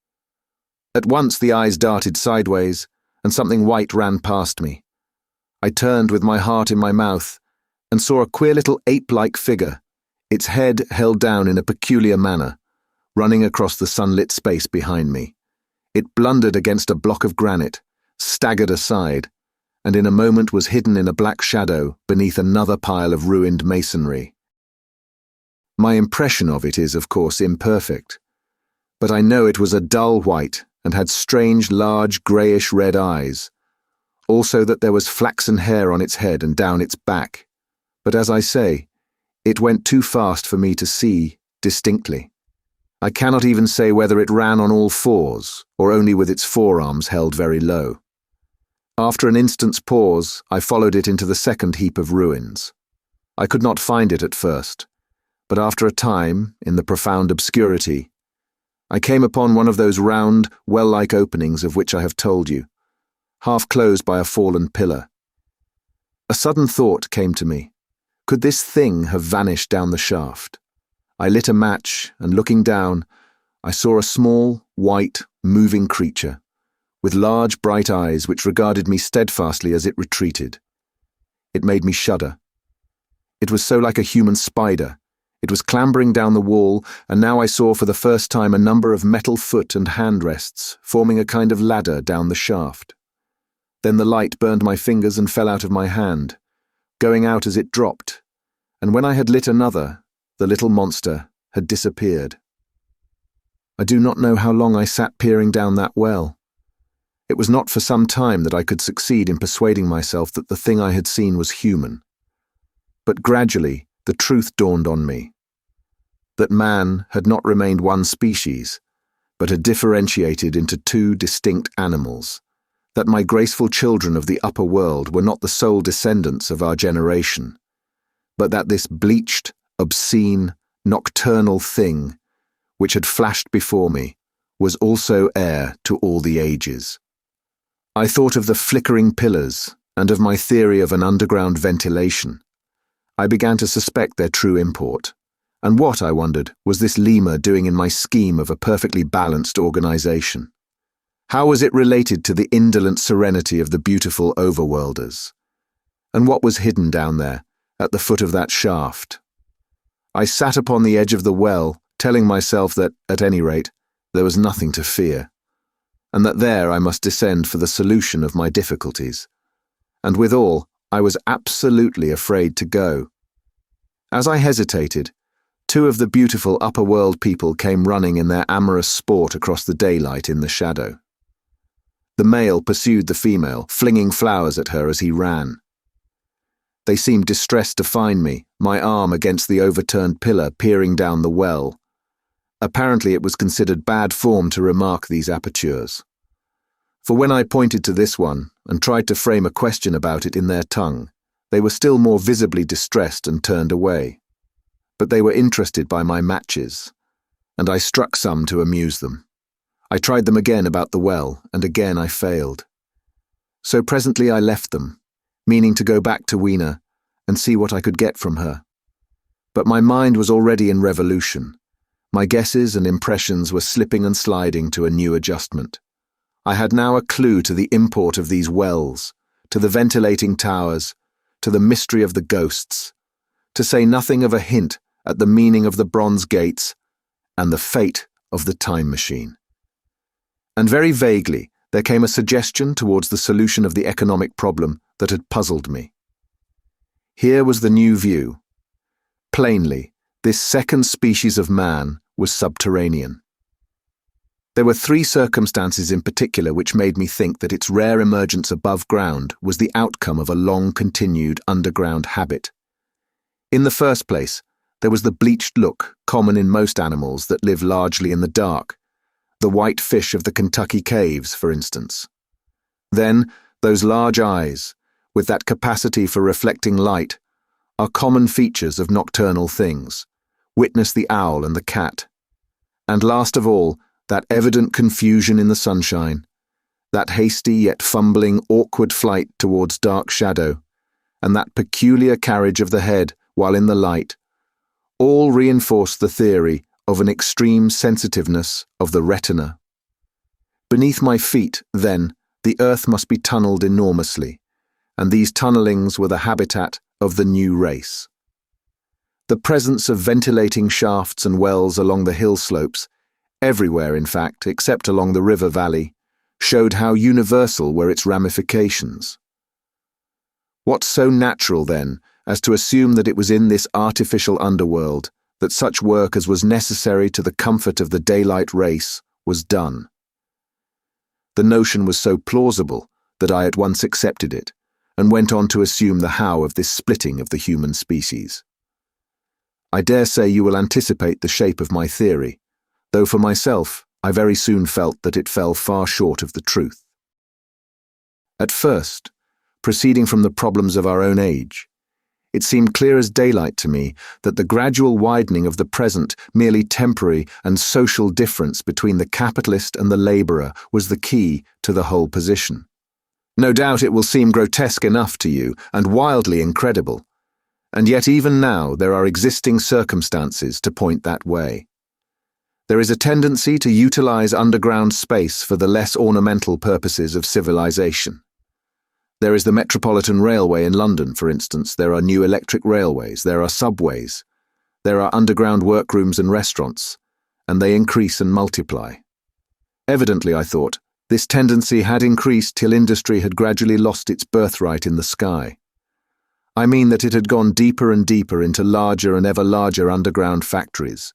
At once the eyes darted sideways, and something white ran past me. I turned with my heart in my mouth and saw a queer little ape-like figure, its head held down in a peculiar manner, running across the sunlit space behind me. It blundered against a block of granite, staggered aside, and in a moment was hidden in a black shadow beneath another pile of ruined masonry. My impression of it is, of course, imperfect, but I know it was a dull white and had strange, large, greyish-red eyes, also that there was flaxen hair on its head and down its back, but as I say, it went too fast for me to see distinctly. I cannot even say whether it ran on all fours or only with its forearms held very low. After an instant's pause, I followed it into the second heap of ruins. I could not find it at first, but after a time, in the profound obscurity, I came upon one of those round, well-like openings of which I have told you, half closed by a fallen pillar. A sudden thought came to me. Could this thing have vanished down the shaft? I lit a match, and looking down, I saw a small, white, moving creature, with large, bright eyes which regarded me steadfastly as it retreated. It made me shudder. It was so like a human spider. It was clambering down the wall, and now I saw for the first time a number of metal foot and hand rests, forming a kind of ladder down the shaft. Then the light burned my fingers and fell out of my hand, going out as it dropped, and when I had lit another, the little monster had disappeared. I do not know how long I sat peering down that well. It was not for some time that I could succeed in persuading myself that the thing I had seen was human. But gradually, the truth dawned on me, that man had not remained one species, but had differentiated into two distinct animals, that my graceful children of the upper world were not the sole descendants of our generation, but that this bleached, obscene, nocturnal thing, which had flashed before me, was also heir to all the ages. I thought of the flickering pillars and of my theory of an underground ventilation. I began to suspect their true import. And what, I wondered, was this lemur doing in my scheme of a perfectly balanced organization? How was it related to the indolent serenity of the beautiful overworlders? And what was hidden down there, at the foot of that shaft? I sat upon the edge of the well, telling myself that, at any rate, there was nothing to fear, and that there I must descend for the solution of my difficulties. And withal, I was absolutely afraid to go. As I hesitated, two of the beautiful upper world people came running in their amorous sport across the daylight in the shadow. The male pursued the female, flinging flowers at her as he ran. They seemed distressed to find me, my arm against the overturned pillar peering down the well. Apparently it was considered bad form to remark these apertures. For when I pointed to this one and tried to frame a question about it in their tongue, they were still more visibly distressed and turned away. But they were interested by my matches, and I struck some to amuse them. I tried them again about the well, and again I failed. So presently I left them, meaning to go back to Weena and see what I could get from her. But my mind was already in revolution. My guesses and impressions were slipping and sliding to a new adjustment. I had now a clue to the import of these wells, to the ventilating towers, to the mystery of the ghosts, to say nothing of a hint at the meaning of the bronze gates and the fate of the time machine. And very vaguely there came a suggestion towards the solution of the economic problem that had puzzled me. Here was the new view. Plainly, this second species of man was subterranean. There were three circumstances in particular which made me think that its rare emergence above ground was the outcome of a long-continued underground habit. In the first place, there was the bleached look common in most animals that live largely in the dark, the white fish of the Kentucky caves, for instance. Then, those large eyes, with that capacity for reflecting light, are common features of nocturnal things. Witness the owl and the cat. And last of all, that evident confusion in the sunshine, that hasty yet fumbling, awkward flight towards dark shadow, and that peculiar carriage of the head while in the light, all reinforced the theory of an extreme sensitiveness of the retina. Beneath my feet, then, the earth must be tunneled enormously, and these tunnelings were the habitat of the new race. The presence of ventilating shafts and wells along the hill slopes, everywhere in fact except along the river valley, showed how universal were its ramifications. What so natural, then, as to assume that it was in this artificial underworld that such work as was necessary to the comfort of the daylight race was done? The notion was so plausible that I at once accepted it, and went on to assume the how of this splitting of the human species. I dare say you will anticipate the shape of my theory, though for myself I very soon felt that it fell far short of the truth. At first, proceeding from the problems of our own age, it seemed clear as daylight to me that the gradual widening of the present, merely temporary and social difference between the capitalist and the labourer was the key to the whole position. No doubt it will seem grotesque enough to you and wildly incredible, and yet even now there are existing circumstances to point that way. There is a tendency to utilise underground space for the less ornamental purposes of civilization. There is the Metropolitan Railway in London, for instance. There are new electric railways, there are subways, there are underground workrooms and restaurants, and they increase and multiply. Evidently, I thought, this tendency had increased till industry had gradually lost its birthright in the sky. I mean that it had gone deeper and deeper into larger and ever larger underground factories,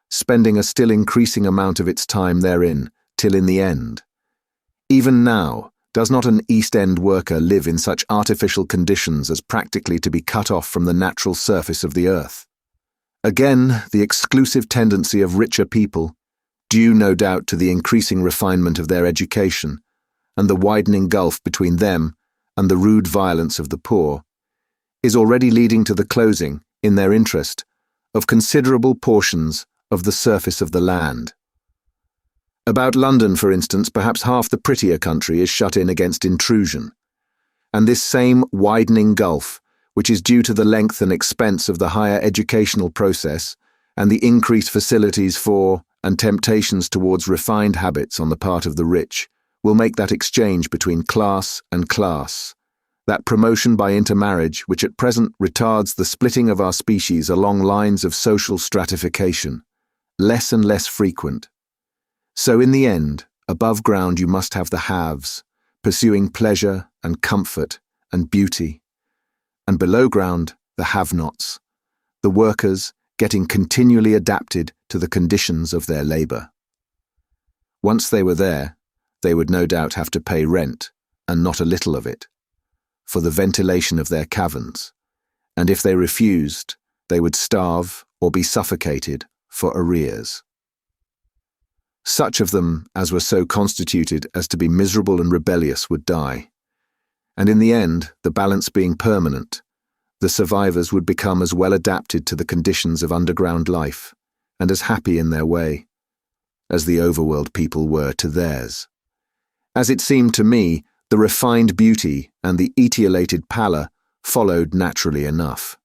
spending a still increasing amount of its time therein, till in the end. Even now, does not an East End worker live in such artificial conditions as practically to be cut off from the natural surface of the earth? Again, the exclusive tendency of richer people, due no doubt to the increasing refinement of their education, and the widening gulf between them and the rude violence of the poor, is already leading to the closing, in their interest, of considerable portions of the surface of the land. About London, for instance, perhaps half the prettier country is shut in against intrusion, and this same widening gulf, which is due to the length and expense of the higher educational process and the increased facilities for and temptations towards refined habits on the part of the rich, will make that exchange between class and class, that promotion by intermarriage which at present retards the splitting of our species along lines of social stratification, less and less frequent. So in the end, above ground you must have the haves, pursuing pleasure and comfort and beauty, and below ground the have-nots, the workers getting continually adapted to the conditions of their labour. Once they were there, they would no doubt have to pay rent, and not a little of it, for the ventilation of their caverns, and if they refused, they would starve or be suffocated for arrears. Such of them as were so constituted as to be miserable and rebellious would die, and in the end, the balance being permanent, the survivors would become as well adapted to the conditions of underground life, and as happy in their way, as the overworld people were to theirs. As it seemed to me, the refined beauty and the etiolated pallor followed naturally enough.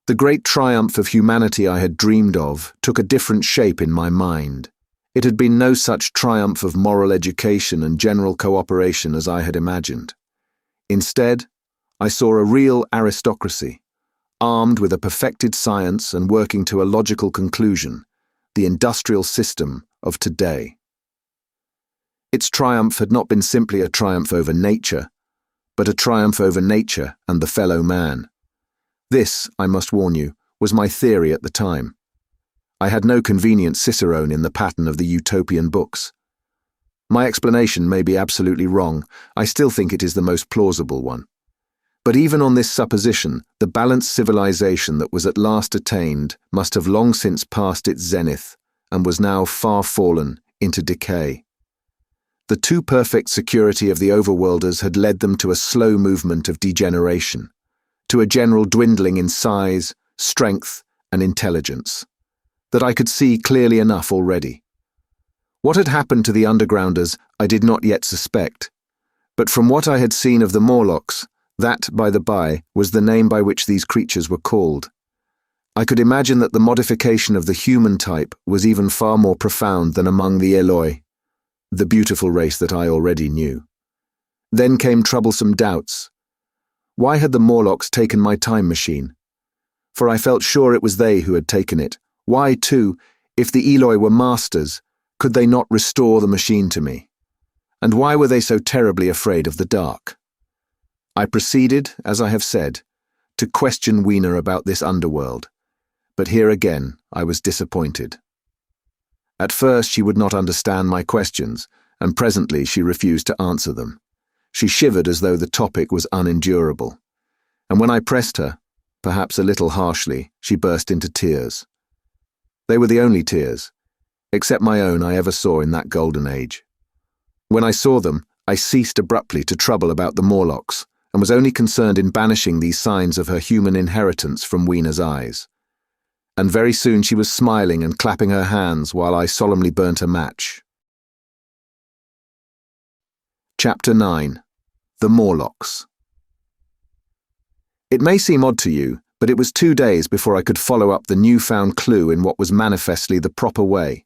The great triumph of humanity I had dreamed of took a different shape in my mind. It had been no such triumph of moral education and general cooperation as I had imagined. Instead, I saw a real aristocracy, armed with a perfected science and working to a logical conclusion, the industrial system of today. Its triumph had not been simply a triumph over nature, but a triumph over nature and the fellow man. This, I must warn you, was my theory at the time. I had no convenient cicerone in the pattern of the utopian books. My explanation may be absolutely wrong. I still think it is the most plausible one. But even on this supposition, the balanced civilization that was at last attained must have long since passed its zenith and was now far fallen into decay. The too perfect security of the overworlders had led them to a slow movement of degeneration, to a general dwindling in size, strength, and intelligence, that I could see clearly enough already. What had happened to the undergrounders I did not yet suspect, but from what I had seen of the Morlocks, That, by the by, was the name by which these creatures were called. I could imagine that the modification of the human type was even far more profound than among the Eloi, the beautiful race that I already knew. Then came troublesome doubts. Why had the Morlocks taken my time machine? For I felt sure it was they who had taken it. Why, too, if the Eloi were masters, could they not restore the machine to me? And why were they so terribly afraid of the dark? I proceeded, as I have said, to question Weena about this underworld, but here again I was disappointed. At first she would not understand my questions, and presently she refused to answer them. She shivered as though the topic was unendurable, and when I pressed her, perhaps a little harshly, she burst into tears. They were the only tears, except my own, I ever saw in that golden age. When I saw them, I ceased abruptly to trouble about the Morlocks, and was only concerned in banishing these signs of her human inheritance from Weena's eyes. And very soon she was smiling and clapping her hands while I solemnly burnt a match. Chapter 9. The Morlocks. It may seem odd to you, but it was 2 days before I could follow up the newfound clue in what was manifestly the proper way.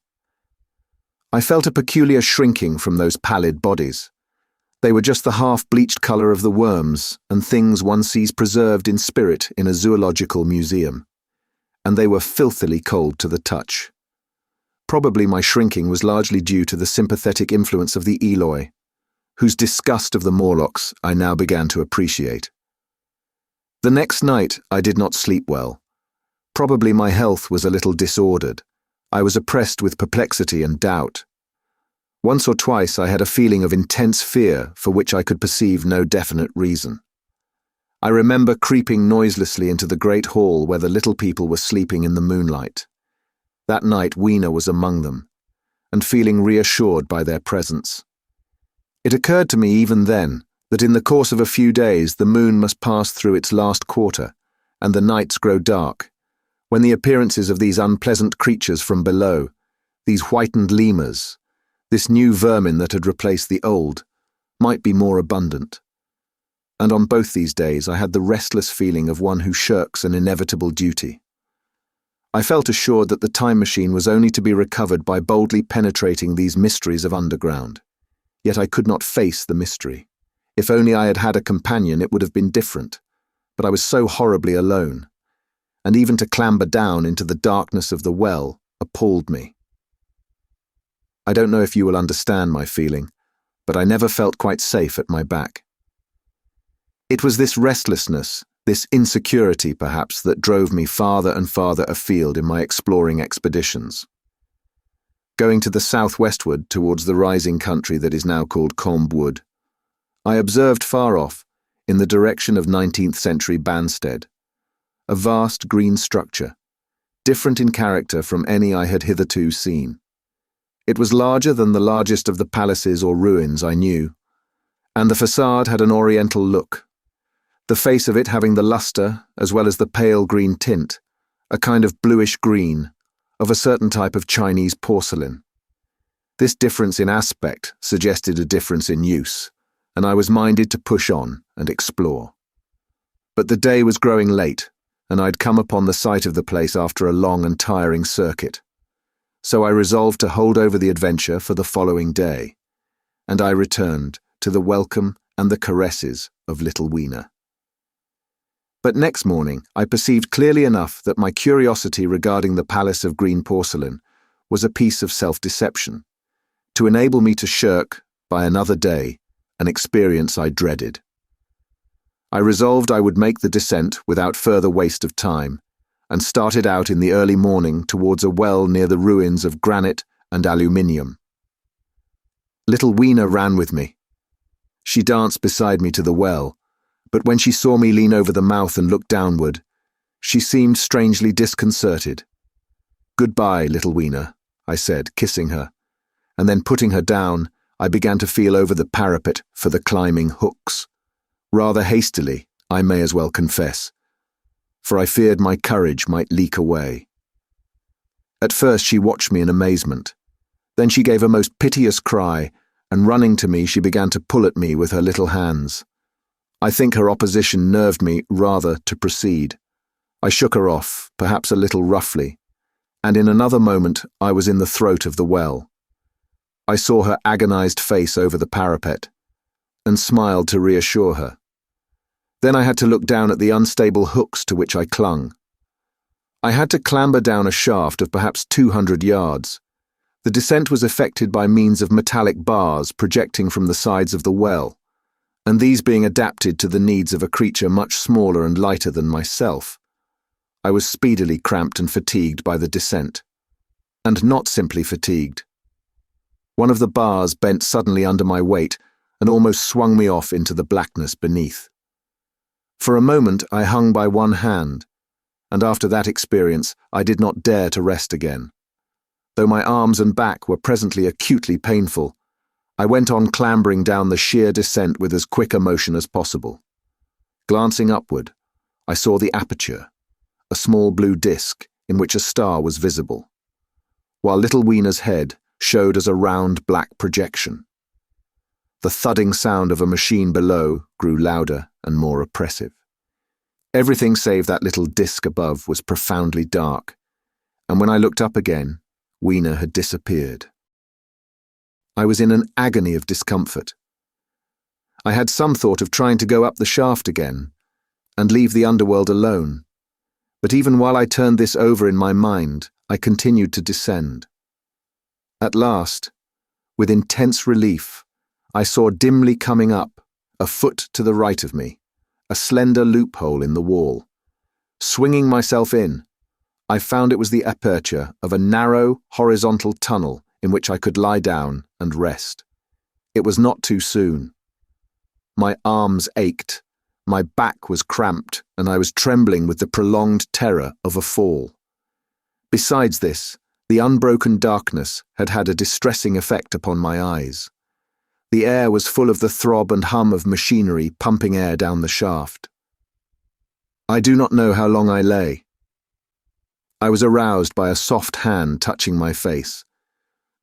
I felt a peculiar shrinking from those pallid bodies. They were just the half-bleached colour of the worms and things one sees preserved in spirit in a zoological museum, and they were filthily cold to the touch. Probably my shrinking was largely due to the sympathetic influence of the Eloi, whose disgust of the Morlocks I now began to appreciate. The next night I did not sleep well. Probably my health was a little disordered. I was oppressed with perplexity and doubt. Once or twice I had a feeling of intense fear for which I could perceive no definite reason. I remember creeping noiselessly into the great hall where the little people were sleeping in the moonlight. That night Weena was among them, and feeling reassured by their presence. It occurred to me even then that in the course of a few days the moon must pass through its last quarter, and the nights grow dark, when the appearances of these unpleasant creatures from below, these whitened lemurs, this new vermin that had replaced the old, might be more abundant. And on both these days I had the restless feeling of one who shirks an inevitable duty. I felt assured that the time machine was only to be recovered by boldly penetrating these mysteries of underground. Yet I could not face the mystery. If only I had had a companion, it would have been different. But I was so horribly alone, and even to clamber down into the darkness of the well appalled me. I don't know if you will understand my feeling, but I never felt quite safe at my back. It was this restlessness, this insecurity perhaps, that drove me farther and farther afield in my exploring expeditions. Going to the southwestward towards the rising country that is now called Combe Wood, I observed far off, in the direction of 19th century Banstead, a vast green structure, different in character from any I had hitherto seen. It was larger than the largest of the palaces or ruins I knew, and the facade had an oriental look, the face of it having the lustre as well as the pale green tint, a kind of bluish green, of a certain type of Chinese porcelain. This difference in aspect suggested a difference in use, and I was minded to push on and explore. But the day was growing late, and I'd come upon the site of the place after a long and tiring circuit. So I resolved to hold over the adventure for the following day, and I returned to the welcome and the caresses of little Weena. But next morning I perceived clearly enough that my curiosity regarding the Palace of Green Porcelain was a piece of self-deception, to enable me to shirk, by another day, an experience I dreaded. I resolved I would make the descent without further waste of time, and started out in the early morning towards a well near the ruins of granite and aluminium. Little Weena ran with me. She danced beside me to the well, but when she saw me lean over the mouth and look downward, she seemed strangely disconcerted. "Goodbye, little Weena," I said, kissing her, and then putting her down, I began to feel over the parapet for the climbing hooks. Rather hastily, I may as well confess, for I feared my courage might leak away. At first she watched me in amazement. Then she gave a most piteous cry, and running to me she began to pull at me with her little hands. I think her opposition nerved me rather to proceed. I shook her off, perhaps a little roughly, and in another moment I was in the throat of the well. I saw her agonized face over the parapet, and smiled to reassure her. Then I had to look down at the unstable hooks to which I clung. I had to clamber down a shaft of perhaps 200 yards. The descent was effected by means of metallic bars projecting from the sides of the well, and these being adapted to the needs of a creature much smaller and lighter than myself. I was speedily cramped and fatigued by the descent. And not simply fatigued. One of the bars bent suddenly under my weight and almost swung me off into the blackness beneath. For a moment I hung by one hand, and after that experience I did not dare to rest again. Though my arms and back were presently acutely painful, I went on clambering down the sheer descent with as quick a motion as possible. Glancing upward, I saw the aperture, a small blue disc in which a star was visible, while little Wiener's head showed as a round black projection. The thudding sound of a machine below grew louder and more oppressive. Everything save that little disc above was profoundly dark, and when I looked up again, Wiener had disappeared. I was in an agony of discomfort. I had some thought of trying to go up the shaft again and leave the underworld alone, but even while I turned this over in my mind, I continued to descend. At last, with intense relief, I saw dimly coming up, a foot to the right of me, a slender loophole in the wall. Swinging myself in, I found it was the aperture of a narrow, horizontal tunnel in which I could lie down and rest. It was not too soon. My arms ached, my back was cramped, and I was trembling with the prolonged terror of a fall. Besides this, the unbroken darkness had had a distressing effect upon my eyes. The air was full of the throb and hum of machinery pumping air down the shaft. I do not know how long I lay. I was aroused by a soft hand touching my face.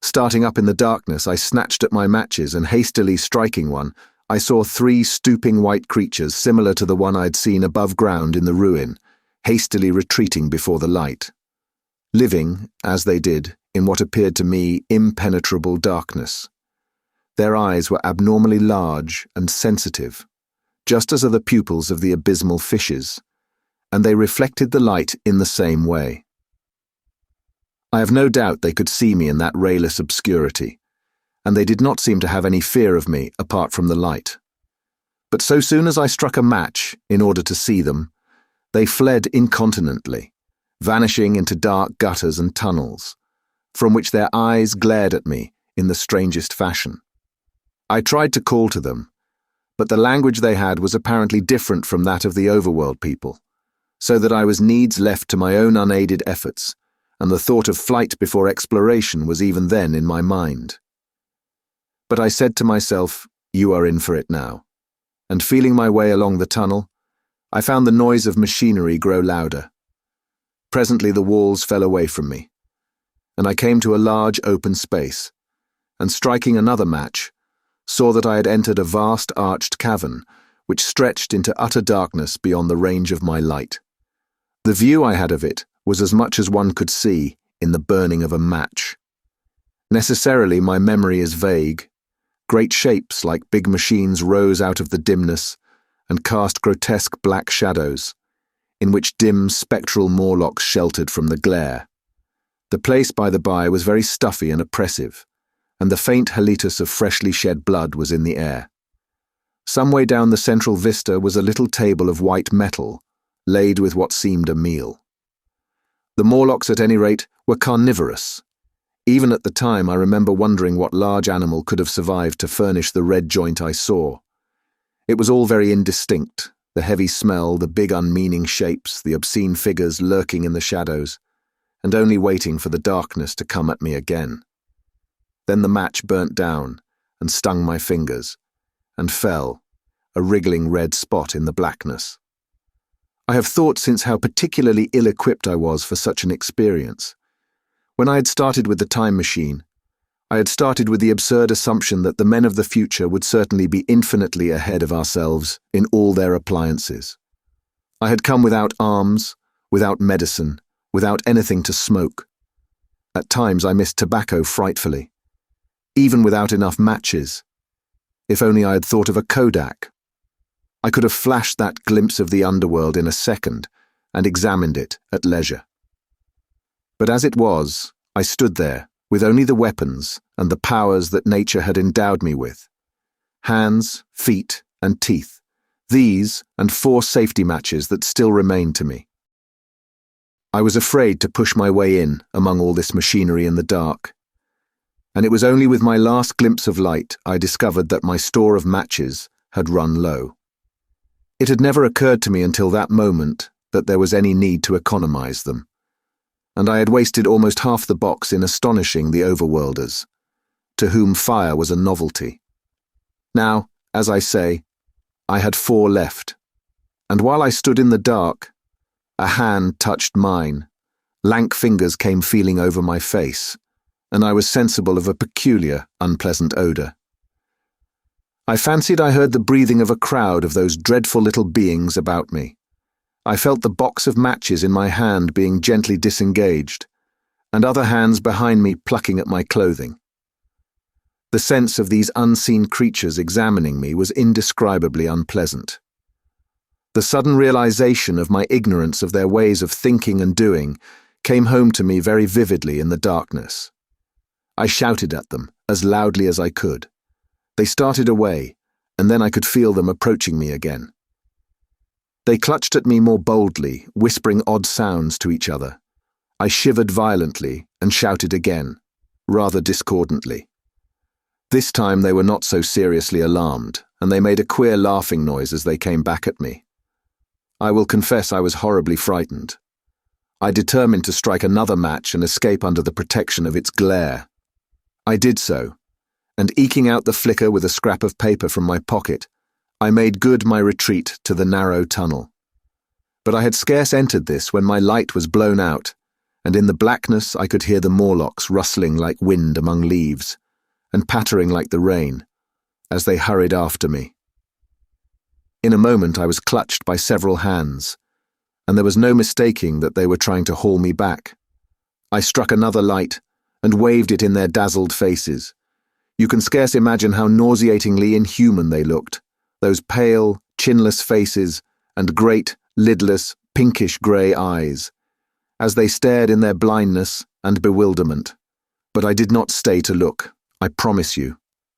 Starting up in the darkness, I snatched at my matches and hastily striking one, I saw 3 stooping white creatures similar to the one I'd seen above ground in the ruin, hastily retreating before the light. Living, as they did, in what appeared to me impenetrable darkness. Their eyes were abnormally large and sensitive, just as are the pupils of the abysmal fishes, and they reflected the light in the same way. I have no doubt they could see me in that rayless obscurity, and they did not seem to have any fear of me apart from the light. But so soon as I struck a match in order to see them, they fled incontinently, vanishing into dark gutters and tunnels, from which their eyes glared at me in the strangest fashion. I tried to call to them, but the language they had was apparently different from that of the overworld people, so that I was needs left to my own unaided efforts, and the thought of flight before exploration was even then in my mind. But I said to myself, "You are in for it now," and feeling my way along the tunnel, I found the noise of machinery grow louder. Presently the walls fell away from me, and I came to a large open space, and striking another match, saw that I had entered a vast arched cavern, which stretched into utter darkness beyond the range of my light. The view I had of it was as much as one could see in the burning of a match. Necessarily my memory is vague. Great shapes like big machines rose out of the dimness and cast grotesque black shadows, in which dim spectral Morlocks sheltered from the glare. The place, by the by, was very stuffy and oppressive, and the faint halitus of freshly shed blood was in the air. Some way down the central vista was a little table of white metal, laid with what seemed a meal. The Morlocks, at any rate, were carnivorous. Even at the time I remember wondering what large animal could have survived to furnish the red joint I saw. It was all very indistinct, the heavy smell, the big unmeaning shapes, the obscene figures lurking in the shadows, and only waiting for the darkness to come at me again. Then the match burnt down and stung my fingers, and fell, a wriggling red spot in the blackness. I have thought since how particularly ill-equipped I was for such an experience. When I had started with the time machine, I had started with the absurd assumption that the men of the future would certainly be infinitely ahead of ourselves in all their appliances. I had come without arms, without medicine, without anything to smoke. At times I missed tobacco frightfully, even without enough matches. If only I had thought of a Kodak. I could have flashed that glimpse of the underworld in a second and examined it at leisure. But as it was, I stood there with only the weapons and the powers that nature had endowed me with. Hands, feet, and teeth. These and 4 safety matches that still remained to me. I was afraid to push my way in among all this machinery in the dark. And it was only with my last glimpse of light I discovered that my store of matches had run low. It had never occurred to me until that moment that there was any need to economize them, and I had wasted almost half the box in astonishing the overworlders, to whom fire was a novelty. Now, as I say, I had 4 left, and while I stood in the dark, a hand touched mine, lank fingers came feeling over my face, and I was sensible of a peculiar, unpleasant odour. I fancied I heard the breathing of a crowd of those dreadful little beings about me. I felt the box of matches in my hand being gently disengaged, and other hands behind me plucking at my clothing. The sense of these unseen creatures examining me was indescribably unpleasant. The sudden realization of my ignorance of their ways of thinking and doing came home to me very vividly in the darkness. I shouted at them as loudly as I could. They started away, and then I could feel them approaching me again. They clutched at me more boldly, whispering odd sounds to each other. I shivered violently and shouted again, rather discordantly. This time they were not so seriously alarmed, and they made a queer laughing noise as they came back at me. I will confess I was horribly frightened. I determined to strike another match and escape under the protection of its glare. I did so, and eking out the flicker with a scrap of paper from my pocket, I made good my retreat to the narrow tunnel. But I had scarce entered this when my light was blown out, and in the blackness I could hear the Morlocks rustling like wind among leaves, and pattering like the rain, as they hurried after me. In a moment I was clutched by several hands, and there was no mistaking that they were trying to haul me back. I struck another light, and waved it in their dazzled faces. You can scarce imagine how nauseatingly inhuman they looked, those pale, chinless faces and great, lidless, pinkish-grey eyes, as they stared in their blindness and bewilderment. But I did not stay to look, I promise you.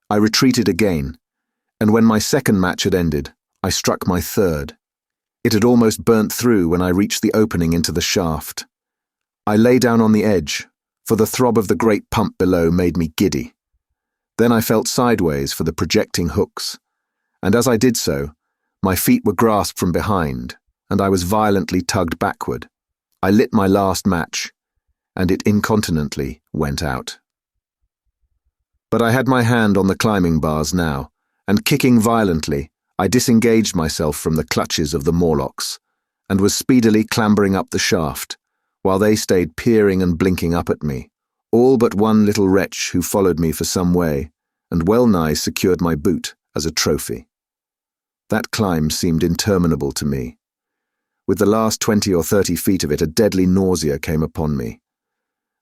I retreated again, and when my second match had ended, I struck my third. It had almost burnt through when I reached the opening into the shaft. I lay down on the edge, for the throb of the great pump below made me giddy. Then I felt sideways for the projecting hooks, and as I did so, my feet were grasped from behind, and I was violently tugged backward. I lit my last match, and it incontinently went out. But I had my hand on the climbing bars now, and kicking violently, I disengaged myself from the clutches of the Morlocks, and was speedily clambering up the shaft, while they stayed peering and blinking up at me, all but one little wretch who followed me for some way, and well-nigh secured my boot as a trophy. That climb seemed interminable to me. With the last 20 or 30 feet of it, a deadly nausea came upon me.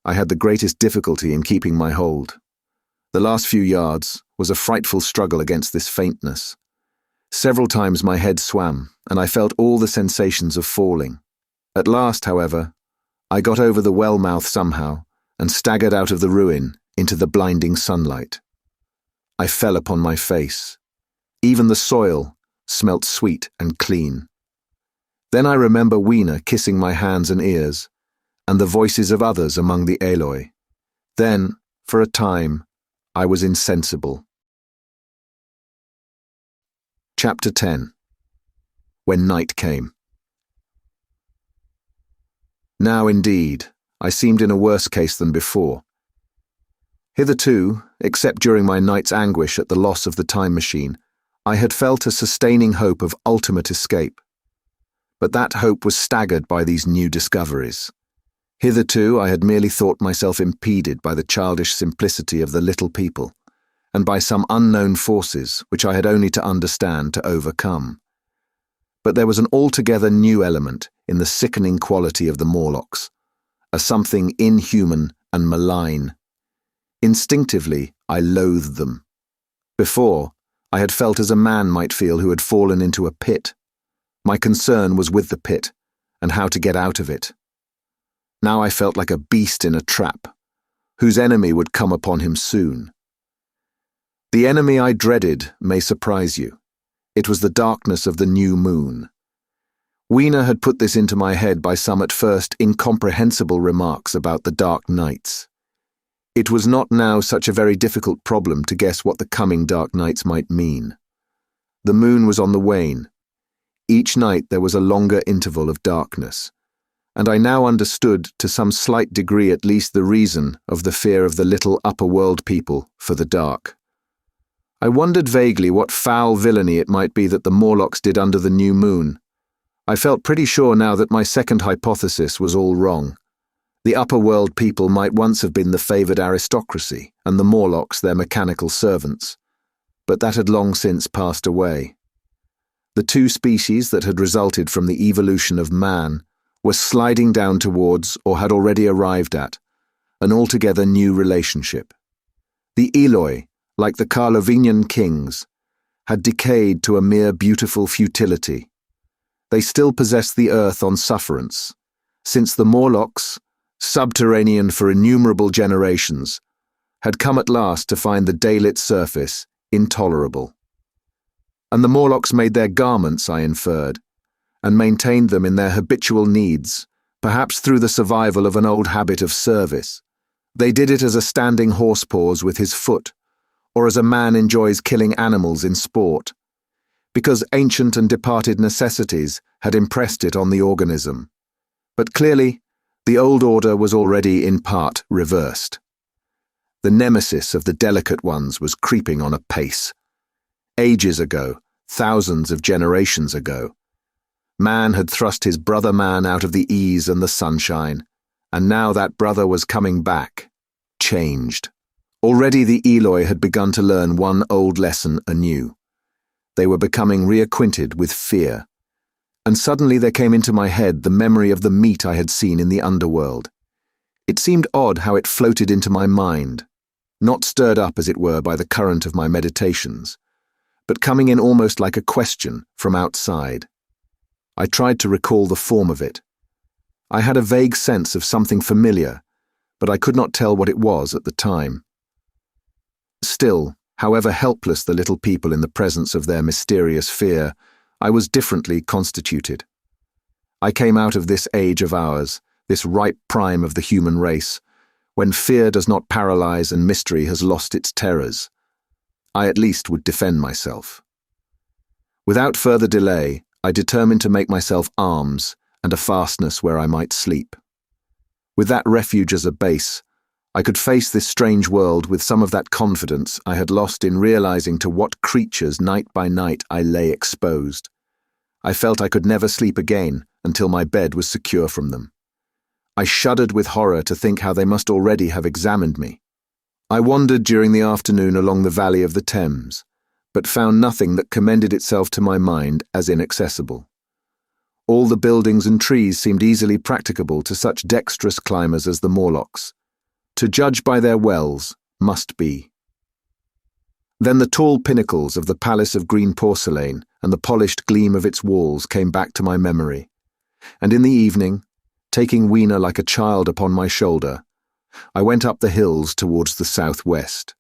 I had the greatest difficulty in keeping my hold. The last few yards was a frightful struggle against this faintness. Several times my head swam, and I felt all the sensations of falling. At last, however, I got over the well mouth somehow, and staggered out of the ruin into the blinding sunlight. I fell upon my face. Even the soil smelt sweet and clean. Then I remember Weena kissing my hands and ears, and the voices of others among the Eloi. Then, for a time, I was insensible. Chapter 10. When night came. Now, indeed, I seemed in a worse case than before. Hitherto, except during my night's anguish at the loss of the time machine, I had felt a sustaining hope of ultimate escape. But that hope was staggered by these new discoveries. Hitherto I had merely thought myself impeded by the childish simplicity of the little people, and by some unknown forces which I had only to understand to overcome. But there was an altogether new element in the sickening quality of the Morlocks, a something inhuman and malign. Instinctively, I loathed them. Before, I had felt as a man might feel who had fallen into a pit. My concern was with the pit, and how to get out of it. Now I felt like a beast in a trap, whose enemy would come upon him soon. The enemy I dreaded may surprise you. It was the darkness of the new moon. Weena had put this into my head by some at first incomprehensible remarks about the dark nights. It was not now such a very difficult problem to guess what the coming dark nights might mean. The moon was on the wane. Each night there was a longer interval of darkness, and I now understood to some slight degree at least the reason of the fear of the little upper world people for the dark. I wondered vaguely what foul villainy it might be that the Morlocks did under the new moon. I felt pretty sure now that my second hypothesis was all wrong. The upper world people might once have been the favoured aristocracy, and the Morlocks their mechanical servants. But that had long since passed away. The two species that had resulted from the evolution of man were sliding down towards, or had already arrived at, an altogether new relationship. The Eloi, like the Carlovinian kings, had decayed to a mere beautiful futility. They still possessed the earth on sufferance, since the Morlocks, subterranean for innumerable generations, had come at last to find the daylit surface intolerable. And the Morlocks made their garments, I inferred, and maintained them in their habitual needs, perhaps through the survival of an old habit of service. They did it as a standing horse paws with his foot, or as a man enjoys killing animals in sport, because ancient and departed necessities had impressed it on the organism. But clearly, the old order was already in part reversed. The nemesis of the delicate ones was creeping on apace. Ages ago, thousands of generations ago, man had thrust his brother man out of the ease and the sunshine, and now that brother was coming back, changed. Already the Eloi had begun to learn one old lesson anew. They were becoming reacquainted with fear. And suddenly there came into my head the memory of the meat I had seen in the underworld. It seemed odd how it floated into my mind, not stirred up as it were by the current of my meditations, but coming in almost like a question from outside. I tried to recall the form of it. I had a vague sense of something familiar, but I could not tell what it was at the time. Still, however helpless the little people in the presence of their mysterious fear, I was differently constituted. I came out of this age of ours, this ripe prime of the human race, when fear does not paralyze and mystery has lost its terrors. I at least would defend myself. Without further delay, I determined to make myself arms and a fastness where I might sleep. With that refuge as a base, I could face this strange world with some of that confidence I had lost in realizing to what creatures night by night I lay exposed. I felt I could never sleep again until my bed was secure from them. I shuddered with horror to think how they must already have examined me. I wandered during the afternoon along the valley of the Thames, but found nothing that commended itself to my mind as inaccessible. All the buildings and trees seemed easily practicable to such dexterous climbers as the Morlocks. To judge by their wells, must be. Then the tall pinnacles of the Palace of Green Porcelain and the polished gleam of its walls came back to my memory, and in the evening, taking Weena like a child upon my shoulder, I went up the hills towards the southwest.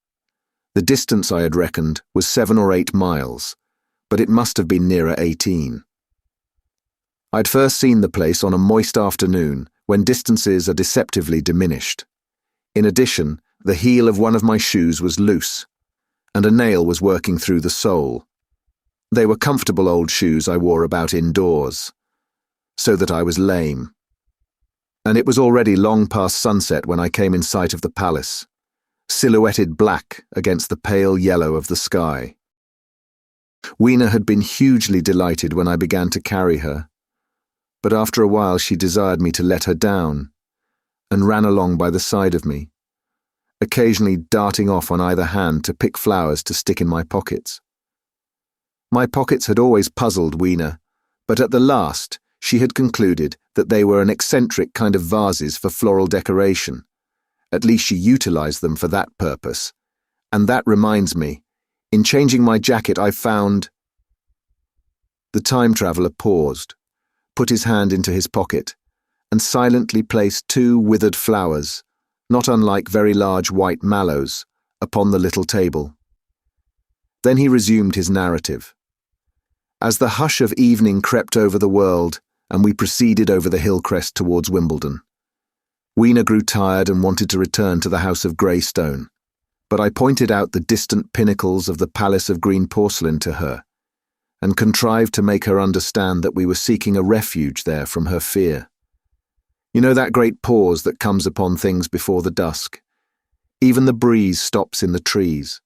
The distance I had reckoned was 7 or 8 miles, but it must have been nearer 18. I'd first seen the place on a moist afternoon when distances are deceptively diminished. In addition, the heel of one of my shoes was loose, and a nail was working through the sole. They were comfortable old shoes I wore about indoors, so that I was lame. And it was already long past sunset when I came in sight of the palace, silhouetted black against the pale yellow of the sky. Weena had been hugely delighted when I began to carry her, but after a while she desired me to let her down, and ran along by the side of me, occasionally darting off on either hand to pick flowers to stick in my pockets. My pockets had always puzzled Weena, but at the last she had concluded that they were an eccentric kind of vases for floral decoration. At least she utilized them for that purpose. And that reminds me, in changing my jacket I found... The time traveller paused, put his hand into his pocket, and silently placed 2 withered flowers, not unlike very large white mallows, upon the little table. Then he resumed his narrative. As the hush of evening crept over the world, and we proceeded over the hill crest towards Wimbledon, Weena grew tired and wanted to return to the house of grey stone, but I pointed out the distant pinnacles of the palace of green porcelain to her, and contrived to make her understand that we were seeking a refuge there from her fear. You know that great pause that comes upon things before the dusk? Even the breeze stops in the trees.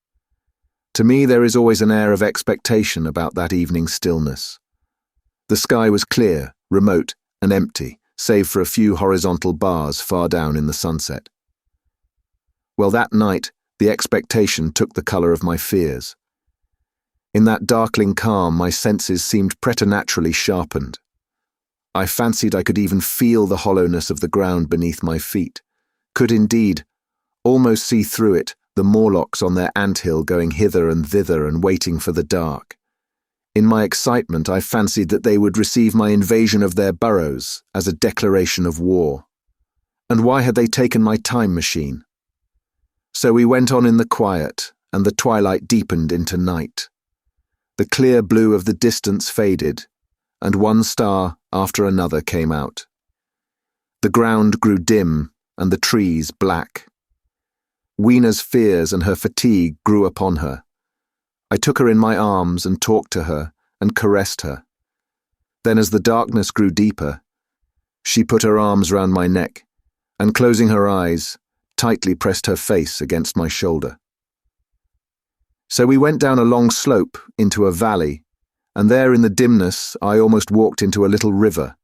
To me there is always an air of expectation about that evening stillness. The sky was clear, remote, and empty, save for a few horizontal bars far down in the sunset. Well, that night, the expectation took the colour of my fears. In that darkling calm, my senses seemed preternaturally sharpened. I fancied I could even feel the hollowness of the ground beneath my feet, could indeed almost see through it the Morlocks on their anthill going hither and thither and waiting for the dark. In my excitement, I fancied that they would receive my invasion of their burrows as a declaration of war. And why had they taken my time machine? So we went on in the quiet, and the twilight deepened into night. The clear blue of the distance faded, and one star after another came out. The ground grew dim, and the trees black. Weena's fears and her fatigue grew upon her. I took her in my arms and talked to her and caressed her. Then as the darkness grew deeper, she put her arms round my neck and, closing her eyes, tightly pressed her face against my shoulder. So we went down a long slope into a valley, and there in the dimness I almost walked into a little river.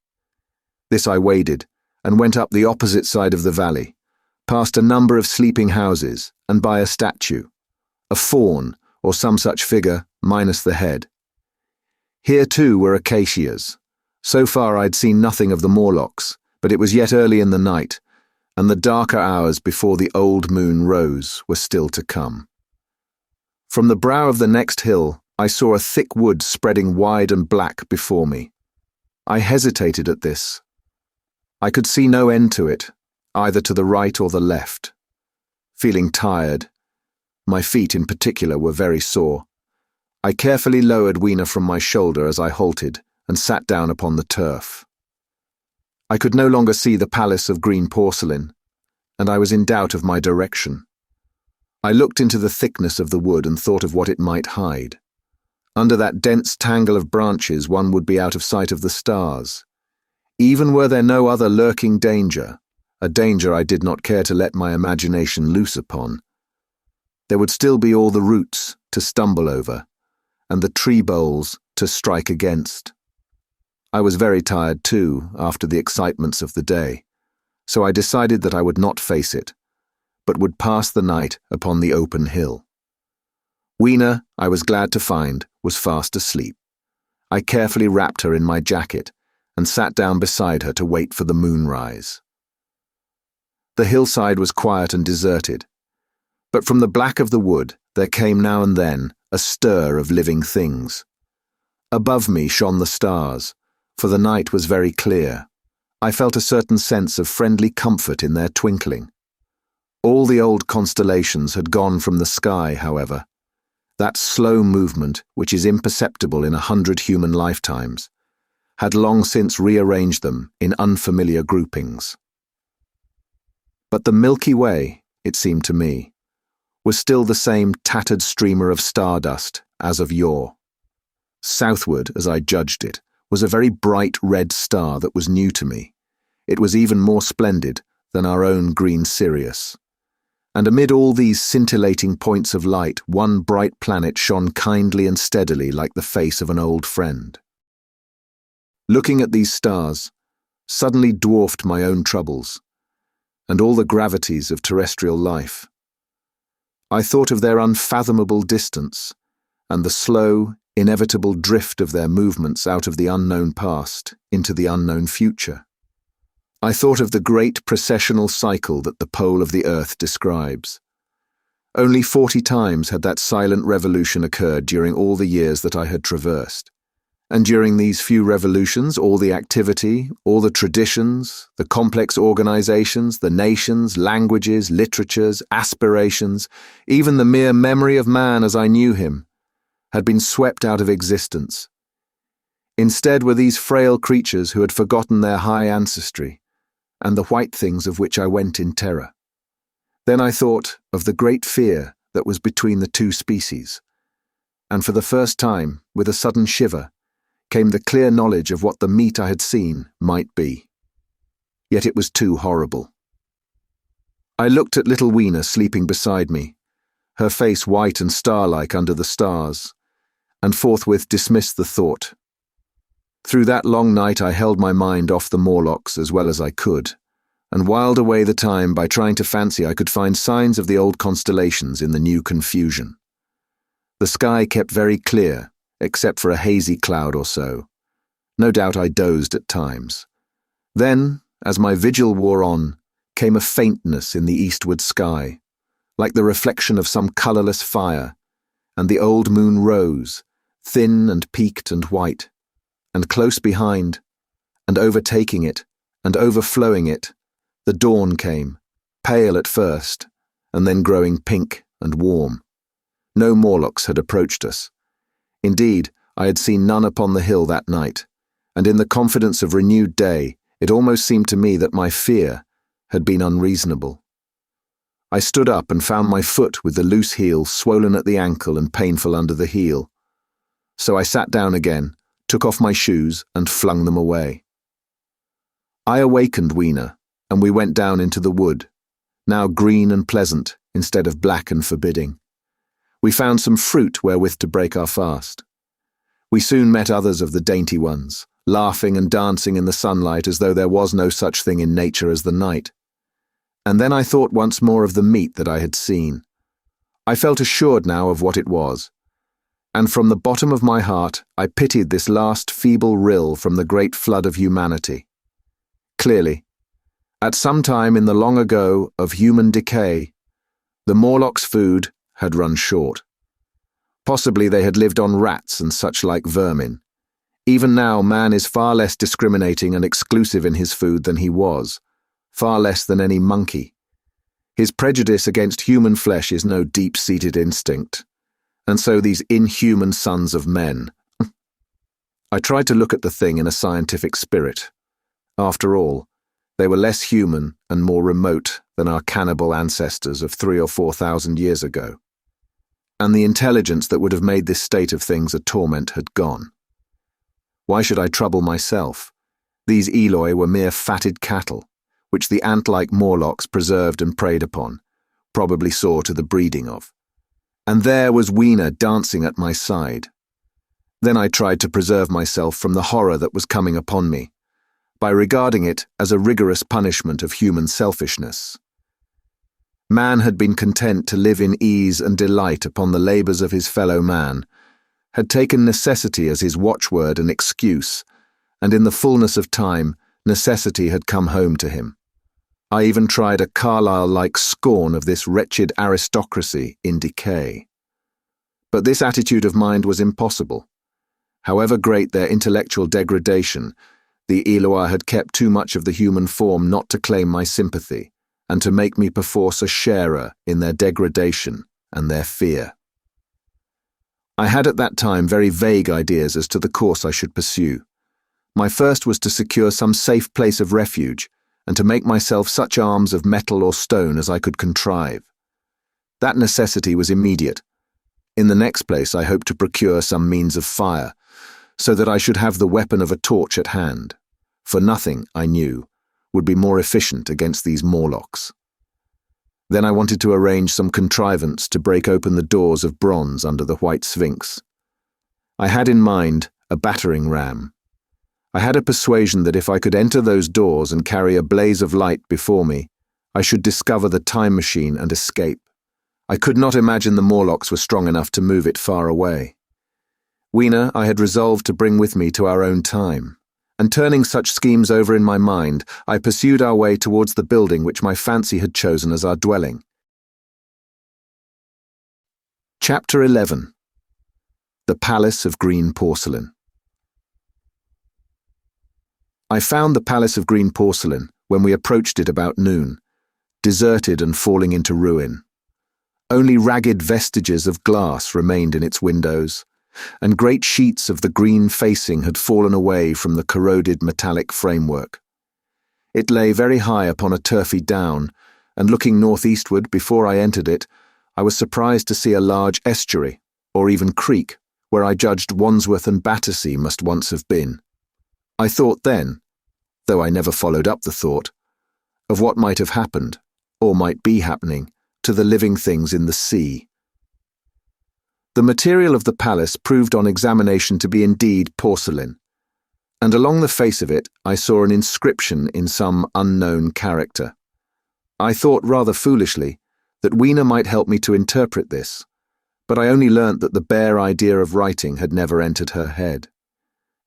This I waded and went up the opposite side of the valley, past a number of sleeping houses and by a statue, a faun or some such figure minus the head. Here too were acacias. So far I'd seen nothing of the Morlocks, but it was yet early in the night, and the darker hours before the old moon rose were still to come. From the brow of the next hill I saw a thick wood spreading wide and black before me. I hesitated at this. I could see no end to it, either to the right or the left. Feeling tired, my feet in particular were very sore, I carefully lowered Weena from my shoulder as I halted and sat down upon the turf. I could no longer see the palace of green porcelain, and I was in doubt of my direction. I looked into the thickness of the wood and thought of what it might hide. Under that dense tangle of branches one would be out of sight of the stars. Even were there no other lurking danger, a danger I did not care to let my imagination loose upon, there would still be all the roots to stumble over, and the tree boles to strike against. I was very tired too, after the excitements of the day, so I decided that I would not face it, but would pass the night upon the open hill. Weena, I was glad to find, was fast asleep. I carefully wrapped her in my jacket and sat down beside her to wait for the moonrise. The hillside was quiet and deserted, but from the black of the wood there came now and then a stir of living things. Above me shone the stars, for the night was very clear. I felt a certain sense of friendly comfort in their twinkling. All the old constellations had gone from the sky, however. That slow movement, which is imperceptible in 100 human lifetimes, had long since rearranged them in unfamiliar groupings. But the Milky Way, it seemed to me, was still the same tattered streamer of stardust as of yore. Southward, as I judged it, was a very bright red star that was new to me. It was even more splendid than our own green Sirius. And amid all these scintillating points of light, one bright planet shone kindly and steadily like the face of an old friend. Looking at these stars suddenly dwarfed my own troubles. and all the gravities of terrestrial life. I thought of their unfathomable distance and the slow, inevitable drift of their movements out of the unknown past into the unknown future. I thought of the great precessional cycle that the pole of the Earth describes. Only 40 times had that silent revolution occurred during all the years that I had traversed. And during these few revolutions, all the activity, all the traditions, the complex organizations, the nations, languages, literatures, aspirations, even the mere memory of man as I knew him, had been swept out of existence. Instead were these frail creatures who had forgotten their high ancestry, and the white things of which I went in terror. Then I thought of the great fear that was between the two species, and for the first time, with a sudden shiver, came the clear knowledge of what the meat I had seen might be. Yet it was too horrible. I looked at little Weena sleeping beside me, her face white and star-like under the stars, and forthwith dismissed the thought. Through that long night I held my mind off the Morlocks as well as I could, and whiled away the time by trying to fancy I could find signs of the old constellations in the new confusion. The sky kept very clear, except for a hazy cloud or so. No doubt I dozed at times. Then, as my vigil wore on, came a faintness in the eastward sky, like the reflection of some colourless fire, and the old moon rose, thin and peaked and white, and close behind, and overtaking it, and overflowing it, the dawn came, pale at first, and then growing pink and warm. No Morlocks had approached us. Indeed, I had seen none upon the hill that night, and in the confidence of renewed day, it almost seemed to me that my fear had been unreasonable. I stood up and found my foot with the loose heel swollen at the ankle and painful under the heel. So I sat down again, took off my shoes, and flung them away. I awakened Weena, and we went down into the wood, now green and pleasant instead of black and forbidding. We found some fruit wherewith to break our fast. We soon met others of the dainty ones, laughing and dancing in the sunlight as though there was no such thing in nature as the night. And then I thought once more of the meat that I had seen. I felt assured now of what it was, and from the bottom of my heart I pitied this last feeble rill from the great flood of humanity. Clearly, at some time in the long ago of human decay, the Morlocks' food had run short. Possibly they had lived on rats and such like vermin. Even now man is far less discriminating and exclusive in his food than he was, far less than any monkey. His prejudice against human flesh is no deep-seated instinct, and so these inhuman sons of men. I tried to look at the thing in a scientific spirit. After all, they were less human and more remote than our cannibal ancestors of 3,000 or 4,000 years ago. And the intelligence that would have made this state of things a torment had gone. Why should I trouble myself? These Eloi were mere fatted cattle, which the ant-like Morlocks preserved and preyed upon, probably saw to the breeding of. And there was Weena dancing at my side. Then I tried to preserve myself from the horror that was coming upon me, by regarding it as a rigorous punishment of human selfishness. Man had been content to live in ease and delight upon the labours of his fellow man, had taken necessity as his watchword and excuse, and in the fullness of time, necessity had come home to him. I even tried a Carlyle-like scorn of this wretched aristocracy in decay. But this attitude of mind was impossible. However great their intellectual degradation, the Eloi had kept too much of the human form not to claim my sympathy, and to make me perforce a sharer in their degradation and their fear. I had at that time very vague ideas as to the course I should pursue. My first was to secure some safe place of refuge, and to make myself such arms of metal or stone as I could contrive. That necessity was immediate. In the next place I hoped to procure some means of fire, so that I should have the weapon of a torch at hand, for nothing, I knew, would be more efficient against these Morlocks. Then I wanted to arrange some contrivance to break open the doors of bronze under the white Sphinx. I had in mind a battering ram. I had a persuasion that if I could enter those doors and carry a blaze of light before me, I should discover the time machine and escape. I could not imagine the Morlocks were strong enough to move it far away. Weena I had resolved to bring with me to our own time, and turning such schemes over in my mind, I pursued our way towards the building which my fancy had chosen as our dwelling. Chapter 11. The Palace of Green Porcelain. I found the Palace of Green Porcelain when we approached it about noon, deserted and falling into ruin. Only ragged vestiges of glass remained in its windows, and great sheets of the green facing had fallen away from the corroded metallic framework. It lay very high upon a turfy down, and looking northeastward before I entered it, I was surprised to see a large estuary, or even creek, where I judged Wandsworth and Battersea must once have been. I thought then, though I never followed up the thought, of what might have happened, or might be happening, to the living things in the sea. The material of the palace proved on examination to be indeed porcelain, and along the face of it I saw an inscription in some unknown character. I thought rather foolishly that Weena might help me to interpret this, but I only learnt that the bare idea of writing had never entered her head.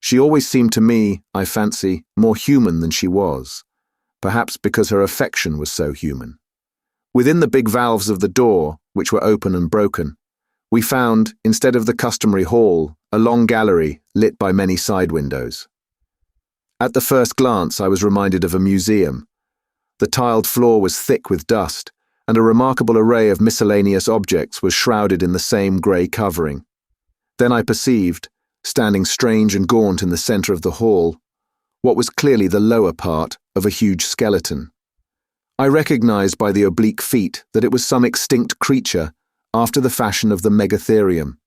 She always seemed to me, I fancy, more human than she was, perhaps because her affection was so human. Within the big valves of the door, which were open and broken, we found, instead of the customary hall, a long gallery lit by many side windows. At the first glance I was reminded of a museum. The tiled floor was thick with dust, and a remarkable array of miscellaneous objects was shrouded in the same grey covering. Then I perceived, standing strange and gaunt in the centre of the hall, what was clearly the lower part of a huge skeleton. I recognised by the oblique feet that it was some extinct creature after the fashion of the megatherium.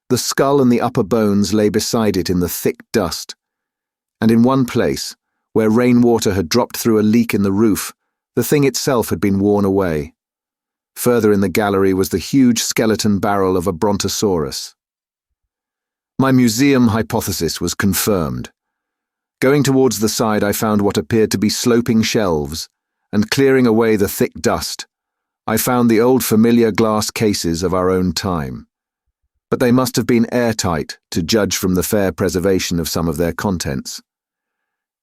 The skull and the upper bones lay beside it in the thick dust, and in one place, where rainwater had dropped through a leak in the roof, the thing itself had been worn away. Further in the gallery was the huge skeleton barrel of a brontosaurus. My museum hypothesis was confirmed. Going towards the side, I found what appeared to be sloping shelves, and clearing away the thick dust, I found the old familiar glass cases of our own time. But they must have been airtight to judge from the fair preservation of some of their contents.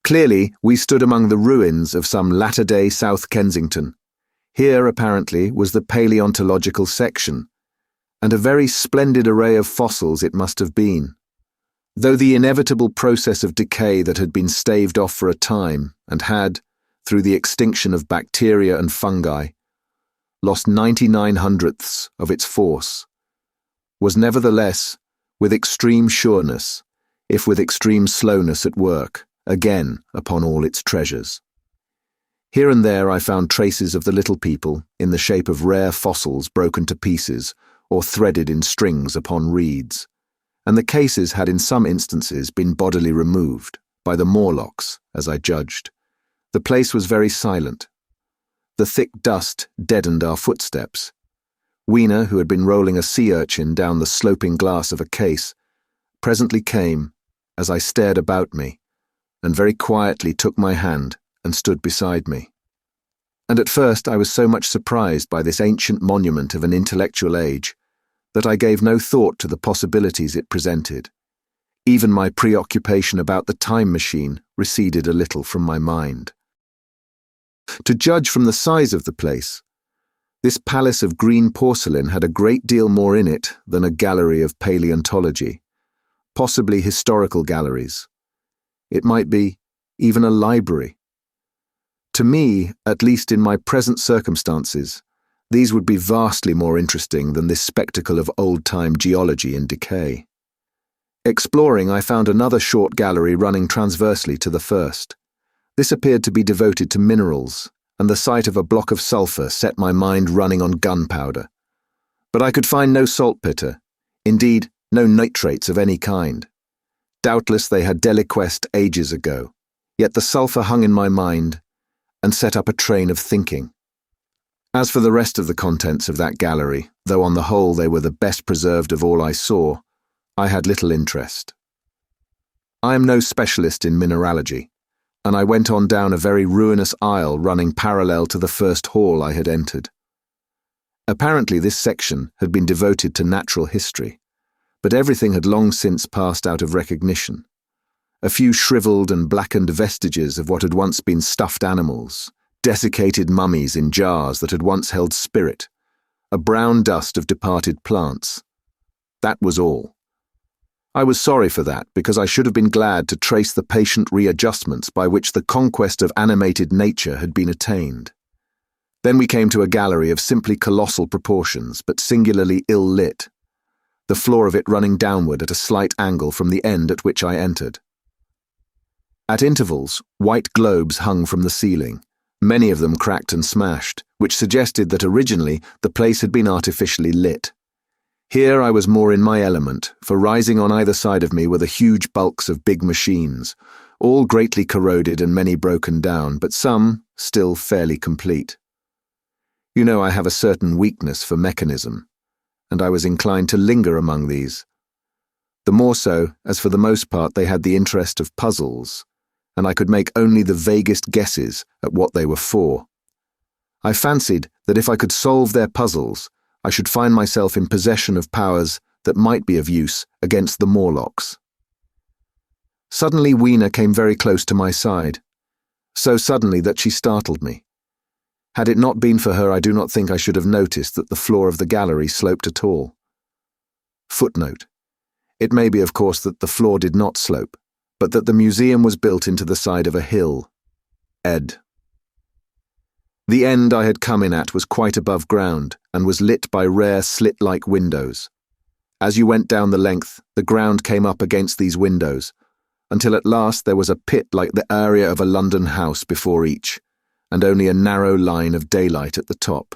Clearly, we stood among the ruins of some latter-day South Kensington. Here, apparently, was the paleontological section, and a very splendid array of fossils it must have been. Though the inevitable process of decay that had been staved off for a time, and had, through the extinction of bacteria and fungi, lost 99/100ths of its force, was nevertheless, with extreme sureness, if with extreme slowness at work, again upon all its treasures. Here and there I found traces of the little people in the shape of rare fossils broken to pieces or threaded in strings upon reeds, and the cases had in some instances been bodily removed, by the Morlocks, as I judged. The place was very silent. The thick dust deadened our footsteps. Weena, who had been rolling a sea urchin down the sloping glass of a case, presently came, as I stared about me, and very quietly took my hand and stood beside me. And at first I was so much surprised by this ancient monument of an intellectual age that I gave no thought to the possibilities it presented. Even my preoccupation about the time machine receded a little from my mind. To judge from the size of the place, this palace of green porcelain had a great deal more in it than a gallery of paleontology, possibly historical galleries. It might be even a library. To me, at least in my present circumstances, these would be vastly more interesting than this spectacle of old-time geology in decay. Exploring, I found another short gallery running transversely to the first. This appeared to be devoted to minerals, and the sight of a block of sulphur set my mind running on gunpowder. But I could find no saltpeter, indeed, no nitrates of any kind. Doubtless they had deliquesced ages ago, yet the sulphur hung in my mind and set up a train of thinking. As for the rest of the contents of that gallery, though on the whole they were the best preserved of all I saw, I had little interest. I am no specialist in mineralogy, and I went on down a very ruinous aisle running parallel to the first hall I had entered. Apparently this section had been devoted to natural history, but everything had long since passed out of recognition. A few shriveled and blackened vestiges of what had once been stuffed animals, desiccated mummies in jars that had once held spirit, a brown dust of departed plants. That was all. I was sorry for that, because I should have been glad to trace the patient readjustments by which the conquest of animated nature had been attained. Then we came to a gallery of simply colossal proportions, but singularly ill-lit, the floor of it running downward at a slight angle from the end at which I entered. At intervals, white globes hung from the ceiling, many of them cracked and smashed, which suggested that originally the place had been artificially lit. Here I was more in my element, for rising on either side of me were the huge bulks of big machines, all greatly corroded and many broken down, but some still fairly complete. You know, I have a certain weakness for mechanism, and I was inclined to linger among these. The more so, as for the most part they had the interest of puzzles, and I could make only the vaguest guesses at what they were for. I fancied that if I could solve their puzzles, I should find myself in possession of powers that might be of use against the Morlocks. Suddenly Weena came very close to my side, so suddenly that she startled me. Had it not been for her, I do not think I should have noticed that the floor of the gallery sloped at all. Footnote: it may be, of course, that the floor did not slope, but that the museum was built into the side of a hill. Ed. The end I had come in at was quite above ground, and was lit by rare slit-like windows. As you went down the length, the ground came up against these windows, until at last there was a pit like the area of a London house before each, and only a narrow line of daylight at the top.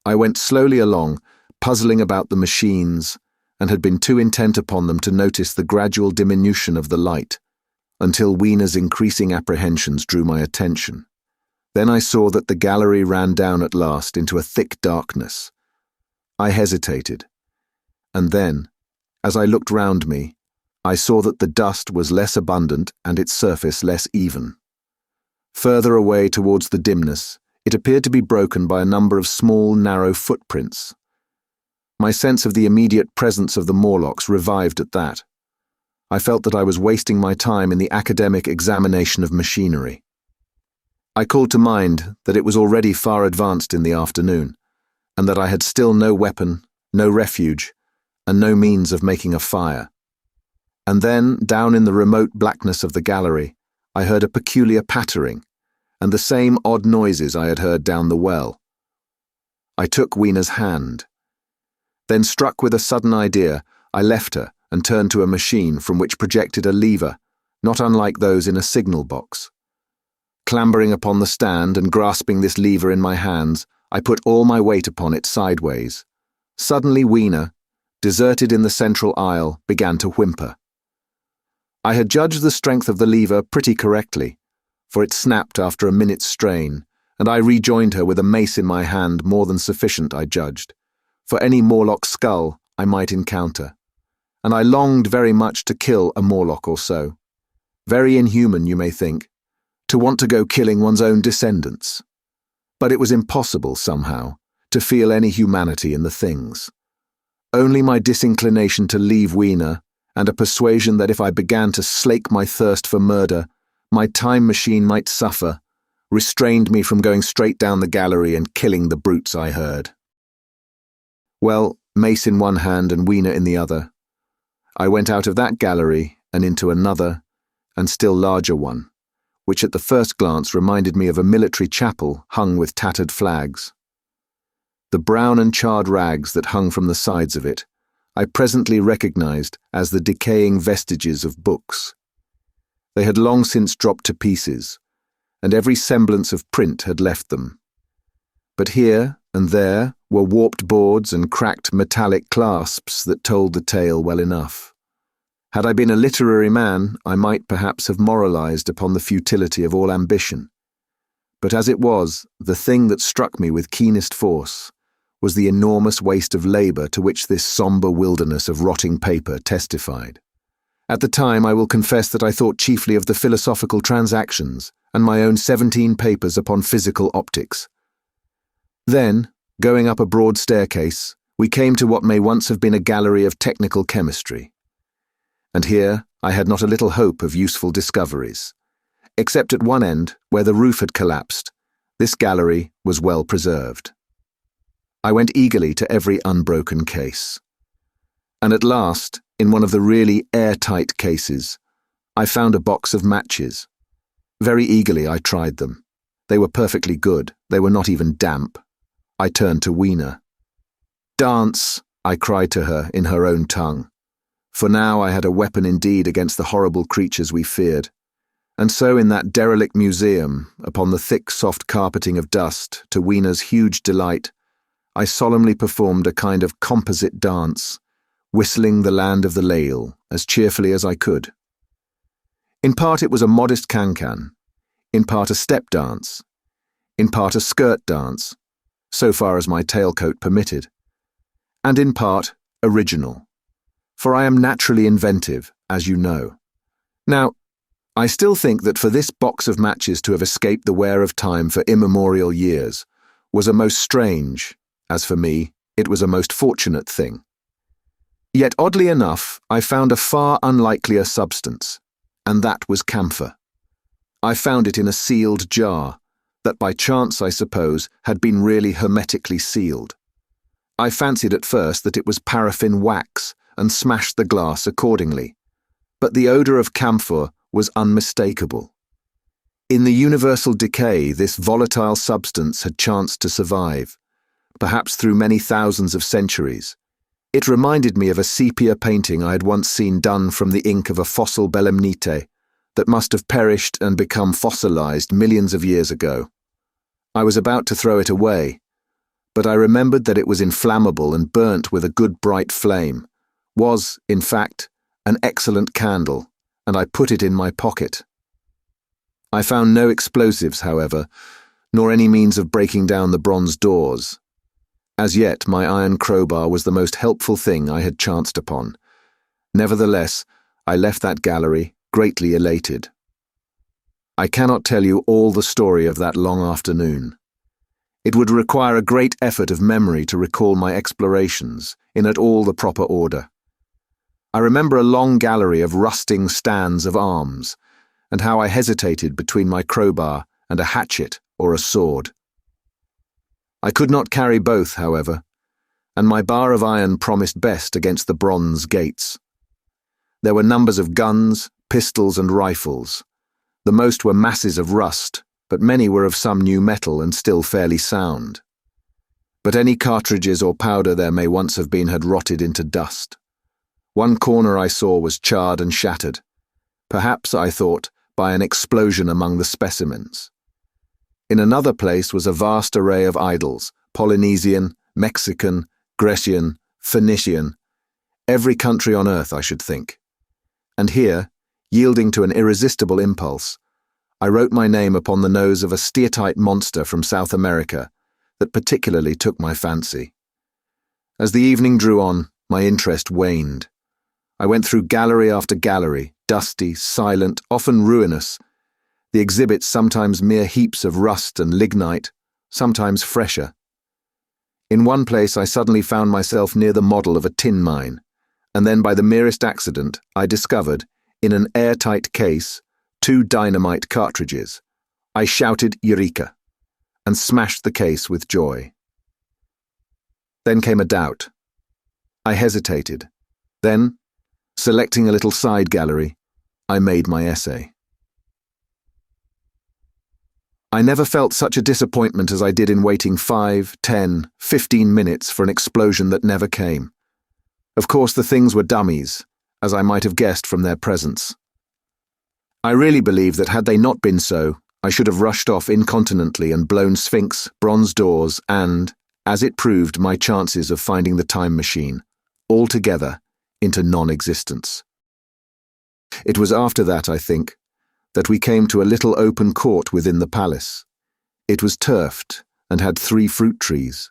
I went slowly along, puzzling about the machines, and had been too intent upon them to notice the gradual diminution of the light, until Weena's increasing apprehensions drew my attention. Then I saw that the gallery ran down at last into a thick darkness. I hesitated, and then, as I looked round me, I saw that the dust was less abundant and its surface less even. Further away towards the dimness, it appeared to be broken by a number of small, narrow footprints. My sense of the immediate presence of the Morlocks revived at that. I felt that I was wasting my time in the academic examination of machinery. I called to mind that it was already far advanced in the afternoon, and that I had still no weapon, no refuge, and no means of making a fire. And then, down in the remote blackness of the gallery, I heard a peculiar pattering, and the same odd noises I had heard down the well. I took Weena's hand. Then, struck with a sudden idea, I left her and turned to a machine from which projected a lever, not unlike those in a signal box. Clambering upon the stand and grasping this lever in my hands, I put all my weight upon it sideways. Suddenly Weena, deserted in the central aisle, began to whimper. I had judged the strength of the lever pretty correctly, for it snapped after a minute's strain, and I rejoined her with a mace in my hand more than sufficient, I judged, for any Morlock skull I might encounter, and I longed very much to kill a Morlock or so. Very inhuman, you may think, to want to go killing one's own descendants. But it was impossible, somehow, to feel any humanity in the things. Only my disinclination to leave Weena, and a persuasion that if I began to slake my thirst for murder, my time machine might suffer, restrained me from going straight down the gallery and killing the brutes I heard. Well, mace in one hand and Weena in the other, I went out of that gallery and into another and still larger one, which at the first glance reminded me of a military chapel hung with tattered flags. The brown and charred rags that hung from the sides of it, I presently recognized as the decaying vestiges of books. They had long since dropped to pieces, and every semblance of print had left them. But here and there were warped boards and cracked metallic clasps that told the tale well enough. Had I been a literary man, I might perhaps have moralized upon the futility of all ambition. But as it was, the thing that struck me with keenest force was the enormous waste of labor to which this somber wilderness of rotting paper testified. At the time, I will confess that I thought chiefly of the philosophical transactions and my own 17 papers upon physical optics. Then, going up a broad staircase, we came to what may once have been a gallery of technical chemistry. And here I had not a little hope of useful discoveries. Except at one end, where the roof had collapsed, this gallery was well preserved. I went eagerly to every unbroken case. And at last, in one of the really airtight cases, I found a box of matches. Very eagerly I tried them. They were perfectly good. They were not even damp. I turned to Weena. "Dance," I cried to her in her own tongue. For now I had a weapon indeed against the horrible creatures we feared. And so in that derelict museum, upon the thick soft carpeting of dust, to Weena's huge delight, I solemnly performed a kind of composite dance, whistling the Land of the Lail as cheerfully as I could. In part it was a modest can-can, in part a step dance, in part a skirt dance, so far as my tailcoat permitted, and in part original, for I am naturally inventive, as you know. Now, I still think that for this box of matches to have escaped the wear of time for immemorial years was a most strange, as for me, it was a most fortunate thing. Yet oddly enough, I found a far unlikelier substance, and that was camphor. I found it in a sealed jar, that by chance, I suppose, had been really hermetically sealed. I fancied at first that it was paraffin wax, and smashed the glass accordingly. But the odour of camphor was unmistakable. In the universal decay, this volatile substance had chanced to survive, perhaps through many thousands of centuries. It reminded me of a sepia painting I had once seen done from the ink of a fossil belemnite that must have perished and become fossilized millions of years ago. I was about to throw it away, but I remembered that it was inflammable and burnt with a good bright flame, was, in fact, an excellent candle, and I put it in my pocket. I found no explosives, however, nor any means of breaking down the bronze doors. As yet, my iron crowbar was the most helpful thing I had chanced upon. Nevertheless, I left that gallery greatly elated. I cannot tell you all the story of that long afternoon. It would require a great effort of memory to recall my explorations in at all the proper order. I remember a long gallery of rusting stands of arms, and how I hesitated between my crowbar and a hatchet or a sword. I could not carry both, however, and my bar of iron promised best against the bronze gates. There were numbers of guns, pistols, and rifles. The most were masses of rust, but many were of some new metal and still fairly sound. But any cartridges or powder there may once have been had rotted into dust. One corner I saw was charred and shattered, perhaps, I thought, by an explosion among the specimens. In another place was a vast array of idols, Polynesian, Mexican, Grecian, Phoenician, every country on earth, I should think. And here, yielding to an irresistible impulse, I wrote my name upon the nose of a steatite monster from South America that particularly took my fancy. As the evening drew on, my interest waned. I went through gallery after gallery, dusty, silent, often ruinous, the exhibits sometimes mere heaps of rust and lignite, sometimes fresher. In one place I suddenly found myself near the model of a tin mine, and then by the merest accident I discovered, in an airtight case, 2 dynamite cartridges. I shouted Eureka, and smashed the case with joy. Then came a doubt. I hesitated. Then, selecting a little side gallery, I made my essay. I never felt such a disappointment as I did in waiting 5, 10, 15 minutes for an explosion that never came. Of course, the things were dummies, as I might have guessed from their presence. I really believe that had they not been so, I should have rushed off incontinently and blown Sphinx, bronze doors, and, as it proved, my chances of finding the time machine, altogether, into non-existence. It was after that, I think, that we came to a little open court within the palace. It was turfed and had 3 fruit trees.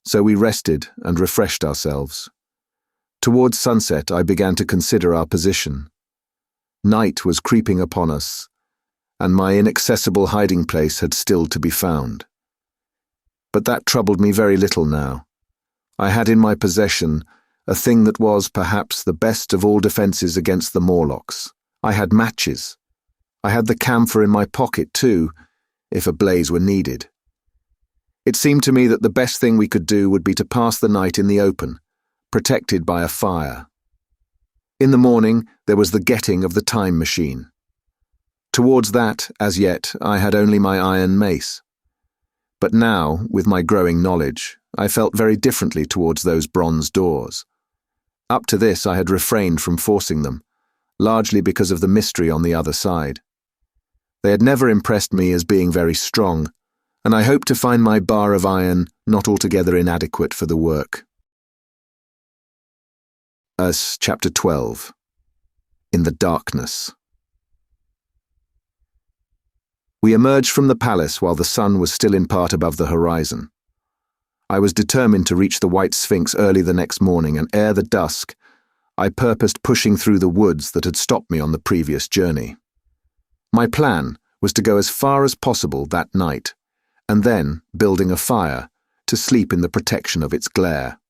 So we rested and refreshed ourselves. Towards sunset I began to consider our position Night was creeping upon us, and my inaccessible hiding place had still to be found. But that troubled me very little now. I had in my possession a thing that was, perhaps, the best of all defences against the Morlocks. I had matches. I had the camphor in my pocket, too, if a blaze were needed. It seemed to me that the best thing we could do would be to pass the night in the open, protected by a fire. In the morning, there was the getting of the time machine. Towards that, as yet, I had only my iron mace. But now, with my growing knowledge, I felt very differently towards those bronze doors. Up to this, I had refrained from forcing them, largely because of the mystery on the other side. They had never impressed me as being very strong, and I hoped to find my bar of iron not altogether inadequate for the work. Chapter 12. In the Darkness. We emerged from the palace while the sun was still in part above the horizon. I was determined to reach the White Sphinx early the next morning, and ere the dusk, I purposed pushing through the woods that had stopped me on the previous journey. My plan was to go as far as possible that night, and then, building a fire, to sleep in the protection of its glare.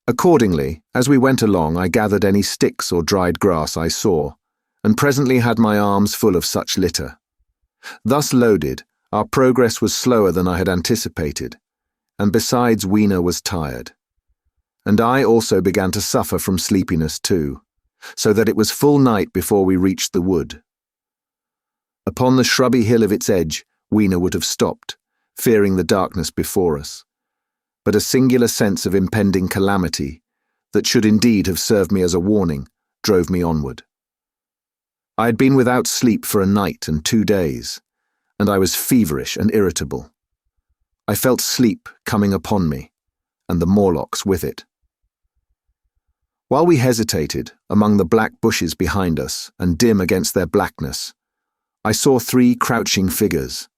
Accordingly, as we went along, I gathered any sticks or dried grass I saw, and presently had my arms full of such litter. Thus loaded, our progress was slower than I had anticipated, and besides Weena was tired. And I also began to suffer from sleepiness too, so that it was full night before we reached the wood. Upon the shrubby hill of its edge, Weena would have stopped, fearing the darkness before us. But a singular sense of impending calamity, that should indeed have served me as a warning, drove me onward. I had been without sleep for a night and 2 days, and I was feverish and irritable. I felt sleep coming upon me, and the Morlocks with it. While we hesitated, among the black bushes behind us, and dim against their blackness, I saw 3 crouching figures.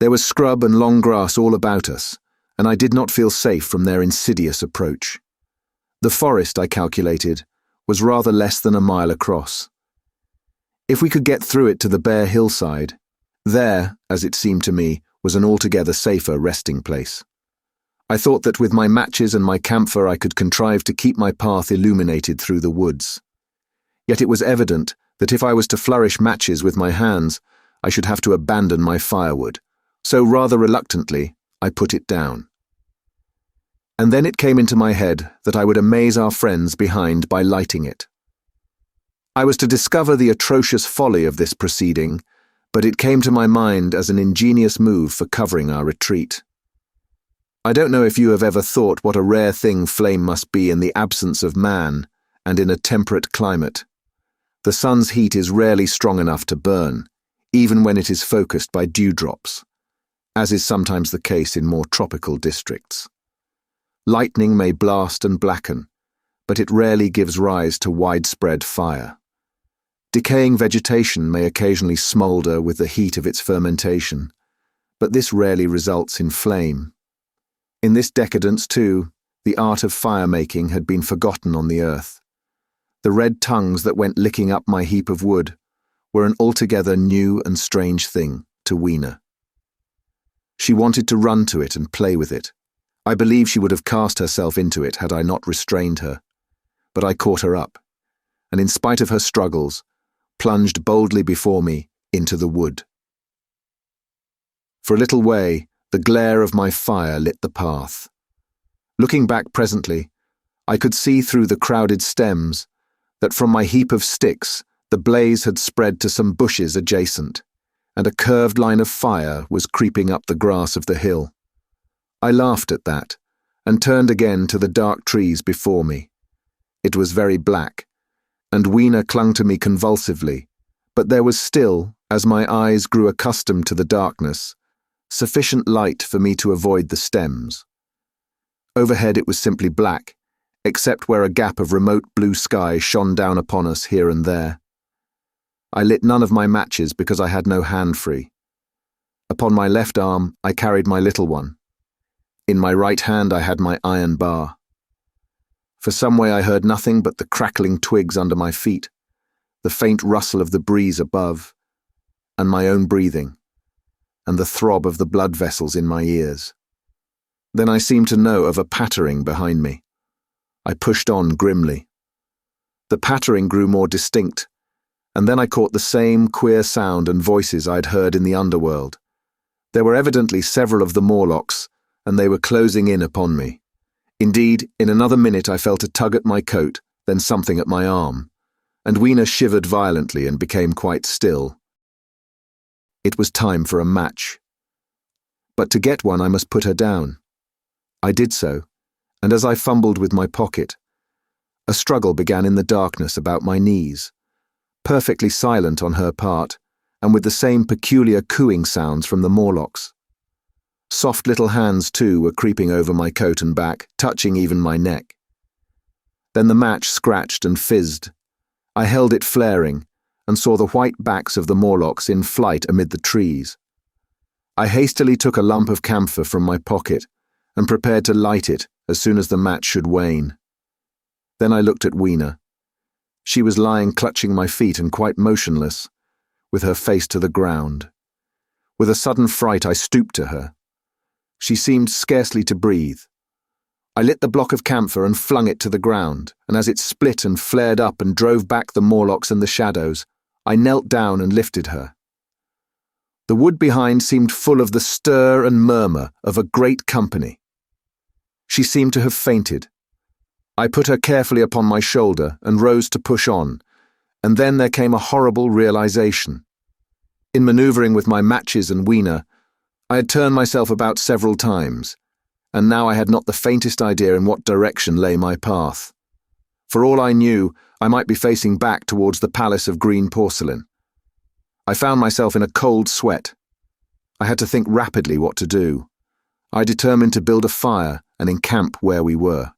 There was scrub and long grass all about us, and I did not feel safe from their insidious approach. The forest, I calculated, was rather less than a mile across. If we could get through it to the bare hillside, there, as it seemed to me, was an altogether safer resting place. I thought that with my matches and my camphor I could contrive to keep my path illuminated through the woods. Yet it was evident that if I was to flourish matches with my hands, I should have to abandon my firewood, so rather reluctantly I put it down. And then it came into my head that I would amaze our friends behind by lighting it. I was to discover the atrocious folly of this proceeding, but it came to my mind as an ingenious move for covering our retreat. I don't know if you have ever thought what a rare thing flame must be in the absence of man and in a temperate climate. The sun's heat is rarely strong enough to burn, even when it is focused by dewdrops, as is sometimes the case in more tropical districts. Lightning may blast and blacken, but it rarely gives rise to widespread fire. Decaying vegetation may occasionally smoulder with the heat of its fermentation, but this rarely results in flame. In this decadence, too, the art of fire-making had been forgotten on the earth. The red tongues that went licking up my heap of wood were an altogether new and strange thing to Weena. She wanted to run to it and play with it. I believe she would have cast herself into it had I not restrained her. But I caught her up, and in spite of her struggles, plunged boldly before me into the wood. For a little way, the glare of my fire lit the path. Looking back presently, I could see through the crowded stems that from my heap of sticks the blaze had spread to some bushes adjacent, and a curved line of fire was creeping up the grass of the hill. I laughed at that, and turned again to the dark trees before me. It was very black, and Weena clung to me convulsively, but there was still, as my eyes grew accustomed to the darkness, sufficient light for me to avoid the stems. Overhead it was simply black, except where a gap of remote blue sky shone down upon us here and there. I lit none of my matches because I had no hand free. Upon my left arm I carried my little one. In my right hand I had my iron bar. For some way I heard nothing but the crackling twigs under my feet, the faint rustle of the breeze above, and my own breathing, and the throb of the blood vessels in my ears. Then I seemed to know of a pattering behind me. I pushed on grimly. The pattering grew more distinct, and then I caught the same queer sound and voices I'd heard in the underworld. There were evidently several of the Morlocks, and they were closing in upon me. Indeed, in another minute I felt a tug at my coat, then something at my arm, and Weena shivered violently and became quite still. It was time for a match. But to get one I must put her down. I did so, and as I fumbled with my pocket, a struggle began in the darkness about my knees, perfectly silent on her part, and with the same peculiar cooing sounds from the Morlocks. Soft little hands, too, were creeping over my coat and back, touching even my neck. Then the match scratched and fizzed. I held it flaring, and saw the white backs of the Morlocks in flight amid the trees. I hastily took a lump of camphor from my pocket, and prepared to light it as soon as the match should wane. Then I looked at Weena. She was lying clutching my feet and quite motionless, with her face to the ground. With a sudden fright I stooped to her. She seemed scarcely to breathe. I lit the block of camphor and flung it to the ground, and as it split and flared up and drove back the Morlocks and the shadows, I knelt down and lifted her. The wood behind seemed full of the stir and murmur of a great company. She seemed to have fainted. I put her carefully upon my shoulder and rose to push on, and then there came a horrible realization. In manoeuvring with my matches and Weena, I had turned myself about several times, and now I had not the faintest idea in what direction lay my path. For all I knew, I might be facing back towards the palace of green porcelain. I found myself in a cold sweat. I had to think rapidly what to do. I determined to build a fire and encamp where we were.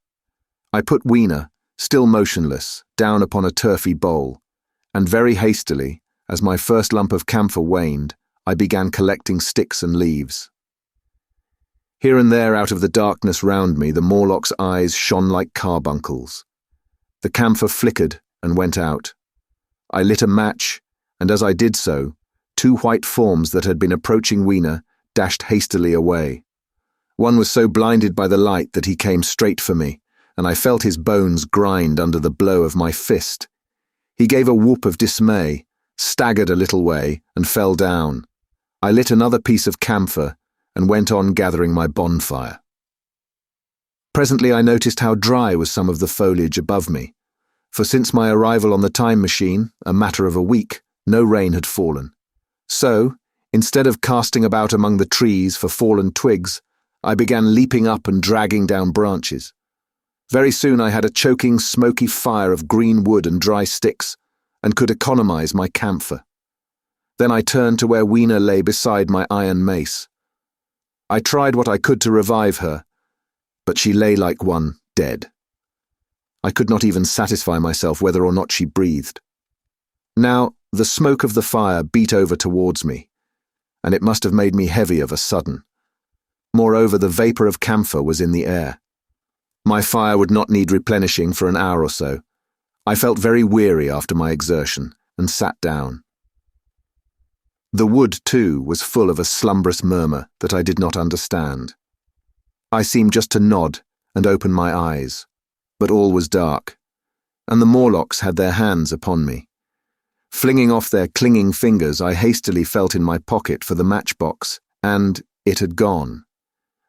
I put Weena, still motionless, down upon a turfy bole, and very hastily, as my first lump of camphor waned, I began collecting sticks and leaves. Here and there out of the darkness round me the Morlock's eyes shone like carbuncles. The camphor flickered and went out. I lit a match, and as I did so, two white forms that had been approaching Weena dashed hastily away. One was so blinded by the light that he came straight for me, and I felt his bones grind under the blow of my fist. He gave a whoop of dismay, staggered a little way, and fell down. I lit another piece of camphor and went on gathering my bonfire. Presently I noticed how dry was some of the foliage above me, for since my arrival on the time machine, a matter of a week, no rain had fallen. So, instead of casting about among the trees for fallen twigs, I began leaping up and dragging down branches. Very soon I had a choking, smoky fire of green wood and dry sticks, and could economize my camphor. Then I turned to where Weena lay beside my iron mace. I tried what I could to revive her, but she lay like one dead. I could not even satisfy myself whether or not she breathed. Now, the smoke of the fire beat over towards me, and it must have made me heavy of a sudden. Moreover, the vapour of camphor was in the air. My fire would not need replenishing for an hour or so. I felt very weary after my exertion, and sat down. The wood, too, was full of a slumbrous murmur that I did not understand. I seemed just to nod and open my eyes, but all was dark, and the Morlocks had their hands upon me. Flinging off their clinging fingers, I hastily felt in my pocket for the matchbox, and it had gone.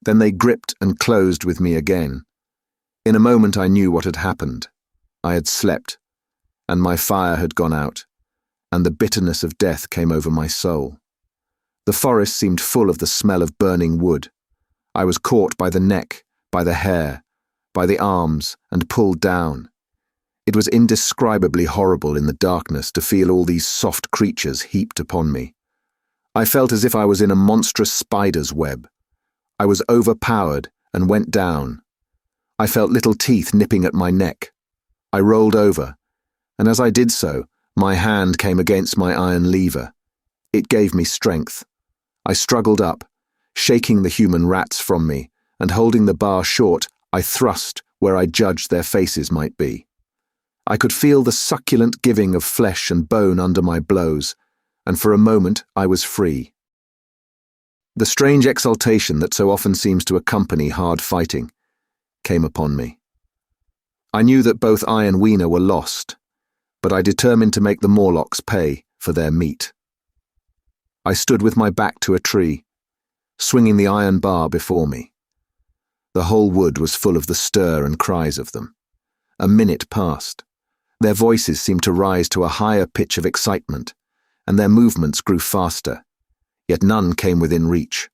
Then they gripped and closed with me again. In a moment I knew what had happened. I had slept, and my fire had gone out, and the bitterness of death came over my soul. The forest seemed full of the smell of burning wood. I was caught by the neck, by the hair, by the arms, and pulled down. It was indescribably horrible in the darkness to feel all these soft creatures heaped upon me. I felt as if I was in a monstrous spider's web. I was overpowered and went down. I felt little teeth nipping at my neck. I rolled over, and as I did so, my hand came against my iron lever. It gave me strength. I struggled up, shaking the human rats from me, and holding the bar short, I thrust where I judged their faces might be. I could feel the succulent giving of flesh and bone under my blows, and for a moment I was free. The strange exultation that so often seems to accompany hard fighting came upon me. I knew that both I and Weena were lost, but I determined to make the Morlocks pay for their meat. I stood with my back to a tree, swinging the iron bar before me. The whole wood was full of the stir and cries of them. A minute passed. Their voices seemed to rise to a higher pitch of excitement, and their movements grew faster, yet none came within reach.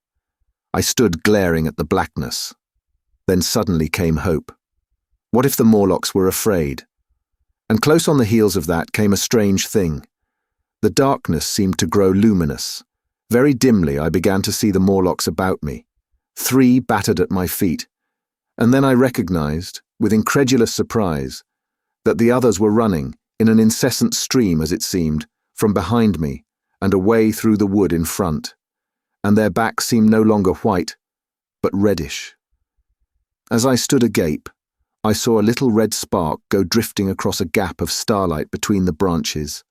I stood glaring at the blackness. Then suddenly came hope. What if the Morlocks were afraid? And close on the heels of that came a strange thing. The darkness seemed to grow luminous. Very dimly I began to see the Morlocks about me, 3 battered at my feet, and then I recognized, with incredulous surprise, that the others were running, in an incessant stream as it seemed, from behind me and away through the wood in front, and their backs seemed no longer white, but reddish. As I stood agape, I saw a little red spark go drifting across a gap of starlight between the branches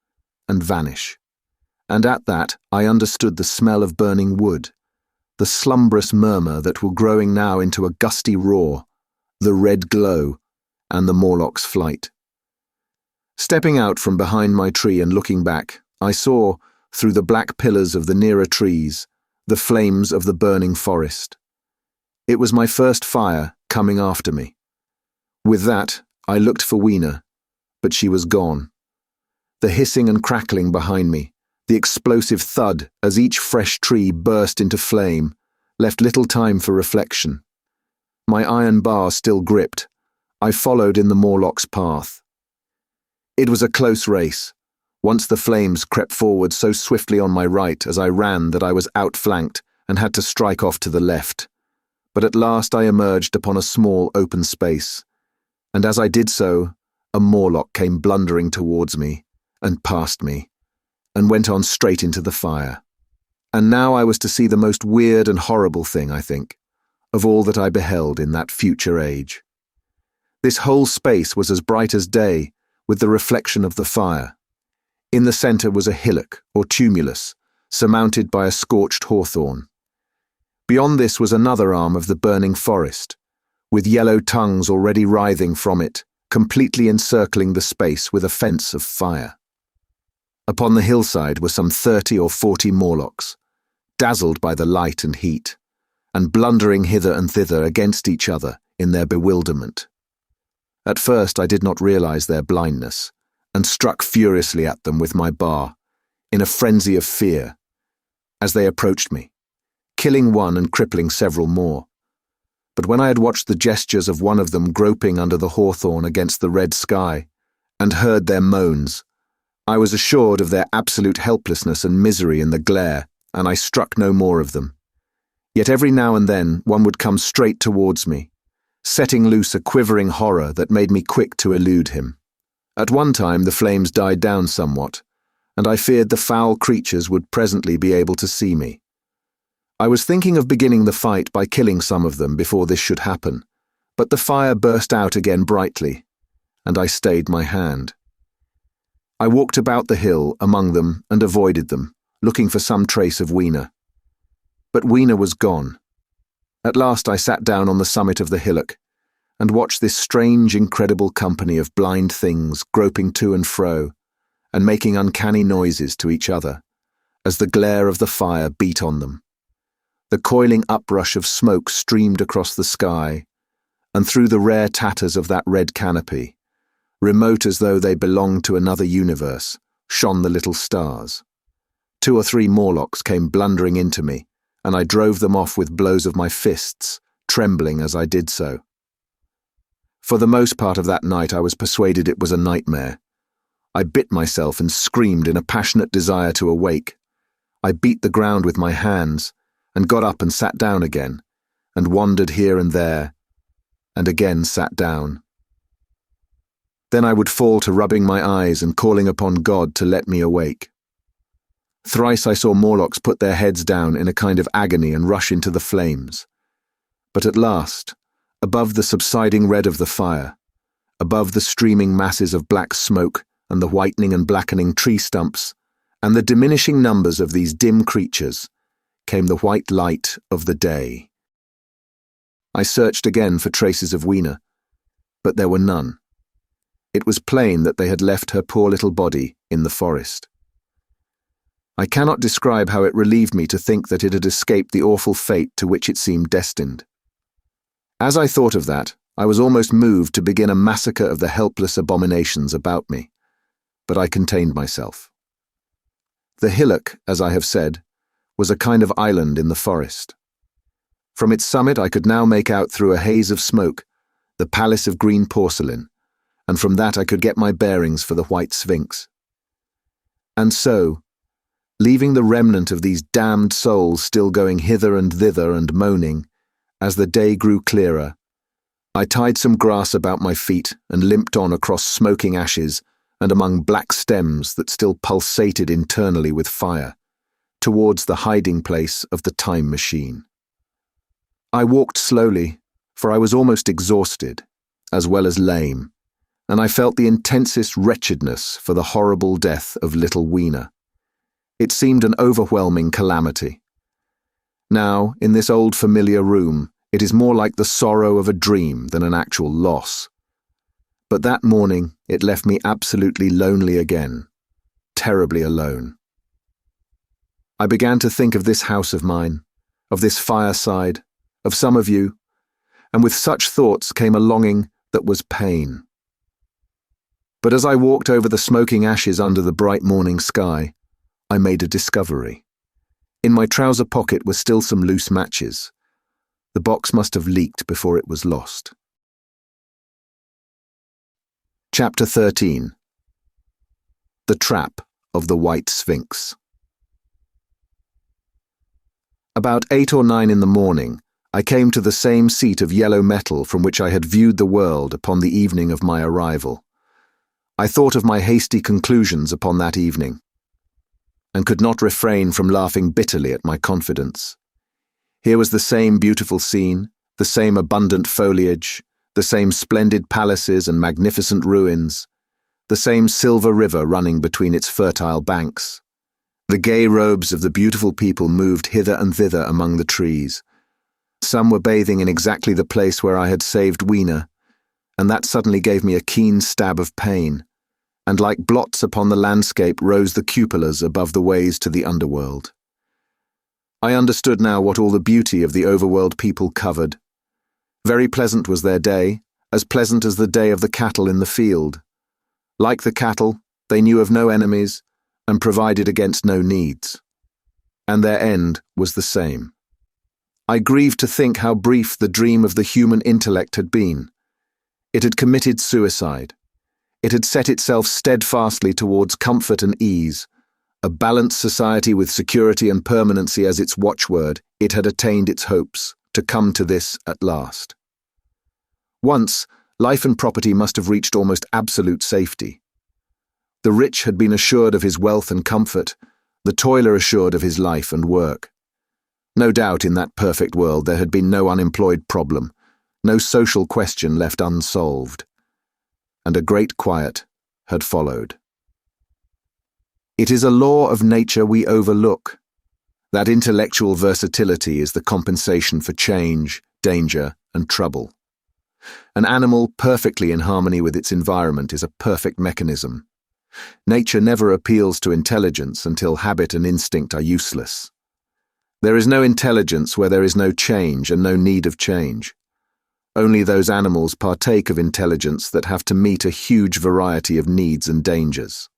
and vanish. And at that I understood the smell of burning wood, the slumbrous murmur that were growing now into a gusty roar, the red glow, and the Morlock's flight. Stepping out from behind my tree and looking back, I saw, through the black pillars of the nearer trees, the flames of the burning forest. It was my first fire coming after me. With that, I looked for Weena, but she was gone. The hissing and crackling behind me, the explosive thud as each fresh tree burst into flame, left little time for reflection. My iron bar still gripped, I followed in the Morlock's path. It was a close race. Once the flames crept forward so swiftly on my right as I ran that I was outflanked and had to strike off to the left. But at last I emerged upon a small open space, and as I did so, a Morlock came blundering towards me, and past me, and went on straight into the fire. And now I was to see the most weird and horrible thing, I think, of all that I beheld in that future age. This whole space was as bright as day, with the reflection of the fire. In the centre was a hillock, or tumulus, surmounted by a scorched hawthorn. Beyond this was another arm of the burning forest, with yellow tongues already writhing from it, completely encircling the space with a fence of fire. Upon the hillside were some 30 or 40 Morlocks, dazzled by the light and heat, and blundering hither and thither against each other in their bewilderment. At first I did not realize their blindness, and struck furiously at them with my bar, in a frenzy of fear, as they approached me, killing one and crippling several more. But when I had watched the gestures of one of them groping under the hawthorn against the red sky, and heard their moans, I was assured of their absolute helplessness and misery in the glare, and I struck no more of them. Yet every now and then one would come straight towards me, setting loose a quivering horror that made me quick to elude him. At one time the flames died down somewhat, and I feared the foul creatures would presently be able to see me. I was thinking of beginning the fight by killing some of them before this should happen, but the fire burst out again brightly, and I stayed my hand. I walked about the hill among them and avoided them, looking for some trace of Weena. But Weena was gone. At last I sat down on the summit of the hillock and watched this strange, incredible company of blind things groping to and fro and making uncanny noises to each other as the glare of the fire beat on them. The coiling uprush of smoke streamed across the sky, and through the rare tatters of that red canopy, remote as though they belonged to another universe, shone the little stars. 2 or 3 Morlocks came blundering into me, and I drove them off with blows of my fists, trembling as I did so. For the most part of that night I was persuaded it was a nightmare. I bit myself and screamed in a passionate desire to awake. I beat the ground with my hands, and got up and sat down again, and wandered here and there, and again sat down. Then I would fall to rubbing my eyes and calling upon God to let me awake. Thrice I saw Morlocks put their heads down in a kind of agony and rush into the flames. But at last, above the subsiding red of the fire, above the streaming masses of black smoke and the whitening and blackening tree stumps, and the diminishing numbers of these dim creatures, came the white light of the day. I searched again for traces of Weena, but there were none. It was plain that they had left her poor little body in the forest. I cannot describe how it relieved me to think that it had escaped the awful fate to which it seemed destined. As I thought of that, I was almost moved to begin a massacre of the helpless abominations about me, but I contained myself. The hillock, as I have said, was a kind of island in the forest. From its summit I could now make out through a haze of smoke the palace of green porcelain, and from that I could get my bearings for the white Sphinx. And so, leaving the remnant of these damned souls still going hither and thither and moaning, as the day grew clearer, I tied some grass about my feet and limped on across smoking ashes and among black stems that still pulsated internally with fire, towards the hiding place of the time machine. I walked slowly, for I was almost exhausted, as well as lame, and I felt the intensest wretchedness for the horrible death of little Weena. It seemed an overwhelming calamity. Now, in this old familiar room, it is more like the sorrow of a dream than an actual loss. But that morning, it left me absolutely lonely again, terribly alone. I began to think of this house of mine, of this fireside, of some of you, and with such thoughts came a longing that was pain. But as I walked over the smoking ashes under the bright morning sky, I made a discovery. In my trouser pocket were still some loose matches. The box must have leaked before it was lost. Chapter 13. The Trap of the White Sphinx. About 8 or 9 in the morning, I came to the same seat of yellow metal from which I had viewed the world upon the evening of my arrival. I thought of my hasty conclusions upon that evening, and could not refrain from laughing bitterly at my confidence. Here was the same beautiful scene, the same abundant foliage, the same splendid palaces and magnificent ruins, the same silver river running between its fertile banks. The gay robes of the beautiful people moved hither and thither among the trees. Some were bathing in exactly the place where I had saved Weena, and that suddenly gave me a keen stab of pain, and like blots upon the landscape rose the cupolas above the ways to the underworld. I understood now what all the beauty of the overworld people covered. Very pleasant was their day, as pleasant as the day of the cattle in the field. Like the cattle, they knew of no enemies, and provided against no needs. And their end was the same. I grieved to think how brief the dream of the human intellect had been. It had committed suicide. It had set itself steadfastly towards comfort and ease. A balanced society with security and permanency as its watchword, it had attained its hopes, to come to this at last. Once, life and property must have reached almost absolute safety. The rich had been assured of his wealth and comfort, the toiler assured of his life and work. No doubt in that perfect world there had been no unemployed problem, no social question left unsolved. And a great quiet had followed. It is a law of nature we overlook. That intellectual versatility is the compensation for change, danger, and trouble. An animal perfectly in harmony with its environment is a perfect mechanism. Nature never appeals to intelligence until habit and instinct are useless. There is no intelligence where there is no change and no need of change. Only those animals partake of intelligence that have to meet a huge variety of needs and dangers.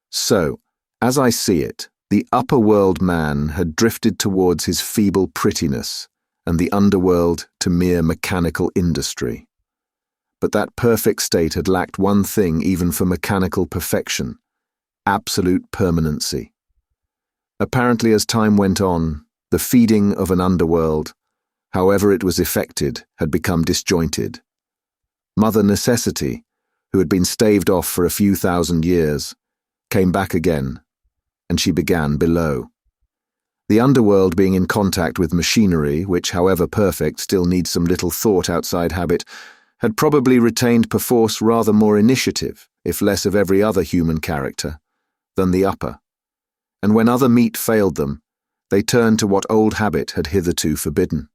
So, as I see it, the upper world man had drifted towards his feeble prettiness, and the underworld to mere mechanical industry. But that perfect state had lacked one thing even for mechanical perfection: absolute permanency. Apparently, as time went on, the feeding of an underworld, however it was effected, had become disjointed. Mother Necessity, who had been staved off for a few thousand years, came back again, and she began below. The underworld being in contact with machinery, which, however perfect, still needs some little thought outside habit, had probably retained perforce rather more initiative, if less of every other human character, than the upper, and when other meat failed them, they turned to what old habit had hitherto forbidden.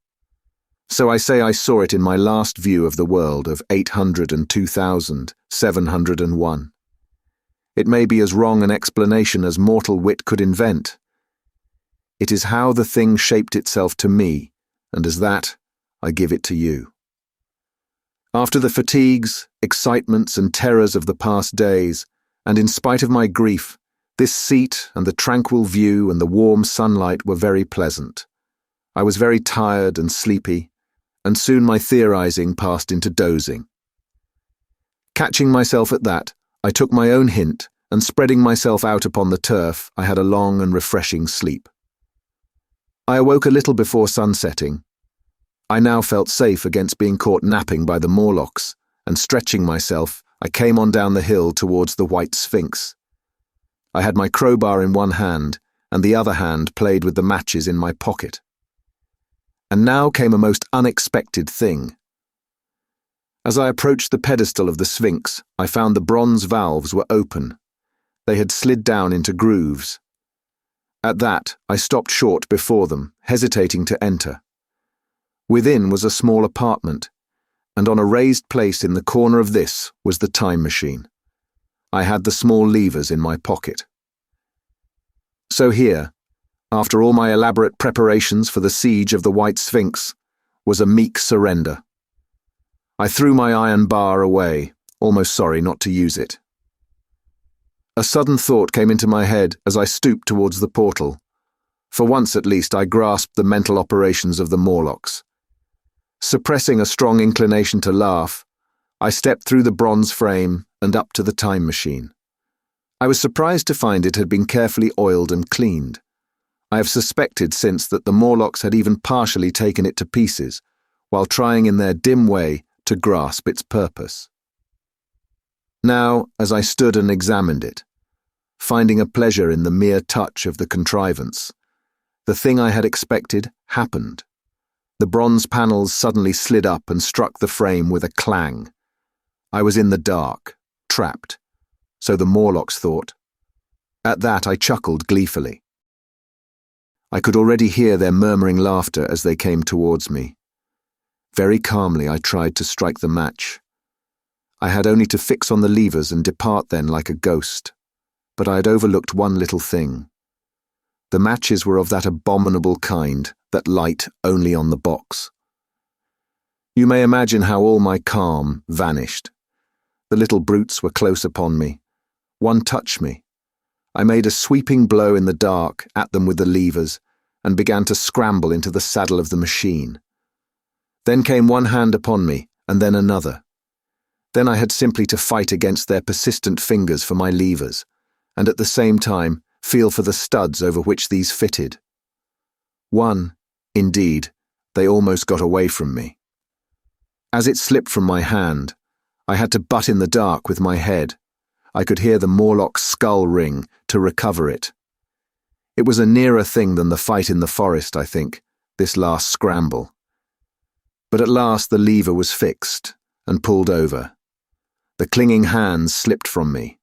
So I say I saw it in my last view of the world of 802,701. It may be as wrong an explanation as mortal wit could invent. It is how the thing shaped itself to me, and as that, I give it to you. After the fatigues, excitements, and terrors of the past days, and in spite of my grief, this seat and the tranquil view and the warm sunlight were very pleasant. I was very tired and sleepy, and soon my theorizing passed into dozing. Catching myself at that, I took my own hint, and spreading myself out upon the turf, I had a long and refreshing sleep. I awoke a little before sunsetting. I now felt safe against being caught napping by the Morlocks, and stretching myself, I came on down the hill towards the white Sphinx. I had my crowbar in one hand, and the other hand played with the matches in my pocket. And now came a most unexpected thing. As I approached the pedestal of the Sphinx, I found the bronze valves were open. They had slid down into grooves. At that, I stopped short before them, hesitating to enter. Within was a small apartment, and on a raised place in the corner of this was the time machine. I had the small levers in my pocket. So here, after all my elaborate preparations for the siege of the White Sphinx, was a meek surrender. I threw my iron bar away, almost sorry not to use it. A sudden thought came into my head as I stooped towards the portal. For once at least I grasped the mental operations of the Morlocks. Suppressing a strong inclination to laugh, I stepped through the bronze frame and up to the time machine. I was surprised to find it had been carefully oiled and cleaned. I have suspected since that the Morlocks had even partially taken it to pieces, while trying in their dim way to grasp its purpose. Now, as I stood and examined it, finding a pleasure in the mere touch of the contrivance, the thing I had expected happened. The bronze panels suddenly slid up and struck the frame with a clang. I was in the dark, trapped, so the Morlocks thought. At that I chuckled gleefully. I could already hear their murmuring laughter as they came towards me. Very calmly I tried to strike the match. I had only to fix on the levers and depart then like a ghost, but I had overlooked one little thing. The matches were of that abominable kind that light only on the box. You may imagine how all my calm vanished. The little brutes were close upon me. One touched me. I made a sweeping blow in the dark at them with the levers and began to scramble into the saddle of the machine. Then came one hand upon me, and then another. Then I had simply to fight against their persistent fingers for my levers, and at the same time feel for the studs over which these fitted. Indeed, they almost got away from me. As it slipped from my hand, I had to butt in the dark with my head. I could hear the Morlock's skull ring to recover it. It was a nearer thing than the fight in the forest, I think, this last scramble. But at last the lever was fixed and pulled over. The clinging hands slipped from me.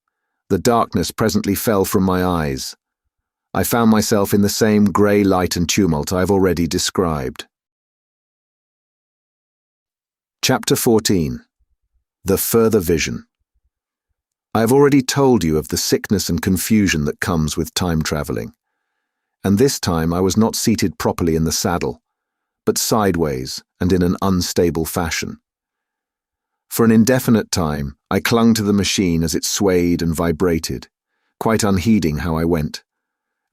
The darkness presently fell from my eyes. I found myself in the same grey light and tumult I have already described. Chapter 14. The Further Vision. I have already told you of the sickness and confusion that comes with time travelling, and this time I was not seated properly in the saddle, but sideways and in an unstable fashion. For an indefinite time, I clung to the machine as it swayed and vibrated, quite unheeding how I went,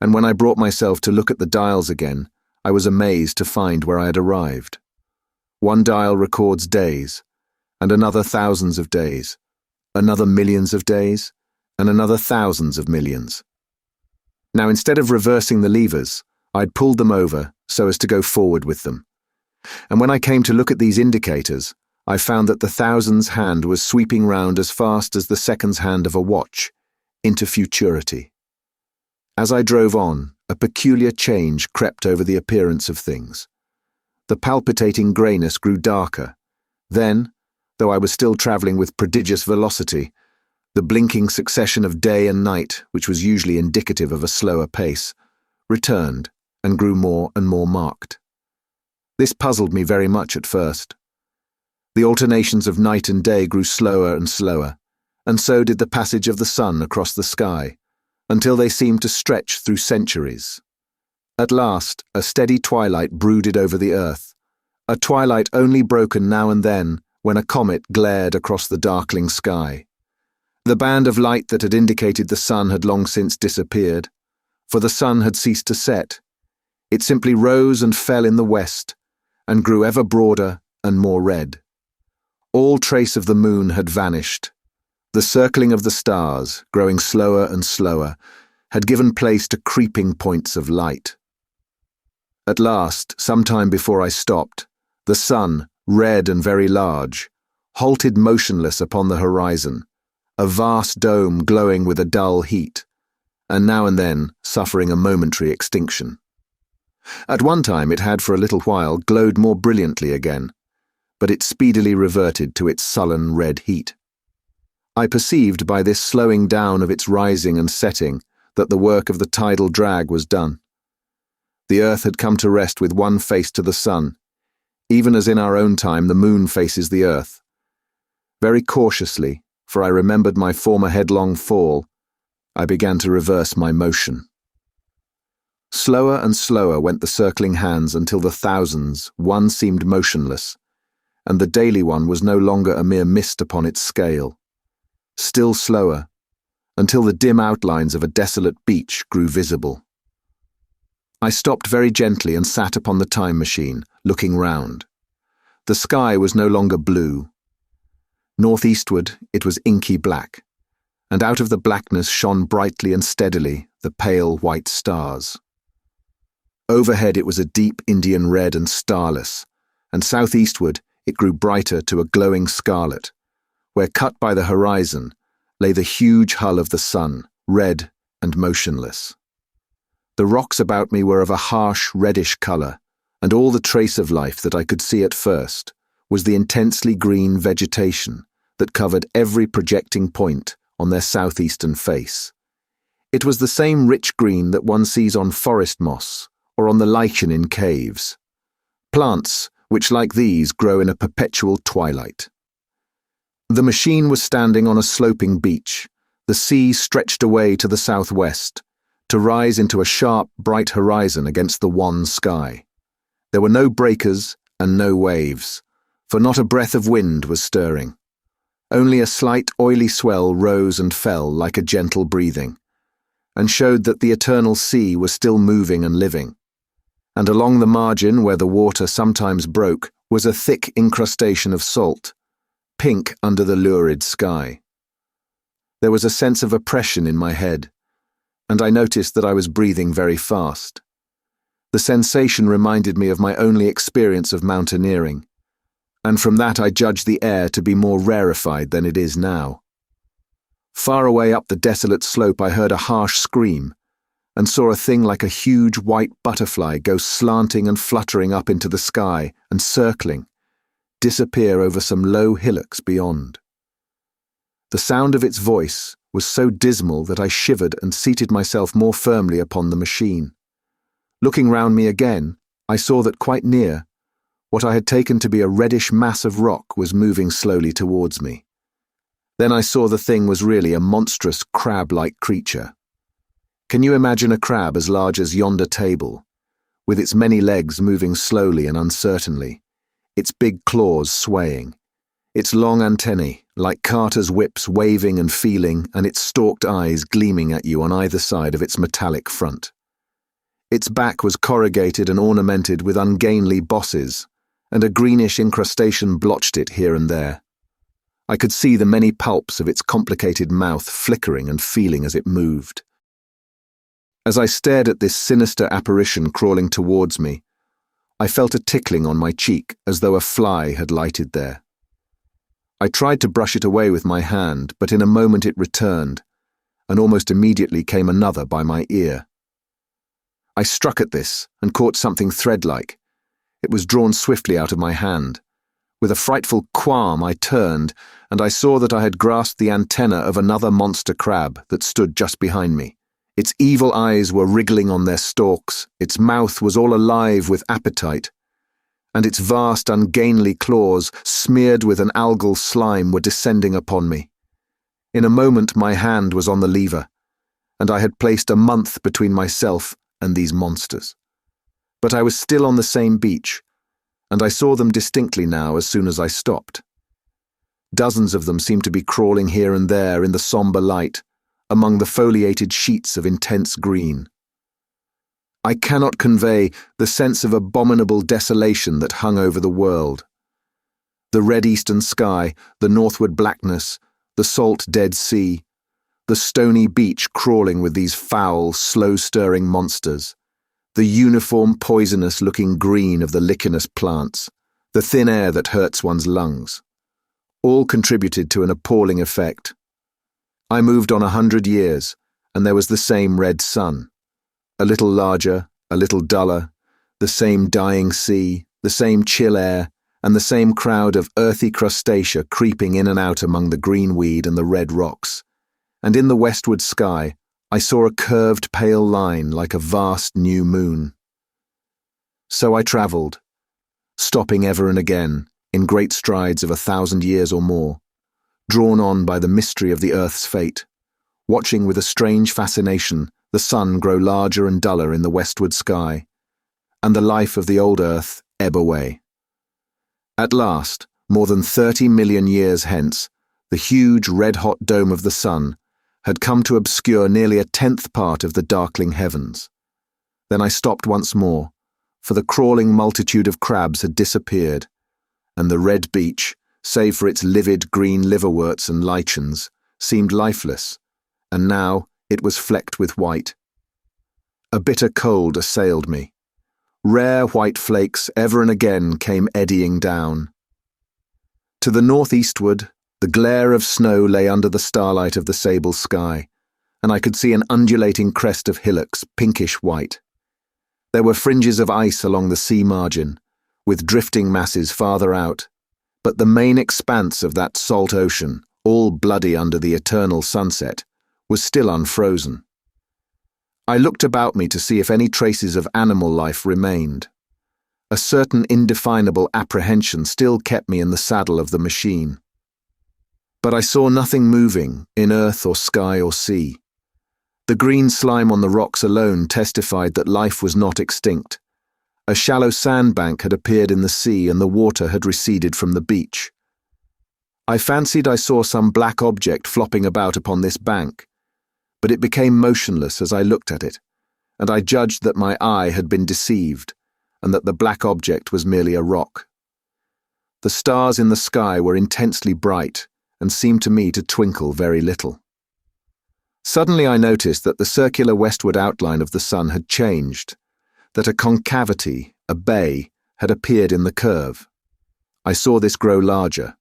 and when I brought myself to look at the dials again, I was amazed to find where I had arrived. One dial records days, and another thousands of days, another millions of days, and another thousands of millions. Now, instead of reversing the levers, I'd pulled them over so as to go forward with them. And when I came to look at these indicators, I found that the thousands hand was sweeping round as fast as the seconds hand of a watch, into futurity. As I drove on, a peculiar change crept over the appearance of things. The palpitating greyness grew darker. Then, though I was still travelling with prodigious velocity. The blinking succession of day and night, which was usually indicative of a slower pace, returned and grew more and more marked. This puzzled me very much at first. The alternations of night and day grew slower and slower, and so did the passage of the sun across the sky, until they seemed to stretch through centuries. At last, a steady twilight brooded over the earth, a twilight only broken now and then when a comet glared across the darkling sky. The band of light that had indicated the sun had long since disappeared, for the sun had ceased to set. It simply rose and fell in the west, and grew ever broader and more red. All trace of the moon had vanished. The circling of the stars, growing slower and slower, had given place to creeping points of light. At last, some time before I stopped, the sun, red and very large, halted motionless upon the horizon, a vast dome glowing with a dull heat, and now and then suffering a momentary extinction. At one time it had for a little while glowed more brilliantly again, but it speedily reverted to its sullen red heat. I perceived by this slowing down of its rising and setting that the work of the tidal drag was done. The earth had come to rest with one face to the sun, even as in our own time the moon faces the earth. Very cautiously, for I remembered my former headlong fall, I began to reverse my motion. Slower and slower went the circling hands until the thousands, one seemed motionless, and the daily one was no longer a mere mist upon its scale. Still slower, until the dim outlines of a desolate beach grew visible. I stopped very gently and sat upon the time machine, looking round. The sky was no longer blue. Northeastward it was inky black, and out of the blackness shone brightly and steadily the pale white stars. Overhead it was a deep Indian red and starless, and southeastward it grew brighter to a glowing scarlet, where cut by the horizon lay the huge hull of the sun, red and motionless. The rocks about me were of a harsh reddish colour, and all the trace of life that I could see at first was the intensely green vegetation that covered every projecting point on their southeastern face. It was the same rich green that one sees on forest moss or on the lichen in caves. Plants which, like these, grow in a perpetual twilight. The machine was standing on a sloping beach. The sea stretched away to the southwest, to rise into a sharp, bright horizon against the wan sky. There were no breakers and no waves, for not a breath of wind was stirring. Only a slight oily swell rose and fell like a gentle breathing, and showed that the eternal sea was still moving and living. And along the margin where the water sometimes broke was a thick incrustation of salt, pink under the lurid sky. There was a sense of oppression in my head, and I noticed that I was breathing very fast. The sensation reminded me of my only experience of mountaineering, and from that I judged the air to be more rarefied than it is now. Far away up the desolate slope I heard a harsh scream, and saw a thing like a huge white butterfly go slanting and fluttering up into the sky and circling, disappear over some low hillocks beyond. The sound of its voice was so dismal that I shivered and seated myself more firmly upon the machine. Looking round me again, I saw that quite near, what I had taken to be a reddish mass of rock was moving slowly towards me. Then I saw the thing was really a monstrous crab-like creature. Can you imagine a crab as large as yonder table, with its many legs moving slowly and uncertainly, its big claws swaying, its long antennae, like carters' whips, waving and feeling, and its stalked eyes gleaming at you on either side of its metallic front. Its back was corrugated and ornamented with ungainly bosses, and a greenish incrustation blotched it here and there. I could see the many pulps of its complicated mouth flickering and feeling as it moved. As I stared at this sinister apparition crawling towards me, I felt a tickling on my cheek as though a fly had lighted there. I tried to brush it away with my hand, but in a moment it returned, and almost immediately came another by my ear. I struck at this and caught something thread-like. It was drawn swiftly out of my hand, With a frightful qualm, I turned, and I saw that I had grasped the antenna of another monster crab that stood just behind me. Its evil eyes were wriggling on their stalks, its mouth was all alive with appetite, and its vast, ungainly claws, smeared with an algal slime, were descending upon me. In a moment my hand was on the lever, and I had placed a month between myself and these monsters. But I was still on the same beach, and I saw them distinctly now as soon as I stopped. Dozens of them seemed to be crawling here and there in the sombre light, among the foliated sheets of intense green. I cannot convey the sense of abominable desolation that hung over the world. The red eastern sky, the northward blackness, the salt Dead Sea, the stony beach crawling with these foul, slow-stirring monsters, the uniform poisonous-looking green of the lichenous plants, the thin air that hurts one's lungs, all contributed to an appalling effect. I moved on 100 years, and there was the same red sun. A little larger, a little duller, the same dying sea, the same chill air, and the same crowd of earthy crustacea creeping in and out among the green weed and the red rocks. And in the westward sky, I saw a curved pale line like a vast new moon. So I travelled, stopping ever and again, in great strides of 1,000 years or more, drawn on by the mystery of the earth's fate, watching with a strange fascination the sun grow larger and duller in the westward sky, and the life of the old earth ebb away. At last, more than 30 million years hence, the huge red-hot dome of the sun had come to obscure nearly a 10th part of the darkling heavens. Then I stopped once more, for the crawling multitude of crabs had disappeared, and the red beach, save for its livid green liverworts and lichens, seemed lifeless, and now it was flecked with white. A bitter cold assailed me. Rare white flakes ever and again came eddying down. To the northeastward, the glare of snow lay under the starlight of the sable sky, and I could see an undulating crest of hillocks, pinkish white. There were fringes of ice along the sea margin, with drifting masses farther out, but the main expanse of that salt ocean, all bloody under the eternal sunset, was still unfrozen. I looked about me to see if any traces of animal life remained. A certain indefinable apprehension still kept me in the saddle of the machine. But I saw nothing moving, in earth or sky or sea. The green slime on the rocks alone testified that life was not extinct. A shallow sandbank had appeared in the sea and the water had receded from the beach. I fancied I saw some black object flopping about upon this bank, but it became motionless as I looked at it, and I judged that my eye had been deceived, and that the black object was merely a rock. The stars in the sky were intensely bright, and seemed to me to twinkle very little. Suddenly I noticed that the circular westward outline of the sun had changed, that a concavity, a bay, had appeared in the curve. I saw this grow larger.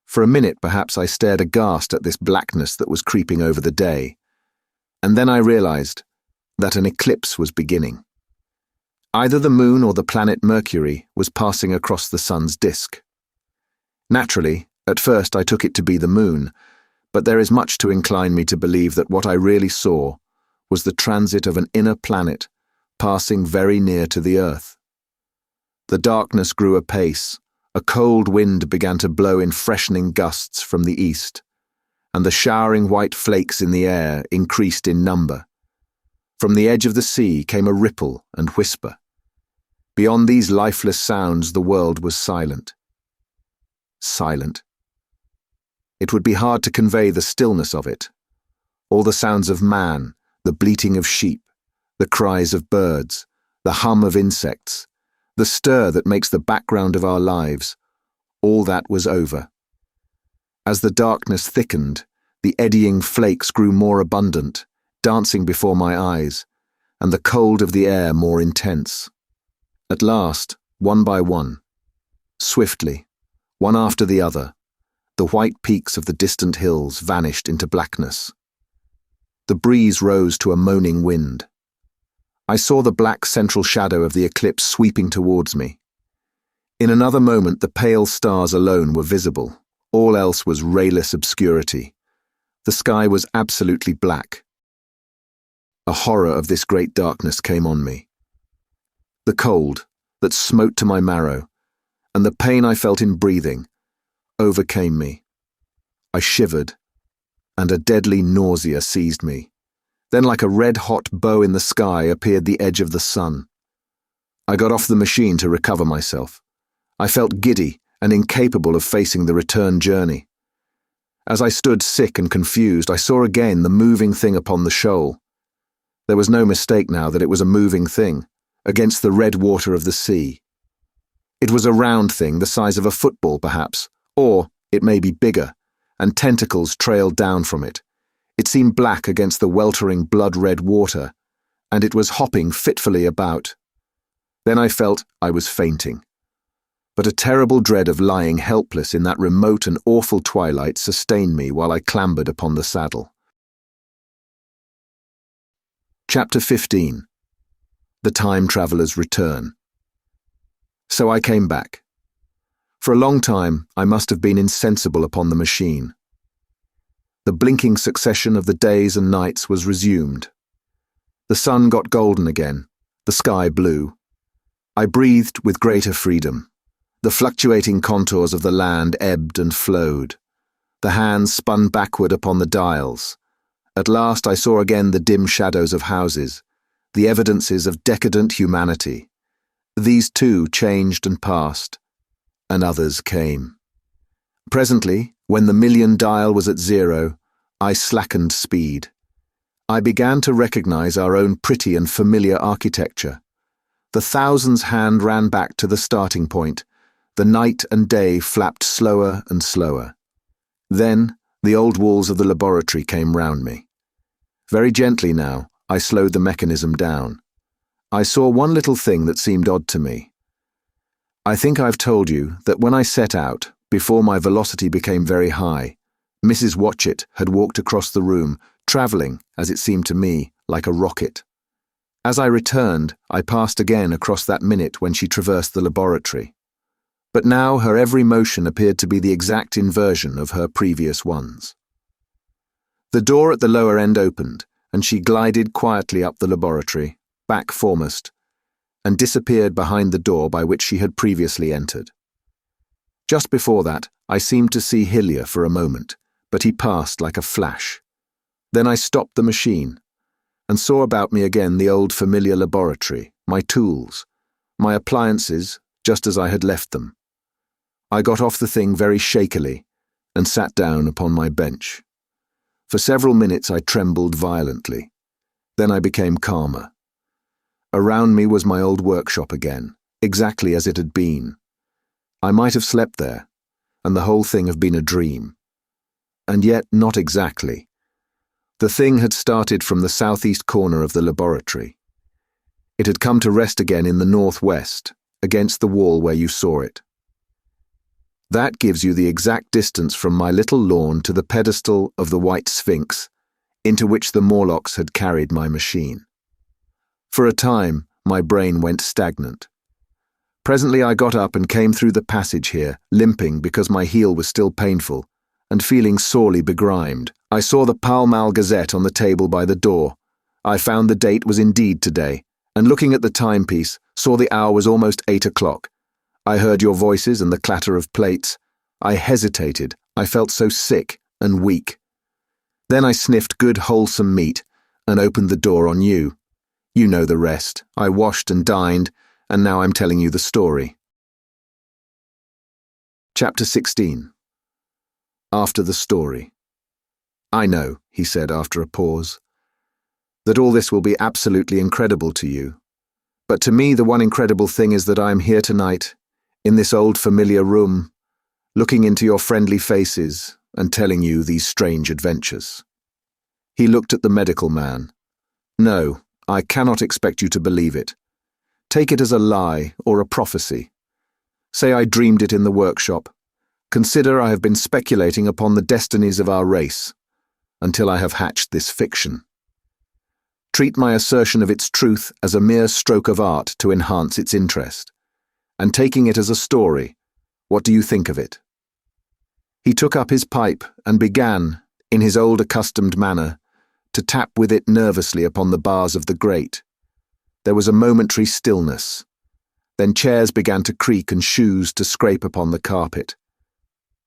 For a minute perhaps I stared aghast at this blackness that was creeping over the day, and then I realized that an eclipse was beginning. Either the moon or the planet Mercury was passing across the sun's disk. Naturally, at first I took it to be the moon, but there is much to incline me to believe that what I really saw was the transit of an inner planet passing very near to the earth. The darkness grew apace, a cold wind began to blow in freshening gusts from the east, and the showering white flakes in the air increased in number. From the edge of the sea came a ripple and whisper. Beyond these lifeless sounds the world was silent. Silent. It would be hard to convey the stillness of it. All the sounds of man, the bleating of sheep, the cries of birds, the hum of insects, the stir that makes the background of our lives, all that was over. As the darkness thickened, the eddying flakes grew more abundant, dancing before my eyes, and the cold of the air more intense. At last, one by one, swiftly, one after the other, the white peaks of the distant hills vanished into blackness. The breeze rose to a moaning wind. I saw the black central shadow of the eclipse sweeping towards me. In another moment, the pale stars alone were visible. All else was rayless obscurity. The sky was absolutely black. A horror of this great darkness came on me. The cold that smote to my marrow, and the pain I felt in breathing, overcame me. I shivered, and a deadly nausea seized me. Then, like a red-hot bow in the sky, appeared the edge of the sun. I got off the machine to recover myself. I felt giddy and incapable of facing the return journey. As I stood sick and confused, I saw again the moving thing upon the shoal. There was no mistake now that it was a moving thing, against the red water of the sea. It was a round thing, the size of a football perhaps, or it may be bigger, and tentacles trailed down from it. It seemed black against the weltering blood-red water, and it was hopping fitfully about. Then I felt I was fainting. But a terrible dread of lying helpless in that remote and awful twilight sustained me while I clambered upon the saddle. Chapter 15. The Time Traveller's Return. So I came back. For a long time, I must have been insensible upon the machine. The blinking succession of the days and nights was resumed. The sun got golden again, the sky blue. I breathed with greater freedom. The fluctuating contours of the land ebbed and flowed. The hands spun backward upon the dials. At last I saw again the dim shadows of houses, the evidences of decadent humanity. These too changed and passed, and others came. Presently, when the million dial was at 0, I slackened speed. I began to recognize our own pretty and familiar architecture. The thousands' hand ran back to the starting point. The night and day flapped slower and slower. Then, the old walls of the laboratory came round me. Very gently now, I slowed the mechanism down. I saw one little thing that seemed odd to me. I think I've told you that when I set out, before my velocity became very high, Mrs. Watchett had walked across the room, travelling, as it seemed to me, like a rocket. As I returned, I passed again across that minute when she traversed the laboratory. But now her every motion appeared to be the exact inversion of her previous ones. The door at the lower end opened, and she glided quietly up the laboratory, back foremost, and disappeared behind the door by which she had previously entered. Just before that, I seemed to see Hillier for a moment, but he passed like a flash. Then I stopped the machine, and saw about me again the old familiar laboratory, my tools, my appliances, just as I had left them. I got off the thing very shakily, and sat down upon my bench. For several minutes I trembled violently. Then I became calmer. Around me was my old workshop again, exactly as it had been. I might have slept there, and the whole thing have been a dream. And yet not exactly. The thing had started from the southeast corner of the laboratory. It had come to rest again in the northwest, against the wall where you saw it. That gives you the exact distance from my little lawn to the pedestal of the white Sphinx, into which the Morlocks had carried my machine. For a time, my brain went stagnant. Presently I got up and came through the passage here, limping because my heel was still painful, and feeling sorely begrimed. I saw the Pall Mall Gazette on the table by the door. I found the date was indeed today, and looking at the timepiece, saw the hour was almost 8 o'clock. I heard your voices and the clatter of plates. I hesitated. I felt so sick and weak. Then I sniffed good wholesome meat and opened the door on you. You know the rest. I washed and dined, and now I'm telling you the story. Chapter 16. After the story. I know, he said after a pause, that all this will be absolutely incredible to you. But to me the one incredible thing is that I am here tonight, in this old familiar room, looking into your friendly faces and telling you these strange adventures. He looked at the medical man. No, I cannot expect you to believe it. Take it as a lie or a prophecy. Say I dreamed it in the workshop. Consider I have been speculating upon the destinies of our race, until I have hatched this fiction. Treat my assertion of its truth as a mere stroke of art to enhance its interest. and taking it as a story. What do you think of it?" He took up his pipe and began, in his old accustomed manner, to tap with it nervously upon the bars of the grate. There was a momentary stillness. Then chairs began to creak and shoes to scrape upon the carpet.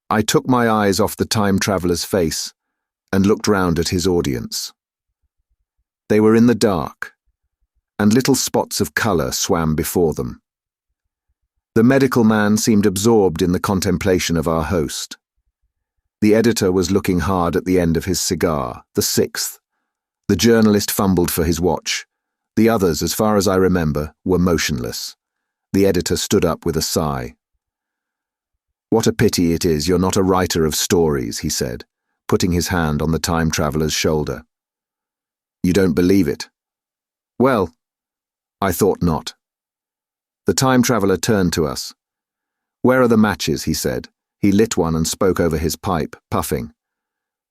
I took my eyes off the time traveller's face and looked round at his audience. They were in the dark, and little spots of colour swam before them. The medical man seemed absorbed in the contemplation of our host. The editor was looking hard at the end of his cigar, the sixth. The journalist fumbled for his watch. The others, as far as I remember, were motionless. The editor stood up with a sigh. "What a pity it is you're not a writer of stories," he said, putting his hand on the time traveller's shoulder. "You don't believe it?" "Well, I thought not." The time traveller turned to us. "Where are the matches?" he said. He lit one and spoke over his pipe, puffing.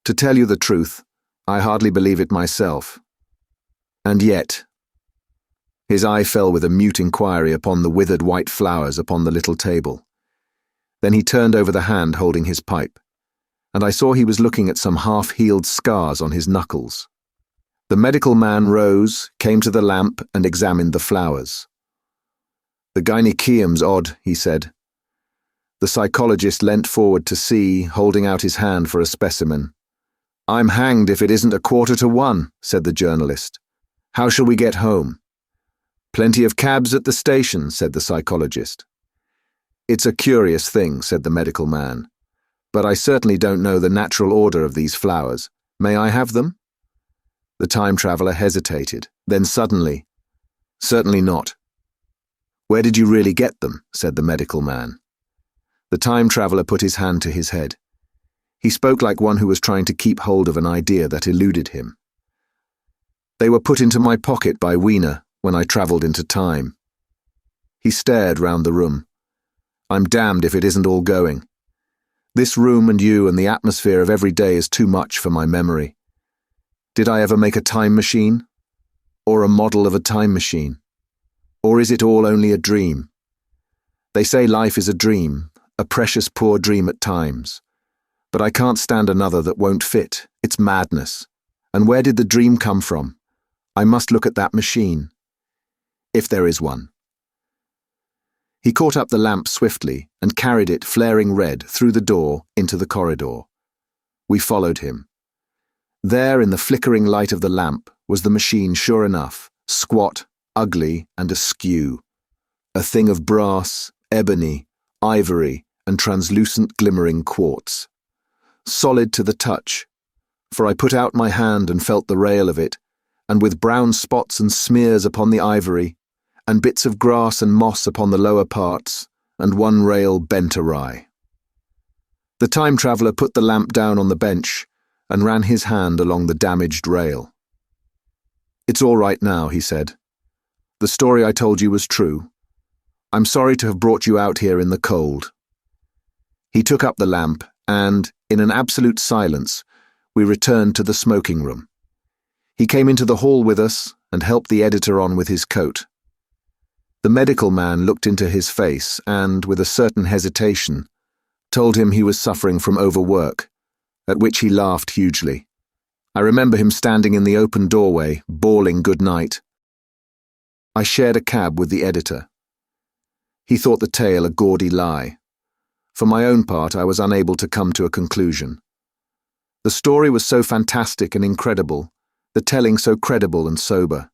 "To tell you the truth, I hardly believe it myself. And yet—" His eye fell with a mute inquiry upon the withered white flowers upon the little table. Then he turned over the hand holding his pipe, and I saw he was looking at some half-healed scars on his knuckles. The medical man rose, came to the lamp, and examined the flowers. "The gynaeceum's odd," he said. The psychologist leant forward to see, holding out his hand for a specimen. "I'm hanged if it isn't 1:15, said the journalist. "How shall we get home?" "Plenty of cabs at the station," said the psychologist. "It's a curious thing," said the medical man. "But I certainly don't know the natural order of these flowers. May I have them?" The time traveller hesitated, then suddenly, "Certainly not." "Where did you really get them?" said the medical man. The time traveller put his hand to his head. He spoke like one who was trying to keep hold of an idea that eluded him. "They were put into my pocket by Wiener when I travelled into time." He stared round the room. "I'm damned if it isn't all going. This room and you and the atmosphere of every day is too much for my memory. Did I ever make a time machine? Or a model of a time machine? Or is it all only a dream? They say life is a dream, a precious poor dream at times. But I can't stand another that won't fit. It's madness. And where did the dream come from? I must look at that machine. If there is one." He caught up the lamp swiftly and carried it, flaring red, through the door into the corridor. We followed him. There, in the flickering light of the lamp, was the machine sure enough, squat, ugly, and askew. A thing of brass, ebony, ivory, and translucent glimmering quartz. Solid to the touch, for I put out my hand and felt the rail of it, and with brown spots and smears upon the ivory, and bits of grass and moss upon the lower parts, and one rail bent awry. The time traveller put the lamp down on the bench and ran his hand along the damaged rail. "It's all right now," he said. "The story I told you was true. I'm sorry to have brought you out here in the cold." He took up the lamp and, in an absolute silence, we returned to the smoking room. He came into the hall with us and helped the editor on with his coat. The medical man looked into his face and, with a certain hesitation, told him he was suffering from overwork, at which he laughed hugely. I remember him standing in the open doorway, bawling good night. I shared a cab with the editor. He thought the tale a gaudy lie. For my own part, I was unable to come to a conclusion. The story was so fantastic and incredible, the telling so credible and sober.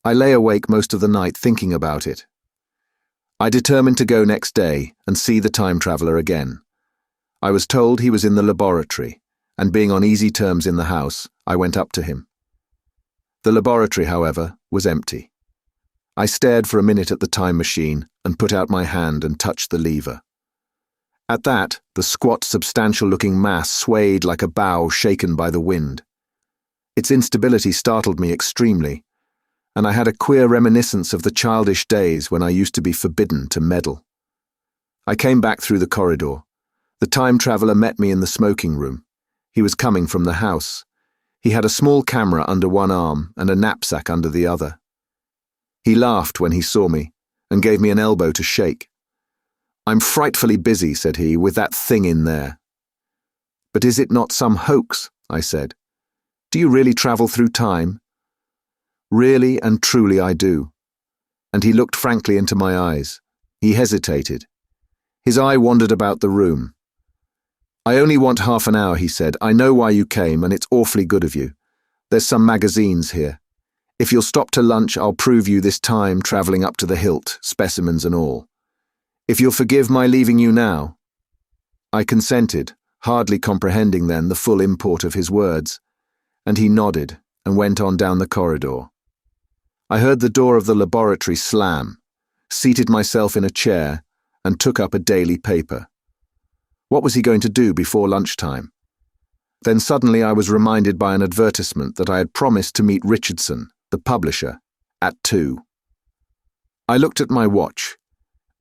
I lay awake most of the night thinking about it. I determined to go next day and see the time traveller again. I was told he was in the laboratory, and being on easy terms in the house, I went up to him. The laboratory, however, was empty. I stared for a minute at the time machine and put out my hand and touched the lever. At that, the squat, substantial-looking mass swayed like a bough shaken by the wind. Its instability startled me extremely, and I had a queer reminiscence of the childish days when I used to be forbidden to meddle. I came back through the corridor. The time traveller met me in the smoking room. He was coming from the house. He had a small camera under one arm and a knapsack under the other. He laughed when he saw me, and gave me an elbow to shake. "I'm frightfully busy," said he, "with that thing in there." "But is it not some hoax?" I said. "Do you really travel through time?" "Really and truly I do." And he looked frankly into my eyes. He hesitated. His eye wandered about the room. "I only want half an hour," he said. "I know why you came, and it's awfully good of you. There's some magazines here. If you'll stop to lunch, I'll prove you this time travelling up to the hilt, specimens and all. If you'll forgive my leaving you now." I consented, hardly comprehending then the full import of his words, and he nodded and went on down the corridor. I heard the door of the laboratory slam, seated myself in a chair, and took up a daily paper. What was he going to do before lunchtime? Then suddenly I was reminded by an advertisement that I had promised to meet Richardson, the publisher, at 2. I looked at my watch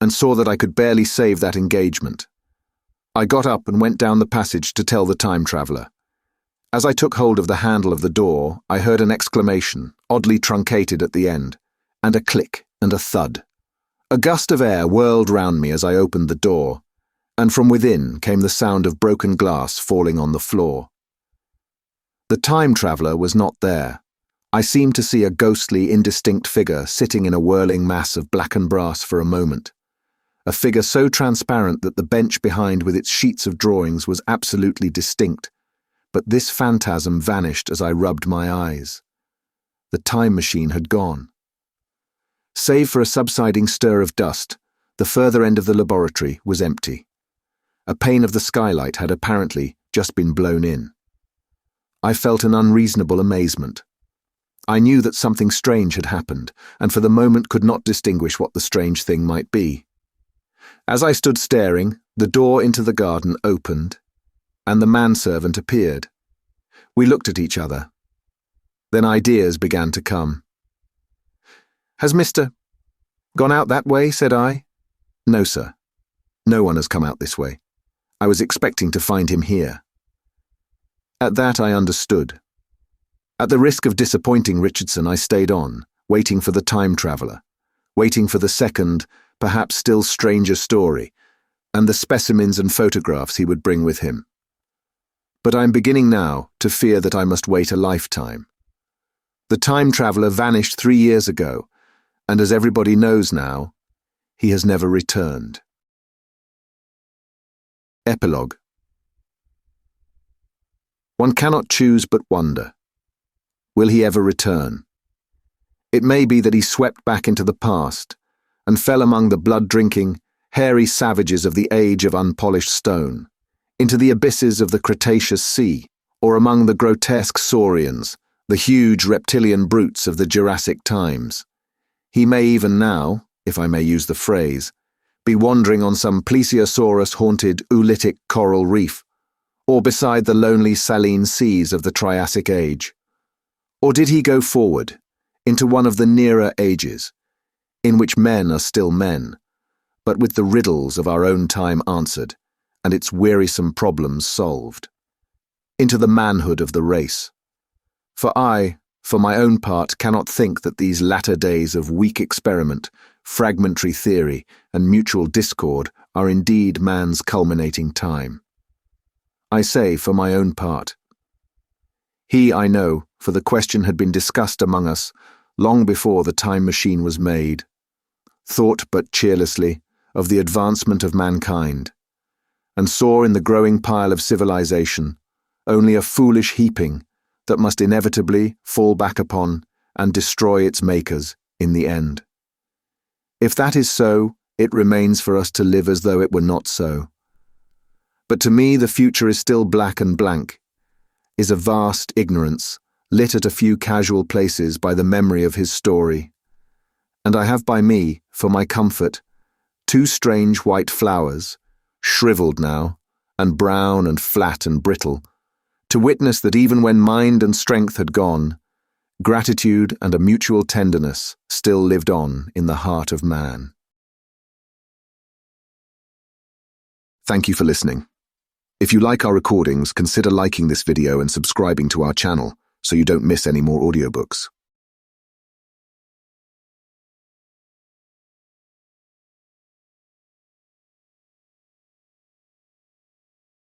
and saw that I could barely save that engagement. I got up and went down the passage to tell the time traveller. As I took hold of the handle of the door, I heard an exclamation, oddly truncated at the end, and a click and a thud. A gust of air whirled round me as I opened the door, and from within came the sound of broken glass falling on the floor. The time traveller was not there. I seemed to see a ghostly, indistinct figure sitting in a whirling mass of blackened brass for a moment. A figure so transparent that the bench behind with its sheets of drawings was absolutely distinct, but this phantasm vanished as I rubbed my eyes. The time machine had gone. Save for a subsiding stir of dust, the further end of the laboratory was empty. A pane of the skylight had apparently just been blown in. I felt an unreasonable amazement. I knew that something strange had happened, and for the moment could not distinguish what the strange thing might be. As I stood staring, the door into the garden opened, and the manservant appeared. We looked at each other. Then ideas began to come. "Has Mr. gone out that way?" said I. "No, sir. No one has come out this way. I was expecting to find him here." At that I understood. At the risk of disappointing Richardson, I stayed on, waiting for the time traveller, waiting for the second, perhaps still stranger story, and the specimens and photographs he would bring with him. But I am beginning now to fear that I must wait a lifetime. The time traveller vanished 3 years ago, and as everybody knows now, he has never returned. Epilogue. One cannot choose but wonder. Will he ever return? It may be that he swept back into the past and fell among the blood-drinking, hairy savages of the age of unpolished stone, into the abysses of the Cretaceous Sea, or among the grotesque saurians, the huge reptilian brutes of the Jurassic times. He may even now, if I may use the phrase, be wandering on some plesiosaurus-haunted oolitic coral reef, or beside the lonely saline seas of the Triassic Age. Or did he go forward, into one of the nearer ages, in which men are still men, but with the riddles of our own time answered, and its wearisome problems solved, into the manhood of the race? For I, for my own part, cannot think that these latter days of weak experiment, fragmentary theory, and mutual discord are indeed man's culminating time. I say, for my own part. He, I know, for the question had been discussed among us long before the time machine was made, thought but cheerlessly of the advancement of mankind, and saw in the growing pile of civilization only a foolish heaping that must inevitably fall back upon and destroy its makers in the end. If that is so, it remains for us to live as though it were not so. But to me the future is still black and blank, is a vast ignorance, lit at a few casual places by the memory of his story. And I have by me, for my comfort, 2 strange white flowers, shriveled now, and brown and flat and brittle, to witness that even when mind and strength had gone, gratitude and a mutual tenderness still lived on in the heart of man. Thank you for listening. If you like our recordings, consider liking this video and subscribing to our channel so you don't miss any more audiobooks.